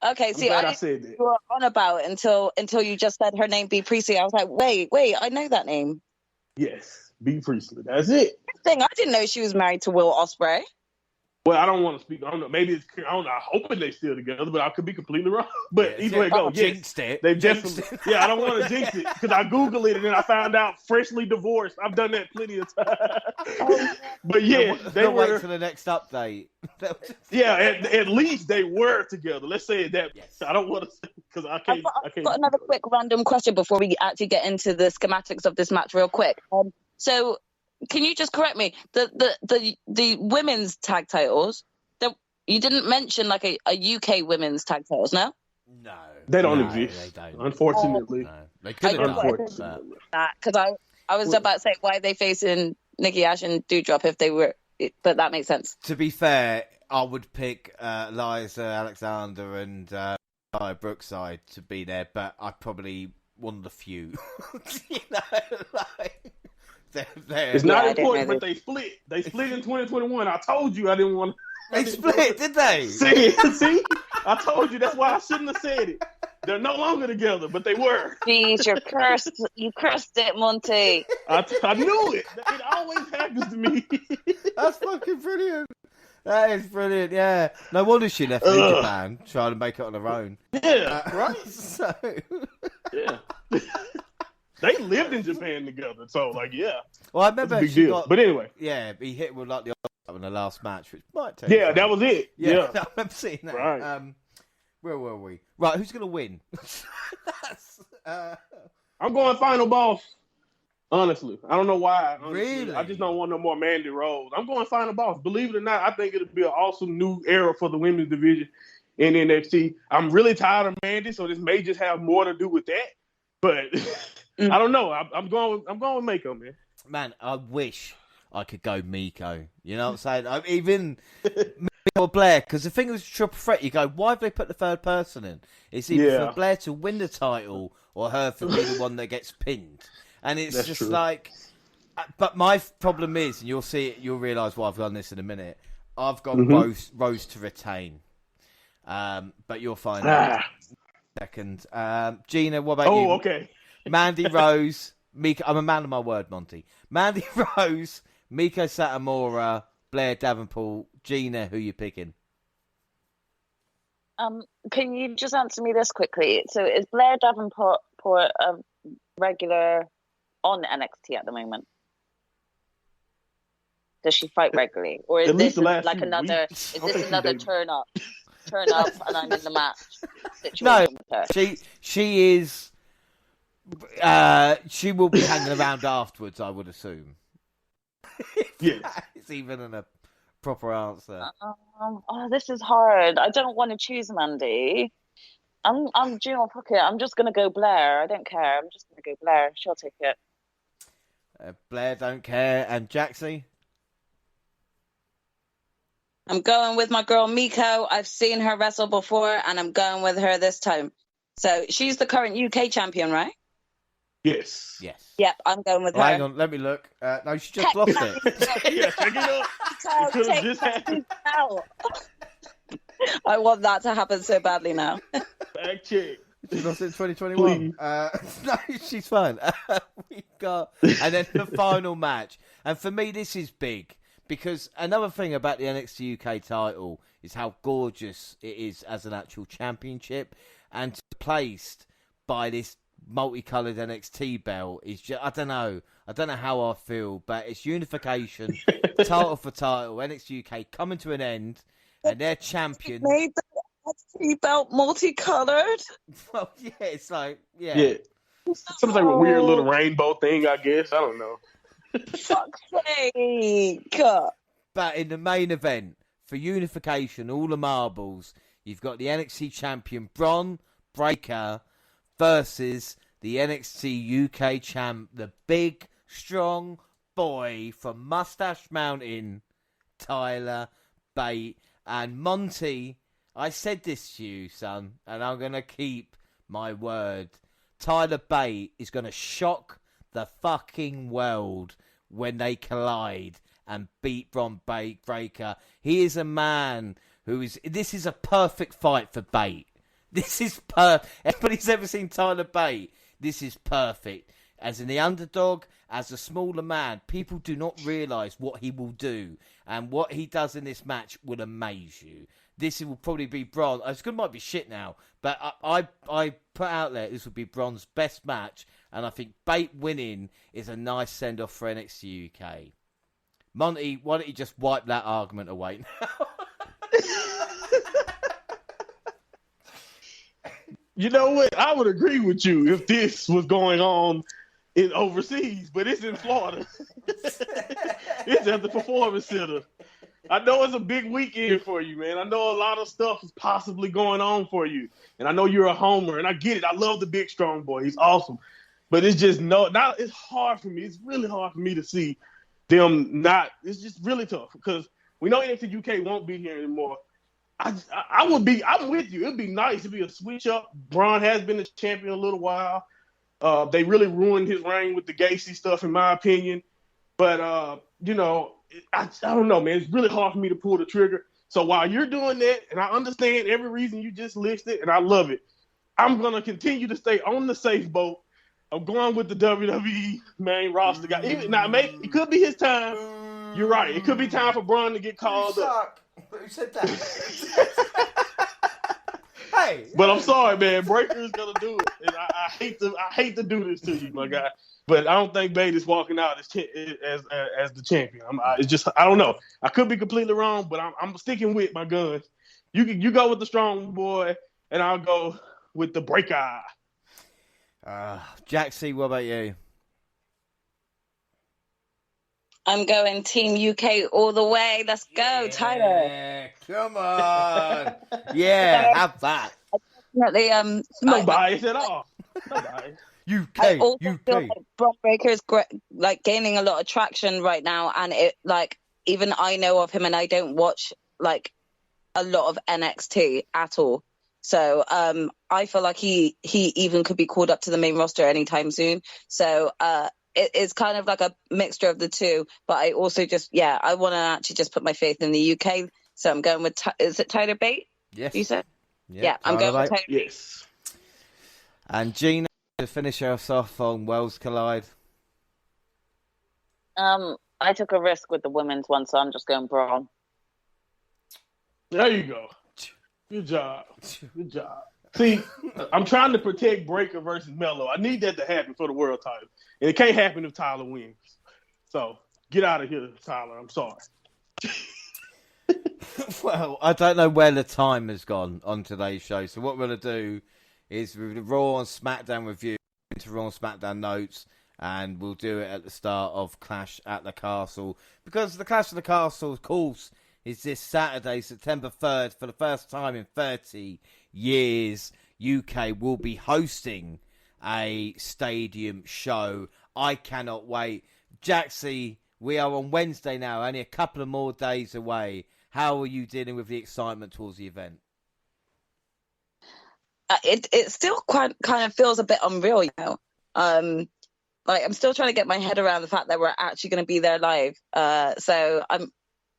Okay, see, I said that. You were on about until you just said her name B. Priestley. I was like, wait, I know that name. Yes, B. Priestley. That's it. I didn't know she was married to Will Ospreay. Well, I don't want to speak. I don't know. Maybe I don't know. I'm hoping they still together, but I could be completely wrong. But either way it goes, jinxed it. They definitely. Yeah, I don't want to jinx it because I Googled it and then I found out freshly divorced. I've done that plenty of times. But yeah, they were. Wait for the next update. Yeah, at least they were together. Let's say that. Yes. I don't want to say because I can't. I've got another quick random question before we actually get into the schematics of this match real quick. So. Can you just correct me? The women's tag titles, you didn't mention like a UK women's tag titles, no? No. They don't exist. They don't. Unfortunately. No. They could have done. Because I was about to say, why are they facing Nikki Ash and Doudrop if they were... But that makes sense. To be fair, I would pick Liza Alexander and Brookside to be there, but I'd probably one of the few. You know, like... It's not important, but they split. They split in 2021. I told you I didn't want to. They split, did they? See? I told you. That's why I shouldn't have said it. They're no longer together, but they were. Jeez, you're cursed. You cursed it, Monty. I knew it. It always happens to me. That's fucking brilliant. That is brilliant, yeah. No wonder she left New Japan, trying to make it on her own. Yeah, right? So... Yeah. They lived in Japan together, so yeah. Well, I remember big deal. But anyway, yeah, he hit with like the in the last match, which might take. Yeah, that was it. Yeah, I remember seeing that. Right. Where were we? Right, who's gonna win? I'm going final boss. Honestly, I don't know why. Honestly. Really? I just don't want no more Mandy Rose. I'm going final boss. Believe it or not, I think it'll be an awesome new era for the women's division in NXT. I'm really tired of Mandy, so this may just have more to do with that. But I don't know. I'm going with Mako, man. Man, I wish I could go Miko. You know what I'm saying? Even Miko or Blair, because the thing was triple threat. You go, why have they put the third person in? It's either for Blair to win the title or her to be the one that gets pinned. And it's That's just true. Like, but my problem is, and you'll realise why I've done this in a minute. I've got Rose to retain. But you'll find out second. Gina, what about you? Oh, okay. Mandy Rose, Miko. I'm a man of my word, Monty. Mandy Rose, Miko Satomura, Blair Davenport, Gina. Who you picking? Can you just answer me this quickly? So, is Blair Davenport a regular on NXT at the moment? Does she fight regularly, or is this like another? Weeks. Is this another turn up, and I'm in the match situation with her? She is. She will be hanging around afterwards, I would assume. Yes, it's even in a proper answer. This is hard. I don't want to choose Mandy. I'm June Pocket. I'm just gonna go Blair. I don't care. I'm just gonna go Blair. She'll take it. Blair don't care, and Jaxie. I'm going with my girl Miko. I've seen her wrestle before, and I'm going with her this time. So she's the current UK champion, right? Yes. Yep, I'm going with her. Hang on, let me look. No, she just lost it. Yeah, check it up. I want that to happen so badly now. Back check. She lost it in 2021. No, she's fine. We got, and then the final match. And for me, this is big. Because another thing about the NXT UK title is how gorgeous it is as an actual championship, and placed by this multicoloured NXT belt is just, I don't know how I feel, but it's unification, title for title, NXT UK coming to an end, and their champion made the NXT belt multicoloured. Well, yeah, it's like something like a weird little rainbow thing, I guess. I don't know. Fuck's sake. But in the main event, for unification, all the marbles, you've got the NXT champion Bron Breakker versus the NXT UK champ, the big, strong boy from Mustache Mountain, Tyler Bate. And Monty, I said this to you, son, and I'm going to keep my word. Tyler Bate is going to shock the fucking world when they collide and beat Bron Breakker. He is a man who is... This is a perfect fight for Bate. This is Everybody's ever seen Tyler Bate. This is perfect. As in the underdog, as a smaller man, people do not realise what he will do. And what he does in this match will amaze you. This will probably be Bron. It's going might be shit now, but I put out there this would be Bron's best match, and I think Bate winning is a nice send off for NXT UK. Monty, why don't you just wipe that argument away now? You know what? I would agree with you if this was going on in overseas, but it's in Florida. It's at the Performance Center. I know it's a big weekend for you, man. I know a lot of stuff is possibly going on for you. And I know you're a homer, and I get it. I love the big, strong boy. He's awesome. But it's just it's hard for me. It's really hard for me to see them not. It's just really tough because we know NXT UK won't be here anymore. I'm with you. It'd be nice to be a switch up. Braun has been the champion a little while. They really ruined his reign with the Gacy stuff, in my opinion. But, I don't know, man. It's really hard for me to pull the trigger. So while you're doing that, and I understand every reason you just listed, and I love it, I'm going to continue to stay on the safe boat. I'm going with the WWE main roster guy. It could be his time. You're right. It could be time for Braun to get called up. Who said that? Hey, but I'm sorry, man. Breakker is gonna do it, and I hate to do this to you, my guy. But I don't think Bate is walking out as the champion. It's just I don't know. I could be completely wrong, but I'm sticking with my guns. You go with the strong boy, and I'll go with the Breakker. Jaxie, what about you? I'm going Team UK all the way. Let's go, Tyler. Yeah, come on. Yeah, have that. Definitely. No bias at all. No bias. I UK, also feel UK. like Bron Breakker is like gaining a lot of traction right now, and it like even I know of him, and I don't watch like a lot of NXT at all. So I feel like he even could be called up to the main roster anytime soon. So it's kind of like a mixture of the two. But I also I want to actually just put my faith in the UK. So I'm going with is it Tyler Bate? Yes. You said? Yeah, I'm going with Tyler Bate. Yes. And Gina, to finish us off on Worlds Collide. I took a risk with the women's one, so I'm just going Braun. There you go. Good job. Good job. See, I'm trying to protect Breaker versus Melo. I need that to happen for the world title. And it can't happen if Tyler wins. So get out of here, Tyler. I'm sorry. Well, I don't know where the time has gone on today's show. So what we're going to do is with the Raw and SmackDown review, into Raw and SmackDown notes, and we'll do it at the start of Clash at the Castle. Because the Clash at the Castle, of course, is this Saturday, September 3rd, for the first time in 30 years. UK will be hosting a stadium show. I cannot wait. Jaxie, we are on Wednesday now, only a couple of more days away. How are you dealing with the excitement towards the event? It still kind of feels a bit unreal, you know. Like I'm still trying to get my head around the fact that we're actually going to be there live. So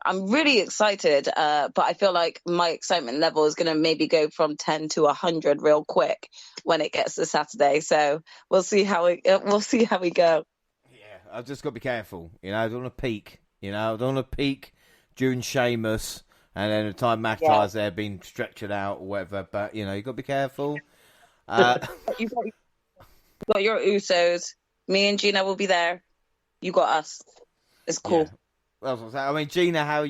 I'm really excited, but I feel like my excitement level is going to maybe go from 10 to 100 real quick when it gets to Saturday. So we'll see how we go. Yeah, I've just got to be careful. You know, I don't want to peak. You know, I don't want to peak during Sheamus, and then the time McIntyre's there being stretched out or whatever. But you know, you got to be careful. You got your Usos. Me and Gina will be there. You got us. It's cool. Yeah. Well, I mean, Gina, how are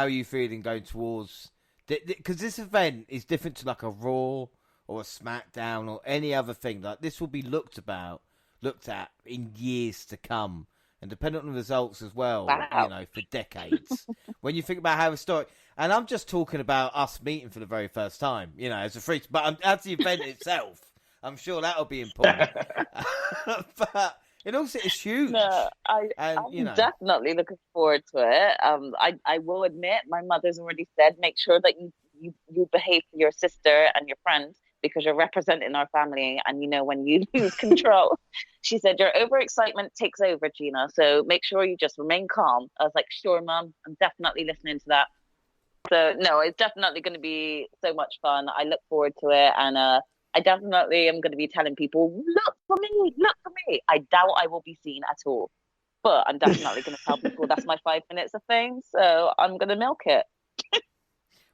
you feeling going towards? Because this event is different to like a Raw or a SmackDown or any other thing. Like this will be looked at in years to come, and depending on the results as well. Wow. You know, for decades. When you think about how historic, and I'm just talking about us meeting for the very first time. You know, as a freak, but as the event itself, I'm sure that'll be important. But. It also is huge. No, I'm definitely looking forward to it. I will admit, my mother's already said, make sure that you behave for your sister and your friends because you're representing our family, and you know when you lose control. She said your overexcitement takes over, Gina. So make sure you just remain calm. I was like, sure, Mum, I'm definitely listening to that. So no, it's definitely going to be so much fun. I look forward to it, and I definitely am going to be telling people, look for me. I doubt I will be seen at all. But I'm definitely going to tell people that's my 5 minutes of fame, so I'm going to milk it.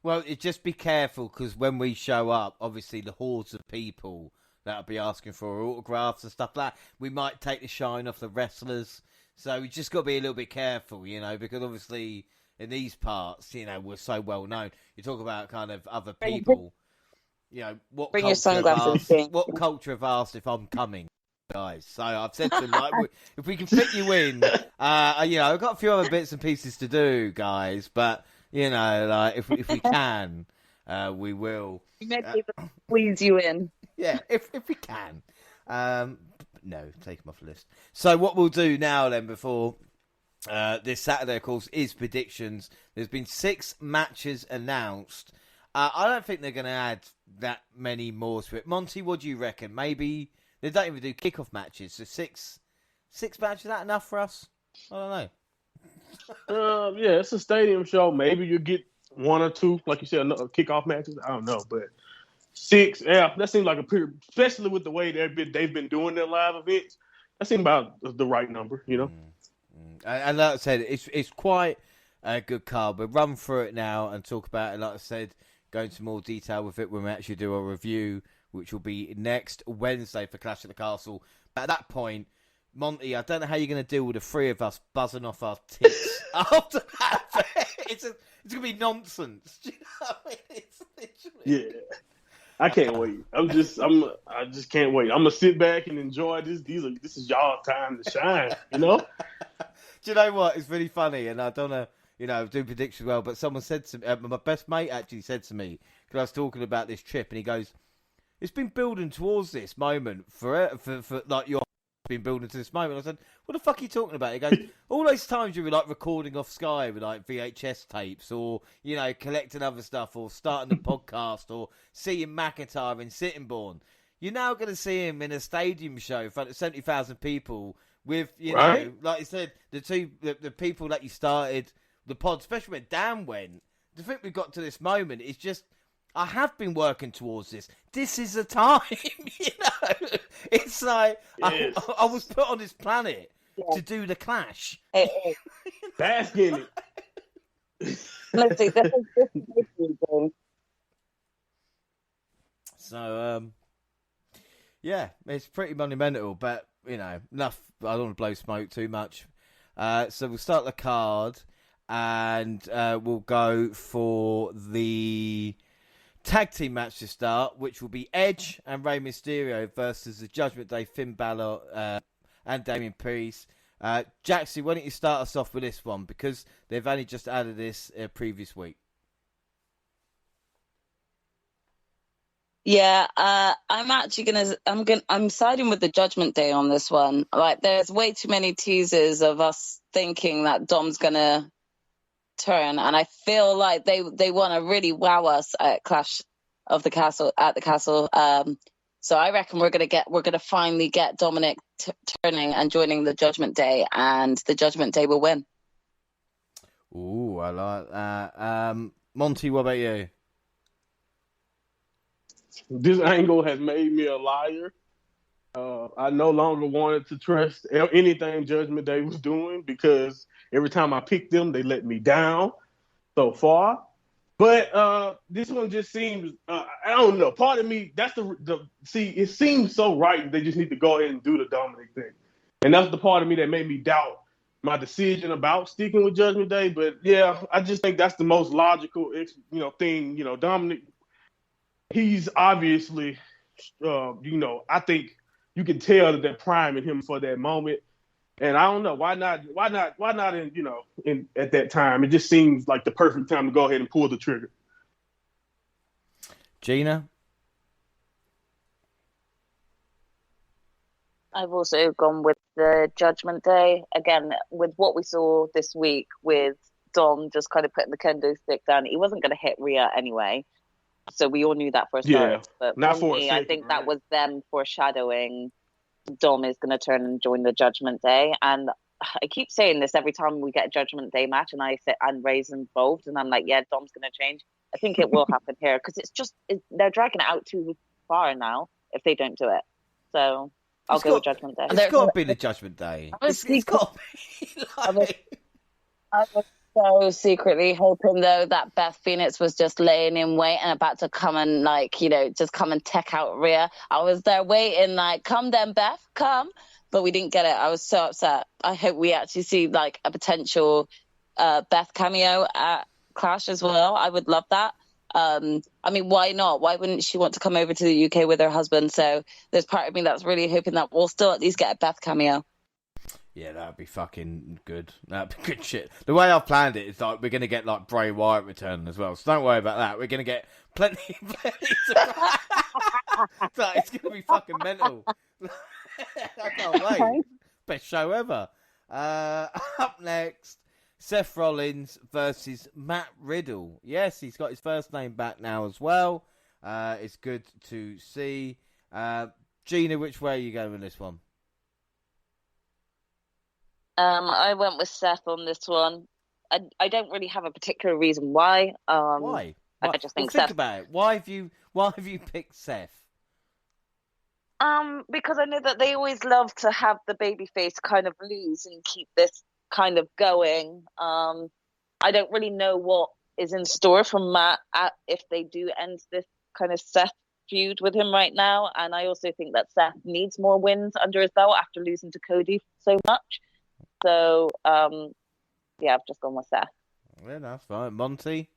Well, just be careful, because when we show up, obviously the hordes of people that'll be asking for autographs and stuff like that, we might take the shine off the wrestlers. So we just got to be a little bit careful, you know, because obviously in these parts, you know, we're so well known. You talk about kind of other people. You know, what Bring your sunglasses. What culture have asked if I'm coming, guys? So I've said to them, like, if we can fit you in, you know, I've got a few other bits and pieces to do, guys. But you know, like if we can, we will. We may be able to squeeze you in. Yeah, if we can. No, take them off the list. So what we'll do now then, before this Saturday, of course, is predictions. There's been 6 matches announced. I don't think they're going to add that many more to it. Monty, what do you reckon? Maybe they don't even do kickoff matches. So 6 matches, is that enough for us? I don't know. Yeah, it's a stadium show. Maybe you get 1 or 2, like you said, kickoff matches. I don't know, but 6, yeah, that seems like a pretty, especially with the way they've been doing their live events. That seems about the right number, you know. And like I said, it's quite a good card. We'll run through it now and talk about it. Like I said, go into more detail with it when we actually do a review, which will be next Wednesday for Clash at the Castle. But at that point, Monty, I don't know how you're going to deal with the 3 of us buzzing off our tits after that. It's going to be nonsense. Do you know what I mean? It's literally... Yeah. I can't wait. I just can't wait. I'm gonna sit back and enjoy this. This is y'all time to shine. You know. Do you know what? It's really funny, and I don't know, do predictions well, but someone said to me, my best mate actually said to me, because I was talking about this trip, and he goes, it's been building towards this moment for like you're been building to this moment. I said, what the fuck are you talking about? He goes, all those times you were like recording off Sky with like VHS tapes, or collecting other stuff, or starting a podcast, or seeing McIntyre in Sittingbourne. You're now going to see him in a stadium show in front of 70,000 people with Right. like you said, the people that you started the pod, especially when Dan went. The thing we've got to this moment is just, I have been working towards this. This is the time, It's like Yes. I was put on this planet to do the Clash. Bask in it. Let's see. This is game. So yeah, it's pretty monumental. But enough. I don't want to blow smoke too much. So we'll start the card, and we'll go for the tag team match to start, which will be Edge and Rey Mysterio versus the Judgment Day, Finn Balor and Damian Priest. Jaxie, why don't you start us off with this one, because they've only just added this previous week. Yeah, I'm siding with the Judgment Day on this one. Like, there's way too many teasers of us thinking that Dom's gonna turn, and I feel like they want to really wow us at Clash of the Castle at the Castle. So I reckon we're gonna finally get Dominic turning and joining the Judgment Day, and the Judgment Day will win. Ooh, I like that. Monty, what about you? This angle has made me a liar. I no longer wanted to trust anything Judgment Day was doing, because every time I picked them, they let me down so far. But this one just seems, I don't know. Part of me, that's it seems so right. They just need to go ahead and do the Dominic thing. And that's the part of me that made me doubt my decision about sticking with Judgment Day. But yeah, I just think that's the most logical, thing. Dominic, he's obviously, I think you can tell that they're priming him for that moment. And I don't know, why not in at that time? It just seems like the perfect time to go ahead and pull the trigger. Gina? I've also gone with the Judgment Day. Again, with what we saw this week with Dom just kind of putting the kendo stick down, he wasn't going to hit Rhea anyway. So we all knew that for a start. Yeah, but not for for a me, second, I think right? that was them foreshadowing Dom is going to turn and join the Judgment Day. And I keep saying this every time we get a Judgment Day match, and I say, and Ray's involved, and I'm like, yeah, Dom's going to change. I think it will happen here, because they're dragging it out too far now if they don't do it. So I'll go with Judgment Day. It's got to be the Judgment Day. It's got to be. I was so secretly hoping, though, that Beth Phoenix was just laying in wait and about to come and, just come and tech out Rhea. I was there waiting, come then, Beth, come. But we didn't get it. I was so upset. I hope we actually see, a potential Beth cameo at Clash as well. I would love that. Why not? Why wouldn't she want to come over to the UK with her husband? So there's part of me that's really hoping that we'll still at least get a Beth cameo. Yeah, that'd be fucking good. That'd be good shit. The way I've planned it is we're going to get Bray Wyatt returning as well. So don't worry about that. We're going to get plenty it's going to be fucking mental. I can't wait. Best show ever. Up next, Seth Rollins versus Matt Riddle. Yes, he's got his first name back now as well. It's good to see. Gina, which way are you going with this one? I went with Seth on this one. I don't really have a particular reason why. Why? I just think think Seth. about it. Why have you picked Seth? Because I know that they always love to have the babyface kind of lose and keep this kind of going. I don't really know what is in store from Matt if they do end this kind of Seth feud with him right now. And I also think that Seth needs more wins under his belt after losing to Cody so much. So, yeah, I've just gone with Seth. Yeah, that's fine. Monty?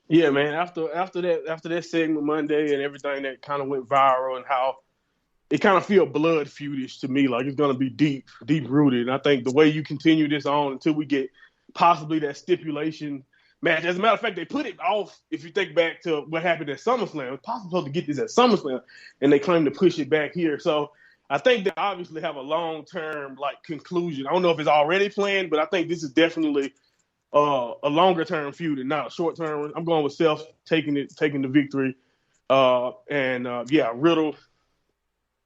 Yeah, man. After that segment Monday and everything that kind of went viral and how it kind of feel blood feudish to me, like it's gonna be deep rooted. And I think the way you continue this on until we get possibly that stipulation match. As a matter of fact, they put it off. If you think back to what happened at SummerSlam, it was possible to get this at SummerSlam, and they claim to push it back here. So I think they obviously have a long-term like conclusion. I don't know if it's already planned, but I think this is definitely a longer-term feud and not a short-term. I'm going with Seth taking the victory, Riddle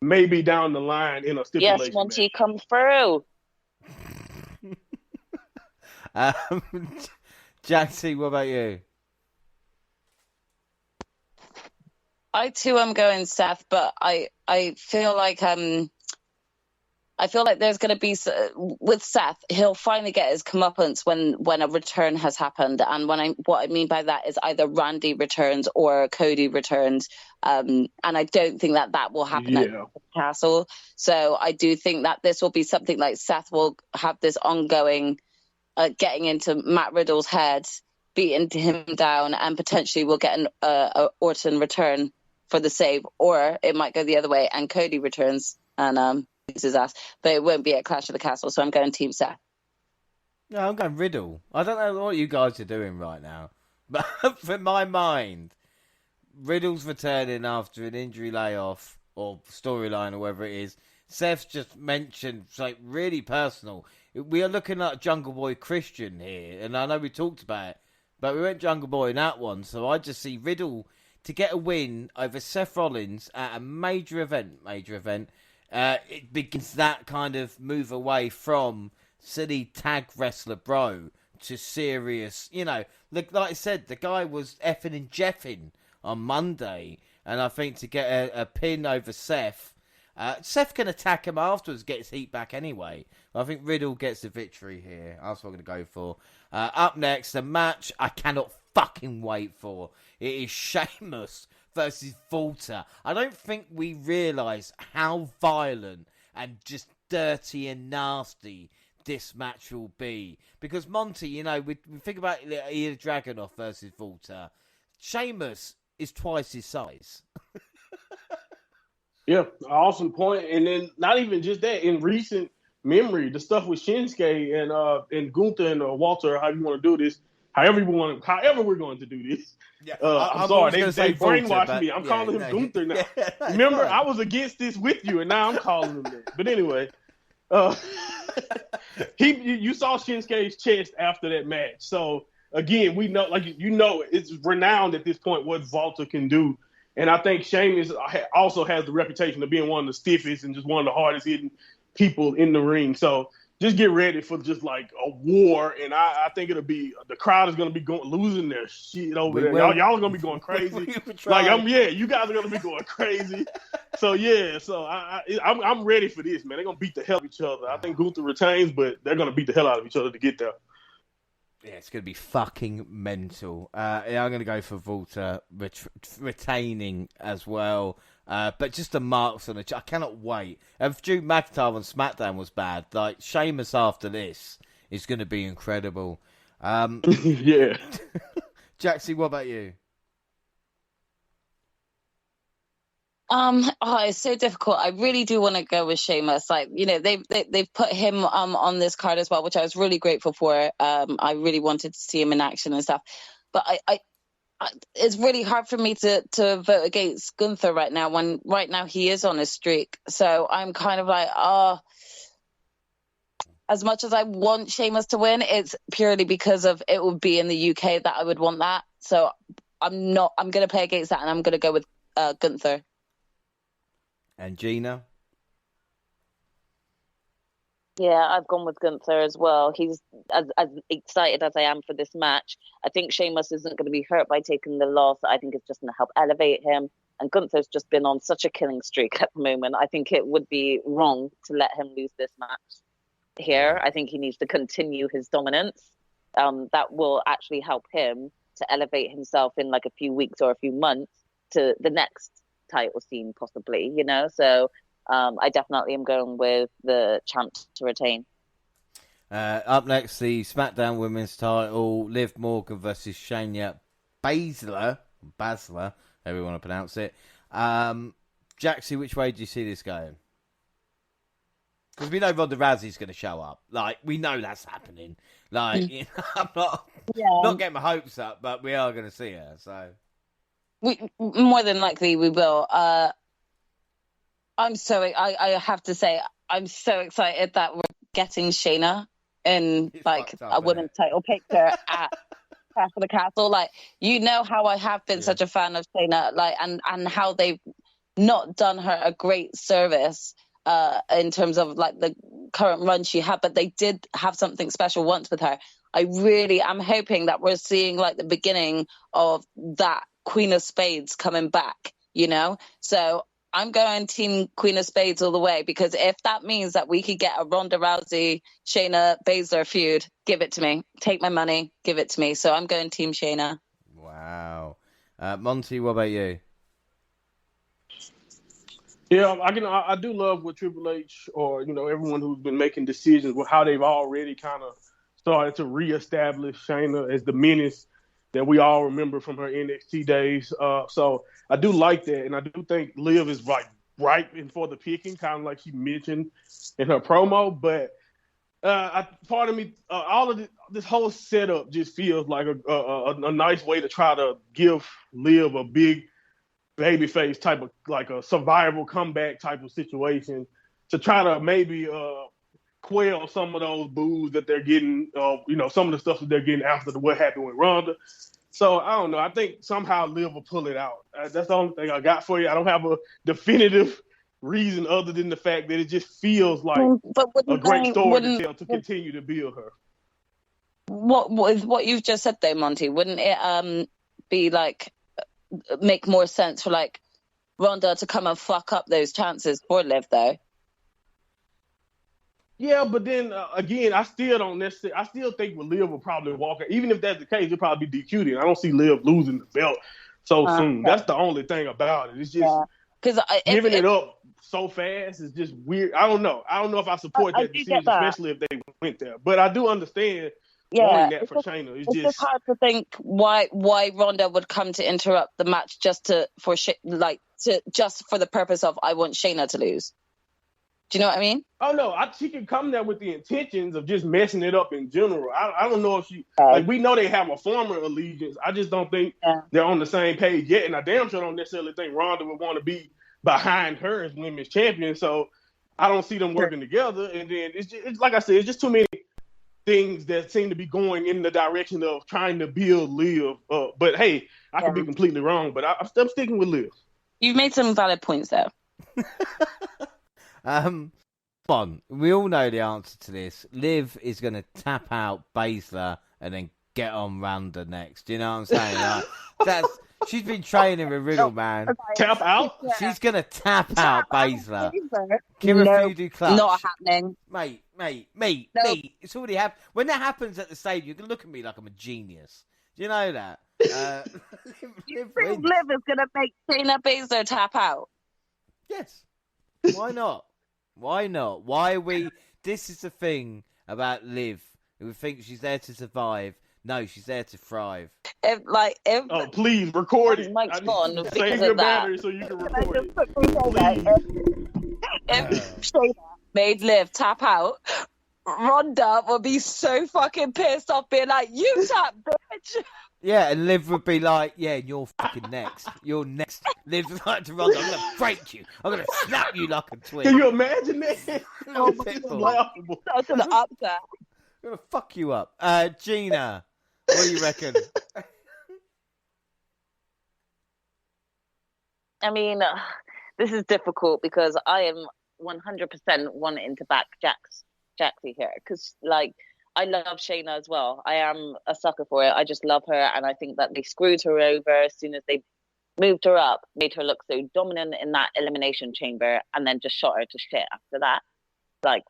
maybe down the line in a stipulation. Yes, Monty, match. come through. Jaxie, what about you? I too am going Seth, but I feel like there's going to be with Seth, he'll finally get his comeuppance when a return has happened, and what I mean by that is either Randy returns or Cody returns, and I don't think that will happen at Castle. So I do think that this will be something like Seth will have this ongoing getting into Matt Riddle's head, beating him down, and potentially we'll get a Orton return for the save, or it might go the other way and Cody returns and his ass, but it won't be at Clash of the Castle, so I'm going Team Seth. No, I'm going Riddle. I don't know what you guys are doing right now, but for my mind, Riddle's returning after an injury layoff or storyline or whatever it is. Seth just mentioned, it's like really personal. We are looking at Jungle Boy Christian here, and I know we talked about it, but we went Jungle Boy in that one, so I just see Riddle to get a win over Seth Rollins at a major event. It begins that kind of move away from silly tag wrestler bro to serious, like I said, the guy was effing and jeffing on Monday, and I think to get a pin over Seth can attack him afterwards, get his heat back anyway. I think Riddle gets the victory here. That's what I'm going to go for. Up next, a match I cannot fucking wait for. It is Sheamus versus Walter. I don't think we realise how violent and just dirty and nasty this match will be. Because Monty, we think about Ilya Dragunov versus Walter. Sheamus is twice his size. Yeah, awesome point. And then not even just that, in recent memory, the stuff with Shinsuke and Gunther and Walter, how you want to do this, however we're going to do this. Yeah, I'm sorry, they brainwashed me. I'm calling him Gunther now. Remember, I was against this with you, and now I'm calling him that. But anyway, you saw Shinsuke's chest after that match. So again, we know, it's renowned at this point what Walter can do. And I think Sheamus also has the reputation of being one of the stiffest and just one of the hardest hitting people in the ring. So just get ready for just like a war. And I think it'll be, the crowd is going to be losing their shit over there. Y'all are going to be going crazy. You guys are going to be going crazy. So I'm ready for this, man. They're going to beat the hell out of each other. I think Gunther retains, but they're going to beat the hell out of each other to get there. Yeah, it's going to be fucking mental. I'm going to go for Walter retaining as well. But just the marks on it, I cannot wait. And Drew McIntyre on SmackDown was bad. Like, Sheamus after this is going to be incredible. Yeah. Jaxie, what about you? It's so difficult. I really do want to go with Sheamus. Like, they've put him on this card as well, which I was really grateful for. I really wanted to see him in action and stuff. But I it's really hard for me to vote against Gunther right now when right now he is on a streak. So I'm kind of like, as much as I want Sheamus to win, it's purely because of it would be in the UK that I would want that. So I'm going to play against that, and I'm going to go with Gunther. And Gina? Yeah, I've gone with Gunther as well. He's as excited as I am for this match. I think Sheamus isn't going to be hurt by taking the loss. I think it's just going to help elevate him. And Gunther's just been on such a killing streak at the moment. I think it would be wrong to let him lose this match here. I think he needs to continue his dominance. That will actually help him to elevate himself in like a few weeks or a few months to the next title scene, possibly, So I definitely am going with the champ to retain. Up next, the SmackDown Women's title, Liv Morgan versus Shayna Baszler, however you want to pronounce it. Jaxie, which way do you see this going? Because we know Ronda Rousey's going to show up. Like, we know that's happening. Like, you know, I'm not getting my hopes up, but we are going to see her. So, more than likely we will. I have to say, I'm so excited that we're getting Shayna in a women's title picture at Clash of the Castle. Like, you know how I have been such a fan of Shayna, like, and how they've not done her a great service in terms of like the current run she had, but they did have something special once with her. I really am hoping that we're seeing like the beginning of that Queen of Spades coming back, you know? So I'm going Team Queen of Spades all the way, because if that means that we could get a Ronda Rousey, Shayna Baszler feud, give it to me. Take my money, give it to me. So I'm going Team Shayna. Wow. Monty, what about you? Yeah, I do love what Triple H, or everyone who's been making decisions, with how they've already kind of started to reestablish Shayna as the menace that we all remember from her NXT days. So I do like that, and I do think Liv is ripe and for the picking, kind of like she mentioned in her promo. But part of me, all of this whole setup just feels like a nice way to try to give Liv a big babyface type of, like a survival comeback type of situation, to try to maybe quell some of those boos that they're getting, some of the stuff that they're getting after what happened with Ronda. So I don't know. I think somehow Liv will pull it out. That's the only thing I got for you. I don't have a definitive reason other than the fact that it just feels like a great story to tell, to continue to build her. What you've just said though, Monty, wouldn't it be like make more sense for like Ronda to come and fuck up those chances for Liv though? Yeah, but then again, I still think with Liv will probably walk out. Even if that's the case, it'll probably be DQ'd. I don't see Liv losing the belt so soon. That's the only thing about it. It's just giving it up so fast is just weird. I don't know if I support that decision, especially if they went there. But I do understand wanting that for Shayna. It's just hard to think why Ronda would come to interrupt the match just for the purpose of I want Shayna to lose. Do you know what I mean? Oh no, she can come there with the intentions of just messing it up in general. I don't know if she we know they have a former allegiance. I just don't think they're on the same page yet, and I damn sure don't necessarily think Ronda would want to be behind her as women's champion. So I don't see them working together. And then it's like I said, it's just too many things that seem to be going in the direction of trying to build Liv up. But hey, I could be completely wrong, but I'm still sticking with Liv. You've made some valid points there. We all know the answer to this. Liv is going to tap out Baszler and then get on Ronda next. Do you know what I'm saying? She's been training with Riddle, man. Tap out? She's going to tap out Baszler. Give her a few do clutch. Not happening. Mate. It's already happened. When that happens at the stadium, you can look at me like I'm a genius. Do you know that? You think Liv is going to make Shayna Baszler tap out? Yes. Why not? Why are we... This is the thing about Liv. We think she's there to survive. No, she's there to thrive. Oh, please, record it. Mike's gone save your battery so you can record it. If Shayna made Liv tap out, Ronda would be so fucking pissed off, being like, you tap, bitch. Yeah, and Liv would be like, yeah, you're fucking next. You're next. Liv's like to Ronda, I'm going to break you. I'm going to snap you like a twig. Can you imagine that? Such an upset. I'm going to fuck you up. Gina, what do you reckon? I mean, this is difficult because I am 100% wanting to back Jaxie here, because I love Shayna as well. I am a sucker for it. I just love her, and I think that they screwed her over as soon as they moved her up, made her look so dominant in that elimination chamber, and then just shot her to shit after that.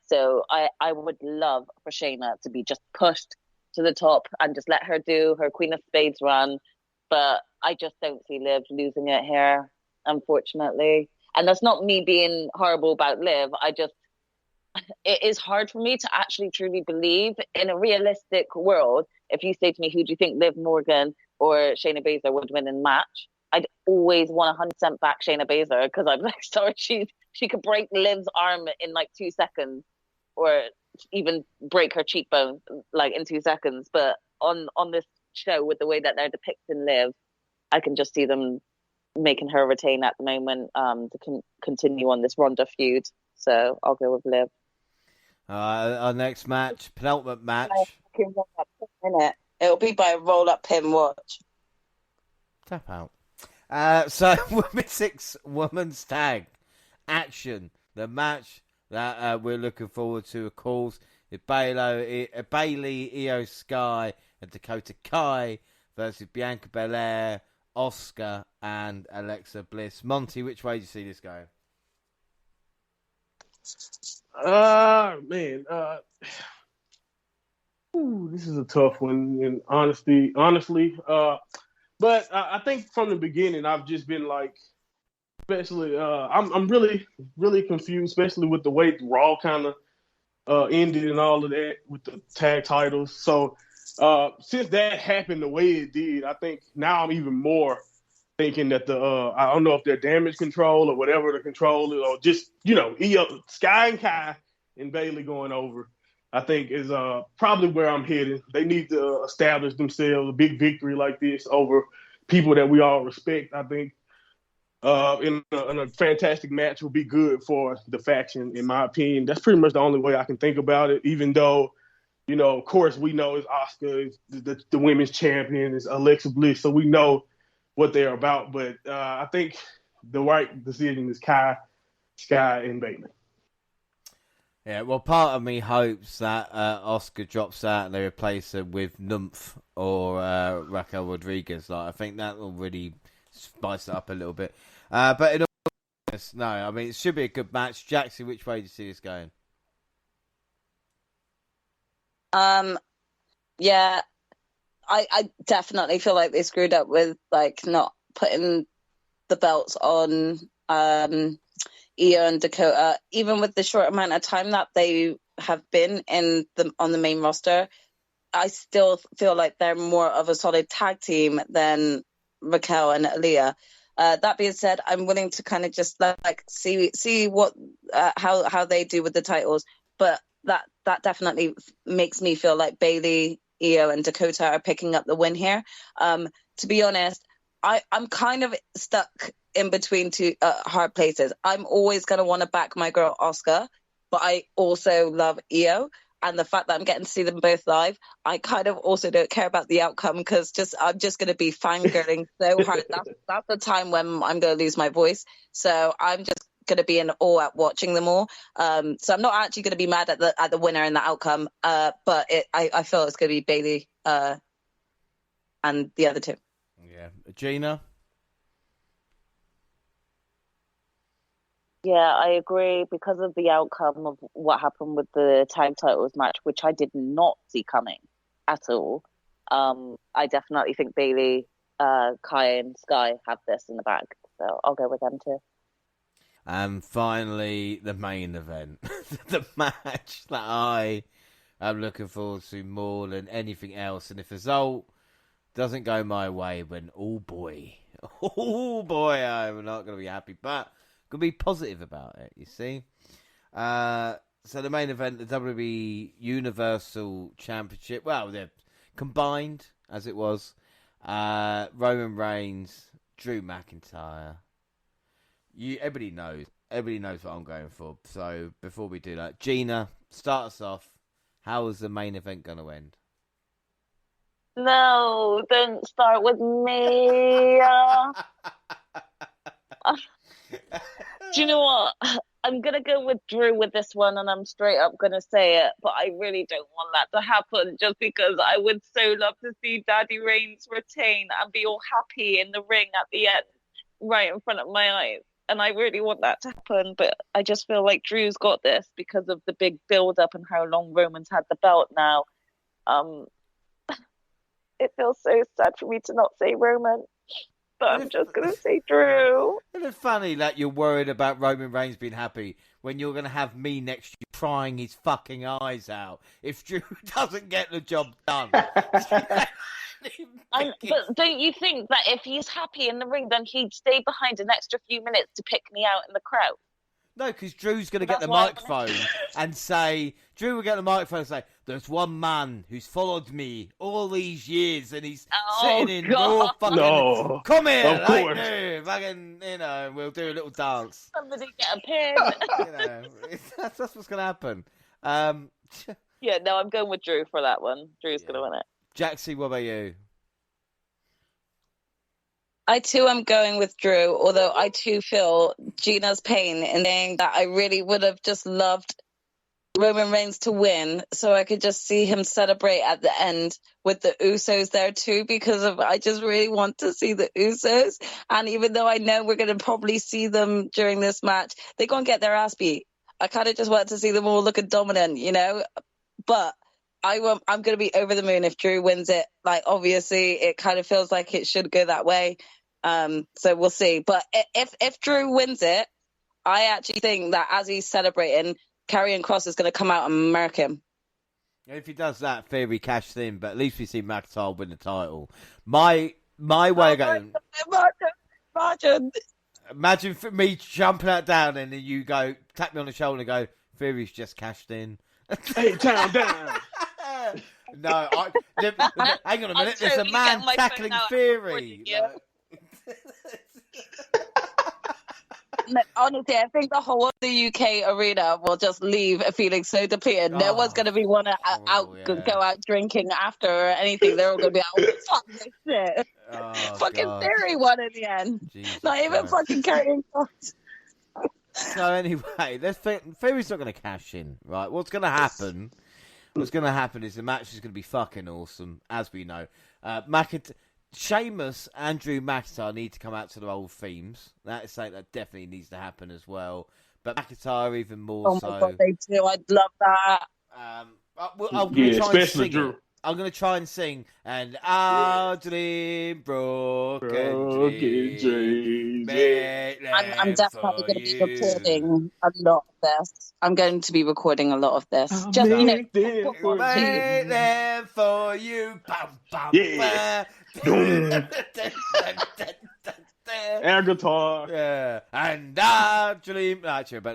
So I would love for Shayna to be just pushed to the top and just let her do her Queen of Spades run, but I just don't see Liv losing it here, unfortunately. And that's not me being horrible about Liv. It is hard for me to actually truly believe in a realistic world. If you say to me, who do you think, Liv Morgan or Shayna Baszler would win in match, I'd always want 100% back Shayna Baszler because I'm like, sorry, she could break Liv's arm in like 2 seconds, or even break her cheekbone like in 2 seconds. But on this show, with the way that they're depicting Liv, I can just see them making her retain at the moment to continue on this Ronda feud. So I'll go with Liv. Our next match, penultimate match. It'll be by a roll-up pin. Watch. Tap out. So, women's tag action. The match that we're looking forward to, of course, is Bayley, Io Sky, and Dakota Kai versus Bianca Belair, Asuka, and Alexa Bliss. Monty, which way do you see this going? Man. This is a tough one, and honestly. But I think from the beginning, I've just been like, especially, I'm really, really confused, especially with the way Raw kind of ended and all of that with the tag titles. So since that happened the way it did, I think now I'm even more thinking that I don't know if they're damage control or whatever the control is, or just, Sky and Kai and Bayley going over, I think is probably where I'm headed. They need to establish themselves a big victory like this over people that we all respect. I think in a fantastic match would be good for the faction, in my opinion. That's pretty much the only way I can think about it, even though, of course, we know it's Asuka, the women's champion, is Alexa Bliss, so we know what they're about. But I think the right decision is Kai, Sky, and Bayley. Yeah, well, part of me hopes that Asuka drops out and they replace her with Nymph or Raquel Rodriguez. I think that will really spice it up a little bit. But in all fairness, no, I mean, it should be a good match. Jaxie, which way do you see this going? Yeah, I definitely feel like they screwed up with not putting the belts on Io and Dakota, even with the short amount of time that they have been on the main roster. I still feel like they're more of a solid tag team than Raquel and Aaliyah. That being said, I'm willing to kind of just see what how they do with the titles, but that definitely makes me feel like Bayley, Io, and Dakota are picking up the win here. To be honest, I'm kind of stuck in between two hard places. I'm always going to want to back my girl Asuka, but I also love Io. And the fact that I'm getting to see them both live, I kind of also don't care about the outcome because I'm just going to be fangirling so hard. That's the time when I'm going to lose my voice. So I'm just going to be in awe at watching them all. So I'm not actually going to be mad at the winner and the outcome. But I feel it's going to be Bayley and the other two. Yeah, Gina. Yeah, I agree because of the outcome of what happened with the tag titles match, which I did not see coming at all. I definitely think Bayley, Kai, and Sky have this in the bag, so I'll go with them too. And finally, the main event, the match that I am looking forward to more than anything else. And if the result doesn't go my way, then oh boy, I'm not going to be happy, but could be positive about it, you see. So the main event, the WWE Universal Championship. Well, they're combined, as it was. Roman Reigns, Drew McIntyre. Everybody knows what I'm going for. So before we do that, Gina, start us off. How is the main event going to end? No, don't start with me. Do you know what? I'm going to go with Drew with this one, and I'm straight up going to say it, but I really don't want that to happen just because I would so love to see Daddy Reigns retain and be all happy in the ring at the end, right in front of my eyes. And I really want that to happen, but I just feel like Drew's got this because of the big build-up and how long Roman's had the belt now. It feels so sad for me to not say Roman. but I'm just going to say Drew. Isn't it funny that you're worried about Roman Reigns being happy when you're going to have me next to you crying his fucking eyes out if Drew doesn't get the job done? But don't you think that if he's happy in the ring, then he'd stay behind an extra few minutes to pick me out in the crowd? No, because Drew's going to get That's the why microphone and say, Drew will get the microphone and say, there's one man who's followed me all these years and he's sitting in raw fucking... No. Come here, Of like course. me, fucking, we'll do a little dance. Somebody get a pin. That's what's going to happen. Yeah, no, I'm going with Drew for that one. Drew's going to win it. Jaxie, what about you? I too am going with Drew, although I too feel Gina's pain in saying that I really would have just loved Roman Reigns to win so I could just see him celebrate at the end with the Usos there too, because I just really want to see the Usos. And even though I know we're going to probably see them during this match, they're going to get their ass beat. I kind of just want to see them all looking dominant, But I'm going to be over the moon if Drew wins it. Like, obviously, it kind of feels like it should go that way. So we'll see. But if Drew wins it, I actually think that as he's celebrating, Karrion Kross is going to come out and murk him. If he does that, Theory cashes in, but at least we see McIntyre win the title. My way of going... Imagine for me jumping out down and then you go, tap me on the shoulder and go, Theory's just cashed in. Hey, time down. No, hang on a minute. There's a totally man get my tackling phone out Theory. Honestly, I think the whole of the UK arena will just leave feeling so depleted. No one's going to be want to go out drinking after or anything. They're all going to be out, fuck this shit. Fucking Theory won in the end. Jesus Not even Christ. fucking Karrion Kross. So anyway, Theory's not going to cash in, right? What's going to happen? What's going to happen is the match is going to be fucking awesome, as we know. Sheamus and Drew McIntyre need to come out to their old themes. That is something that definitely needs to happen as well. But McIntyre even more so. Oh my God, they do. I'd love that. I'm going to try and especially sing Drew. it. I'm going to try and sing. And our dream broken dreams. I'm definitely going to be recording a lot of this. I'm going to be recording a lot of this. Just, Make them for you. Bum, bum, Yeah. Air guitar. Yeah. And our dream. Actually,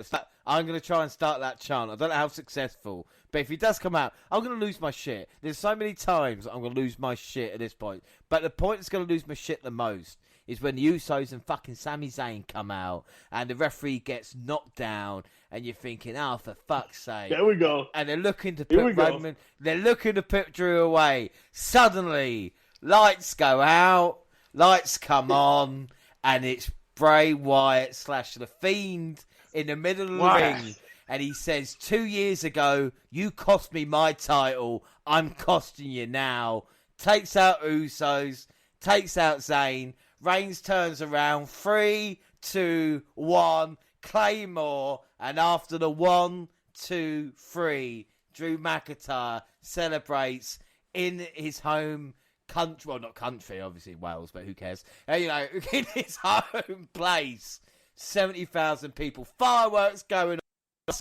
I'm going to try and start that chant. I don't know how successful. But if he does come out, I'm going to lose my shit. There's so many times I'm going to lose my shit at this point. But the point that's going to lose my shit the most is when the Usos and fucking Sami Zayn come out and the referee gets knocked down and you're thinking, oh, for fuck's sake. There we go. And they're looking to put Roman, they're looking to put Drew away. Suddenly, lights go out, lights come on, and it's Bray Wyatt / The Fiend in the middle of the ring. And he says, 2 years ago, you cost me my title. I'm costing you now. Takes out Usos. Takes out Zayn. Reigns turns around. 3, 2, 1. Claymore. And after the 1, 2, 3, Drew McIntyre celebrates in his home country. Well, not country, obviously Wales, but who cares? In his home place. 70,000 people. Fireworks going on.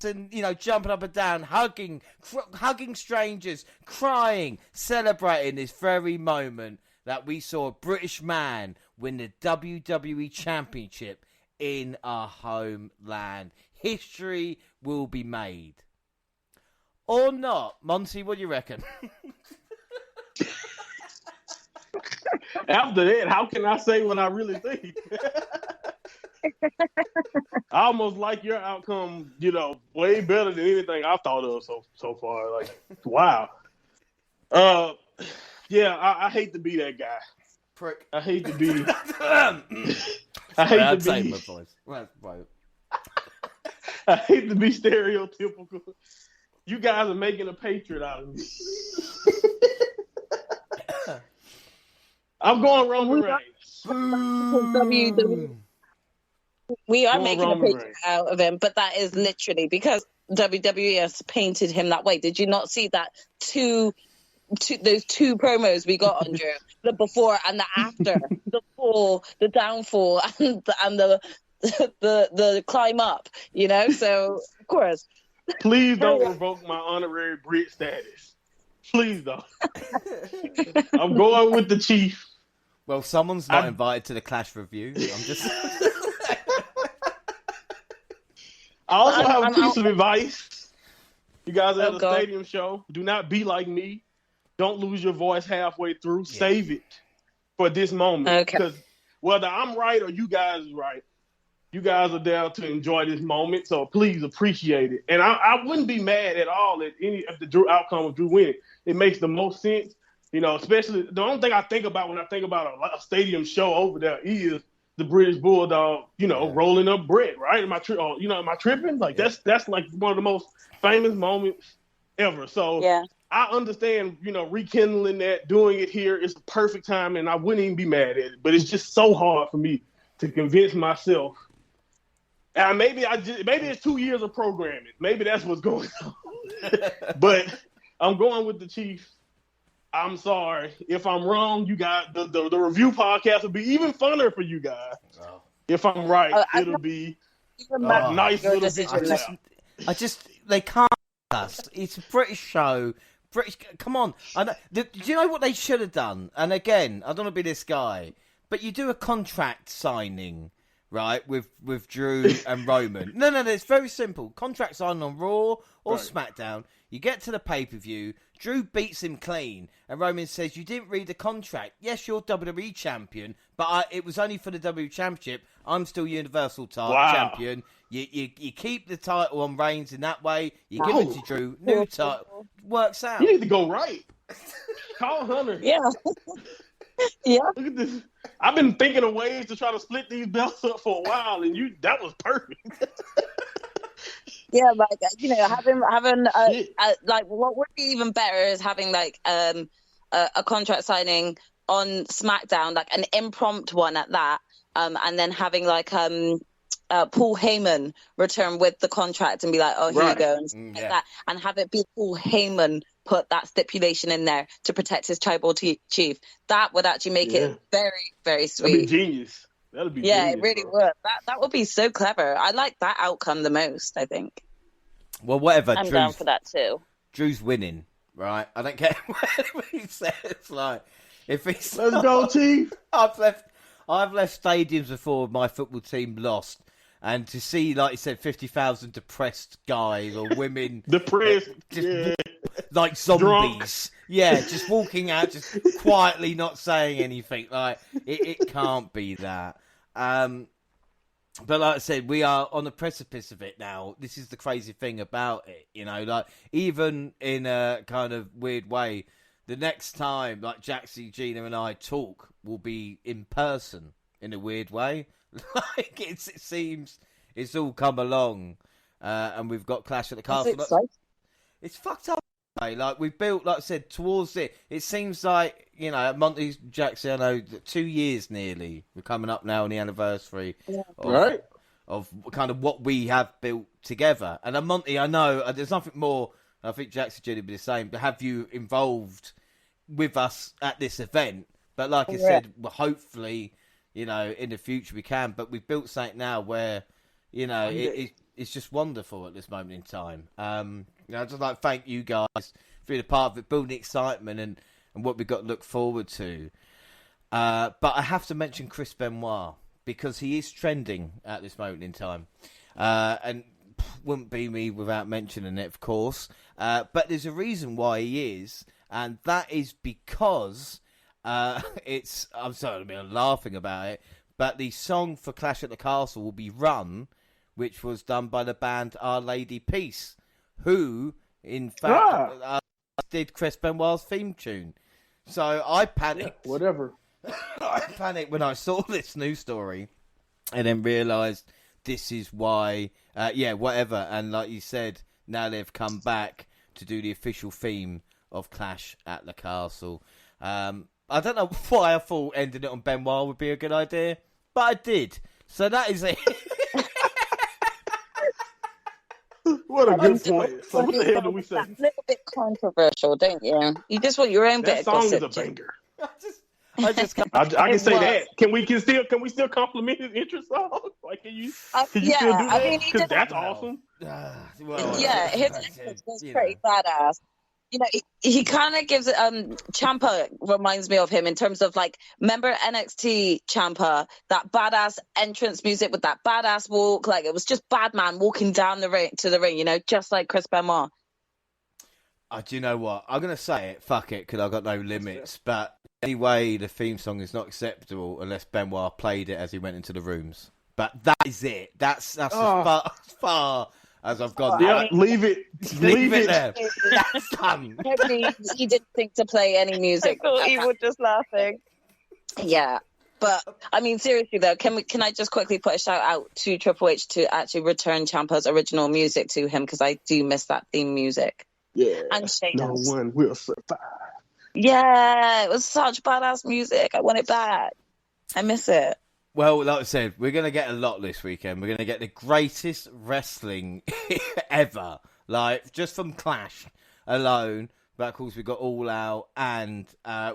And jumping up and down, hugging strangers, crying, celebrating this very moment that we saw a British man win the WWE Championship in our homeland. History will be made. Or not. Monty, what do you reckon? After that, how can I say what I really think? I almost like your outcome, way better than anything I've thought of so far. Like, wow. Yeah, I hate to be that guy. Prick. I hate to be. I hate to be stereotypical. You guys are making a patriot out of me. I'm going Roman Reigns. We are making a picture out of him, but that is literally because WWE has painted him that way. Did you not see that 2 those two promos we got on Drew, the before and the after, the fall, the downfall, and the climb up. You know, so of course. Please don't revoke my honorary Brit status. Please don't. I'm going with the Chief. Well, someone's not invited to the Clash review. I'm just. I also have a piece of advice. You guys are at a stadium show. Do not be like me. Don't lose your voice halfway through. Yeah. Save it for this moment. Because whether I'm right or you guys are right, you guys are there to enjoy this moment. So please appreciate it. And I wouldn't be mad at all at any of the outcome of Drew winning. It makes the most sense. You know, especially the only thing I think about when I think about a stadium show over there is the British Bulldog, you know, rolling up bread, right? Am I tripping? Like that's like one of the most famous moments ever. So I understand, you know, rekindling that, doing it here is the perfect time, and I wouldn't even be mad at it. But it's just so hard for me to convince myself. And maybe it's 2 years of programming. Maybe that's what's going on. But I'm going with the Chiefs. I'm sorry. If I'm wrong, you guys, the review podcast will be even funner for you guys. Oh. If I'm right, it'll be a nice little decision. They can't us. It's a British show. Come on. Do you know what they should have done? And again, I don't want to be this guy, but you do a contract signing, right, with Drew and Roman. No, it's very simple. Contract signing on Raw or SmackDown. You get to the pay-per-view, Drew beats him clean, and Roman says, you didn't read the contract. Yes, you're WWE champion, but it was only for the WWE Championship. I'm still Universal champion. You keep the title on Reigns in that way. You give it to Drew. New title. Works out. You need to go right. Call Hunter. Yeah. Yeah. Look at this. I've been thinking of ways to try to split these belts up for a while, and that was perfect. Yeah, like, you know, having like what would be even better is having like a contract signing on SmackDown, like an impromptu one at that, and then having like Paul Heyman return with the contract and be like, oh, here you go, and like that, and have it be Paul Heyman put that stipulation in there to protect his tribal chief. That would actually make it very, very sweet. That'd be genius. That'd be genius, it really would. That would be so clever. I like that outcome the most, I think. Well, whatever. I'm down for that too. Drew's winning, right? I don't care what he says. Like, if he's let's go, Chief. I've left stadiums before my football team lost, and to see, like you said, 50,000 depressed guys or women, depressed, like zombies. Drunk. Yeah, just walking out, just quietly not saying anything. Like it can't be that. But like I said, we are on the precipice of it now. This is the crazy thing about it, you know. Like even in a kind of weird way, the next time like Jaxie, Gina, and I talk will be in person in a weird way. Like it seems it's all come along, and we've got Clash at the Castle. It's fucked up. Like we built, like I said, towards it. It seems like, you know, Monty, Jaxie, I know 2 years nearly. We're coming up now on the anniversary of kind of what we have built together. And Monty, I know there's nothing more. I think Jaxie Judy would be the same. To have you involved with us at this event, but like I said, well, hopefully, you know, in the future we can. But we've built something now where, you know, it's just wonderful at this moment in time. You know, I'd just like to thank you guys for being a part of it, building excitement and what we've got to look forward to. But I have to mention Chris Benoit because he is trending at this moment in time. And wouldn't be me without mentioning it, of course. But there's a reason why he is, and that is because I'm sorry, I'm laughing about it, but the song for Clash at the Castle will be Run, which was done by the band Our Lady Peace, who, in fact, did Chris Benoit's theme tune. So I panicked. Yeah, whatever. I panicked when I saw this news story and then realised this is why, whatever. And like you said, now they've come back to do the official theme of Clash at the Castle. I don't know why I thought ending it on Benoit would be a good idea, but I did. So that is it. What a You good point. So what the hell do we say? A little bit controversial, don't you? You just want your own bit That of song is gossip. a banger. I just can't. I can It say was. that. Can we still compliment his intro song? Like, can you still Yeah, do that? I mean, he Because did. that's awesome. Well, Yeah, his entrance was pretty badass. You know, he kind of gives Ciampa reminds me of him in terms of like, remember NXT Ciampa, that badass entrance music with that badass walk, like it was just bad man walking down the ring to the ring, you know, just like Chris Benoit. Do you know what? I'm gonna say it. Fuck it, because I've got no limits. But anyway, the theme song is not acceptable unless Benoit played it as he went into the rooms. But that is it. That's as far as I've gone. Yeah, leave it. Leave it there. That's done. He didn't think to play any I music. thought he was just laughing. Yeah. But I mean, seriously though, can I just quickly put a shout out to Triple H to actually return Ciampa's original music to him, because I do miss that theme music. Yeah. And Sheamus. No one will survive. Yeah, it was such badass music. I want it back. I miss it. Well, like I said, we're going to get a lot this weekend. We're going to get the greatest wrestling ever. Like, just from Clash alone. But, of course, we've got All Out. And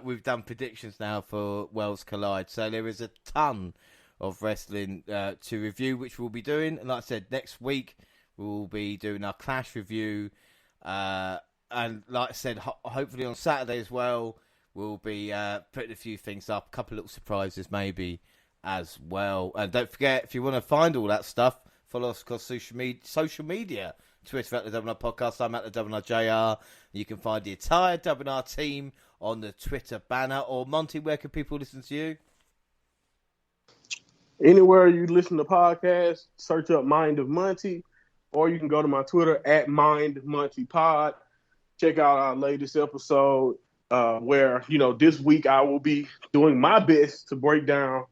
we've done predictions now for Worlds Collide. So there is a ton of wrestling to review, which we'll be doing. And like I said, next week we'll be doing our Clash review. And like I said, hopefully on Saturday as well, we'll be putting a few things up. A couple of little surprises maybe as well. And don't forget, if you want to find all that stuff, follow us across social media. Twitter at the WNR Podcast. I'm at the WNR JR. You can find the entire WNR team on the Twitter banner. Or Monty, where can people listen to you? Anywhere you listen to podcasts, search up Mind of Monty, or you can go to my Twitter at MindMontyPod. Check out our latest episode where, you know, this week I will be doing my best to break down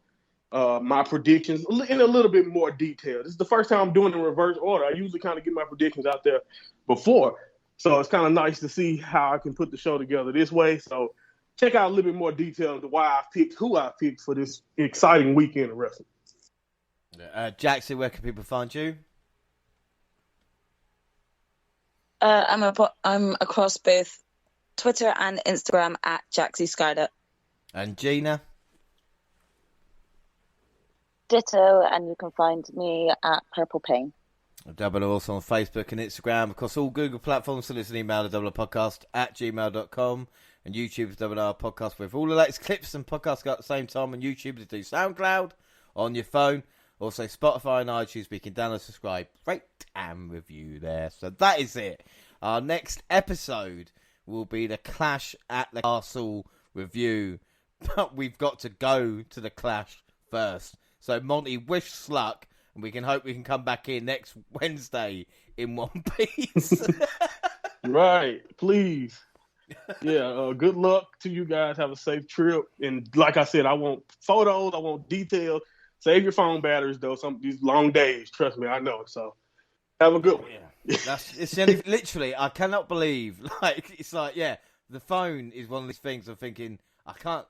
my predictions in a little bit more detail. This is the first time I'm doing it in reverse order. I usually kind of get my predictions out there before. So it's kind of nice to see how I can put the show together this way. So check out a little bit more detail into why I picked who I picked for this exciting weekend of wrestling. Jaxie, where can people find you? I'm across both Twitter and Instagram at Jaxie Skyder. And Gina? Ditto, and you can find me at Purple Pain. Double also on Facebook and Instagram. Across all Google platforms, so listen email to doublepodcast@gmail.com. And YouTube is WNR Podcast with all the latest clips and podcasts at the same time on YouTube to do SoundCloud on your phone. Also Spotify and iTunes, we can download, subscribe, rate and review there. So that is it. Our next episode will be the Clash at the Castle review. But we've got to go to the Clash first. So Monty, wish us luck, and we can hope we can come back in next Wednesday in one piece. Right, please. Yeah, good luck to you guys. Have a safe trip. And like I said, I want photos, I want details. Save your phone batteries, though. Some of these long days, trust me, I know. So have a good one. Yeah. It's literally, I cannot believe, the phone is one of these things I'm thinking,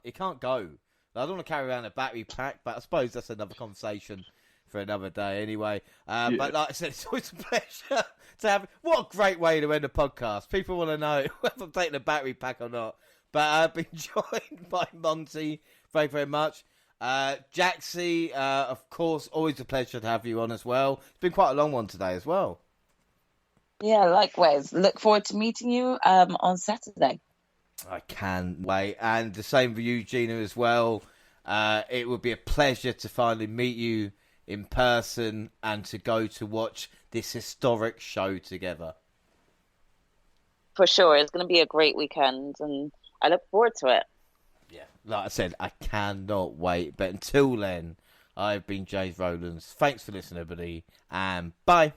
it can't go. I don't want to carry around a battery pack, but I suppose that's another conversation for another day anyway. But like I said, it's always a pleasure to have. What a great way to end a podcast. People want to know whether I'm taking a battery pack or not. But I've been joined by Monty. Thank you very much. Jaxie, of course, always a pleasure to have you on as well. It's been quite a long one today as well. Yeah, likewise. Look forward to meeting you on Saturday. I can wait. And the same for you, Gina, as well. It would be a pleasure to finally meet you in person and to go to watch this historic show together. For sure. It's going to be a great weekend, and I look forward to it. Yeah, like I said, I cannot wait. But until then, I've been James Rowlands. Thanks for listening, everybody, and bye.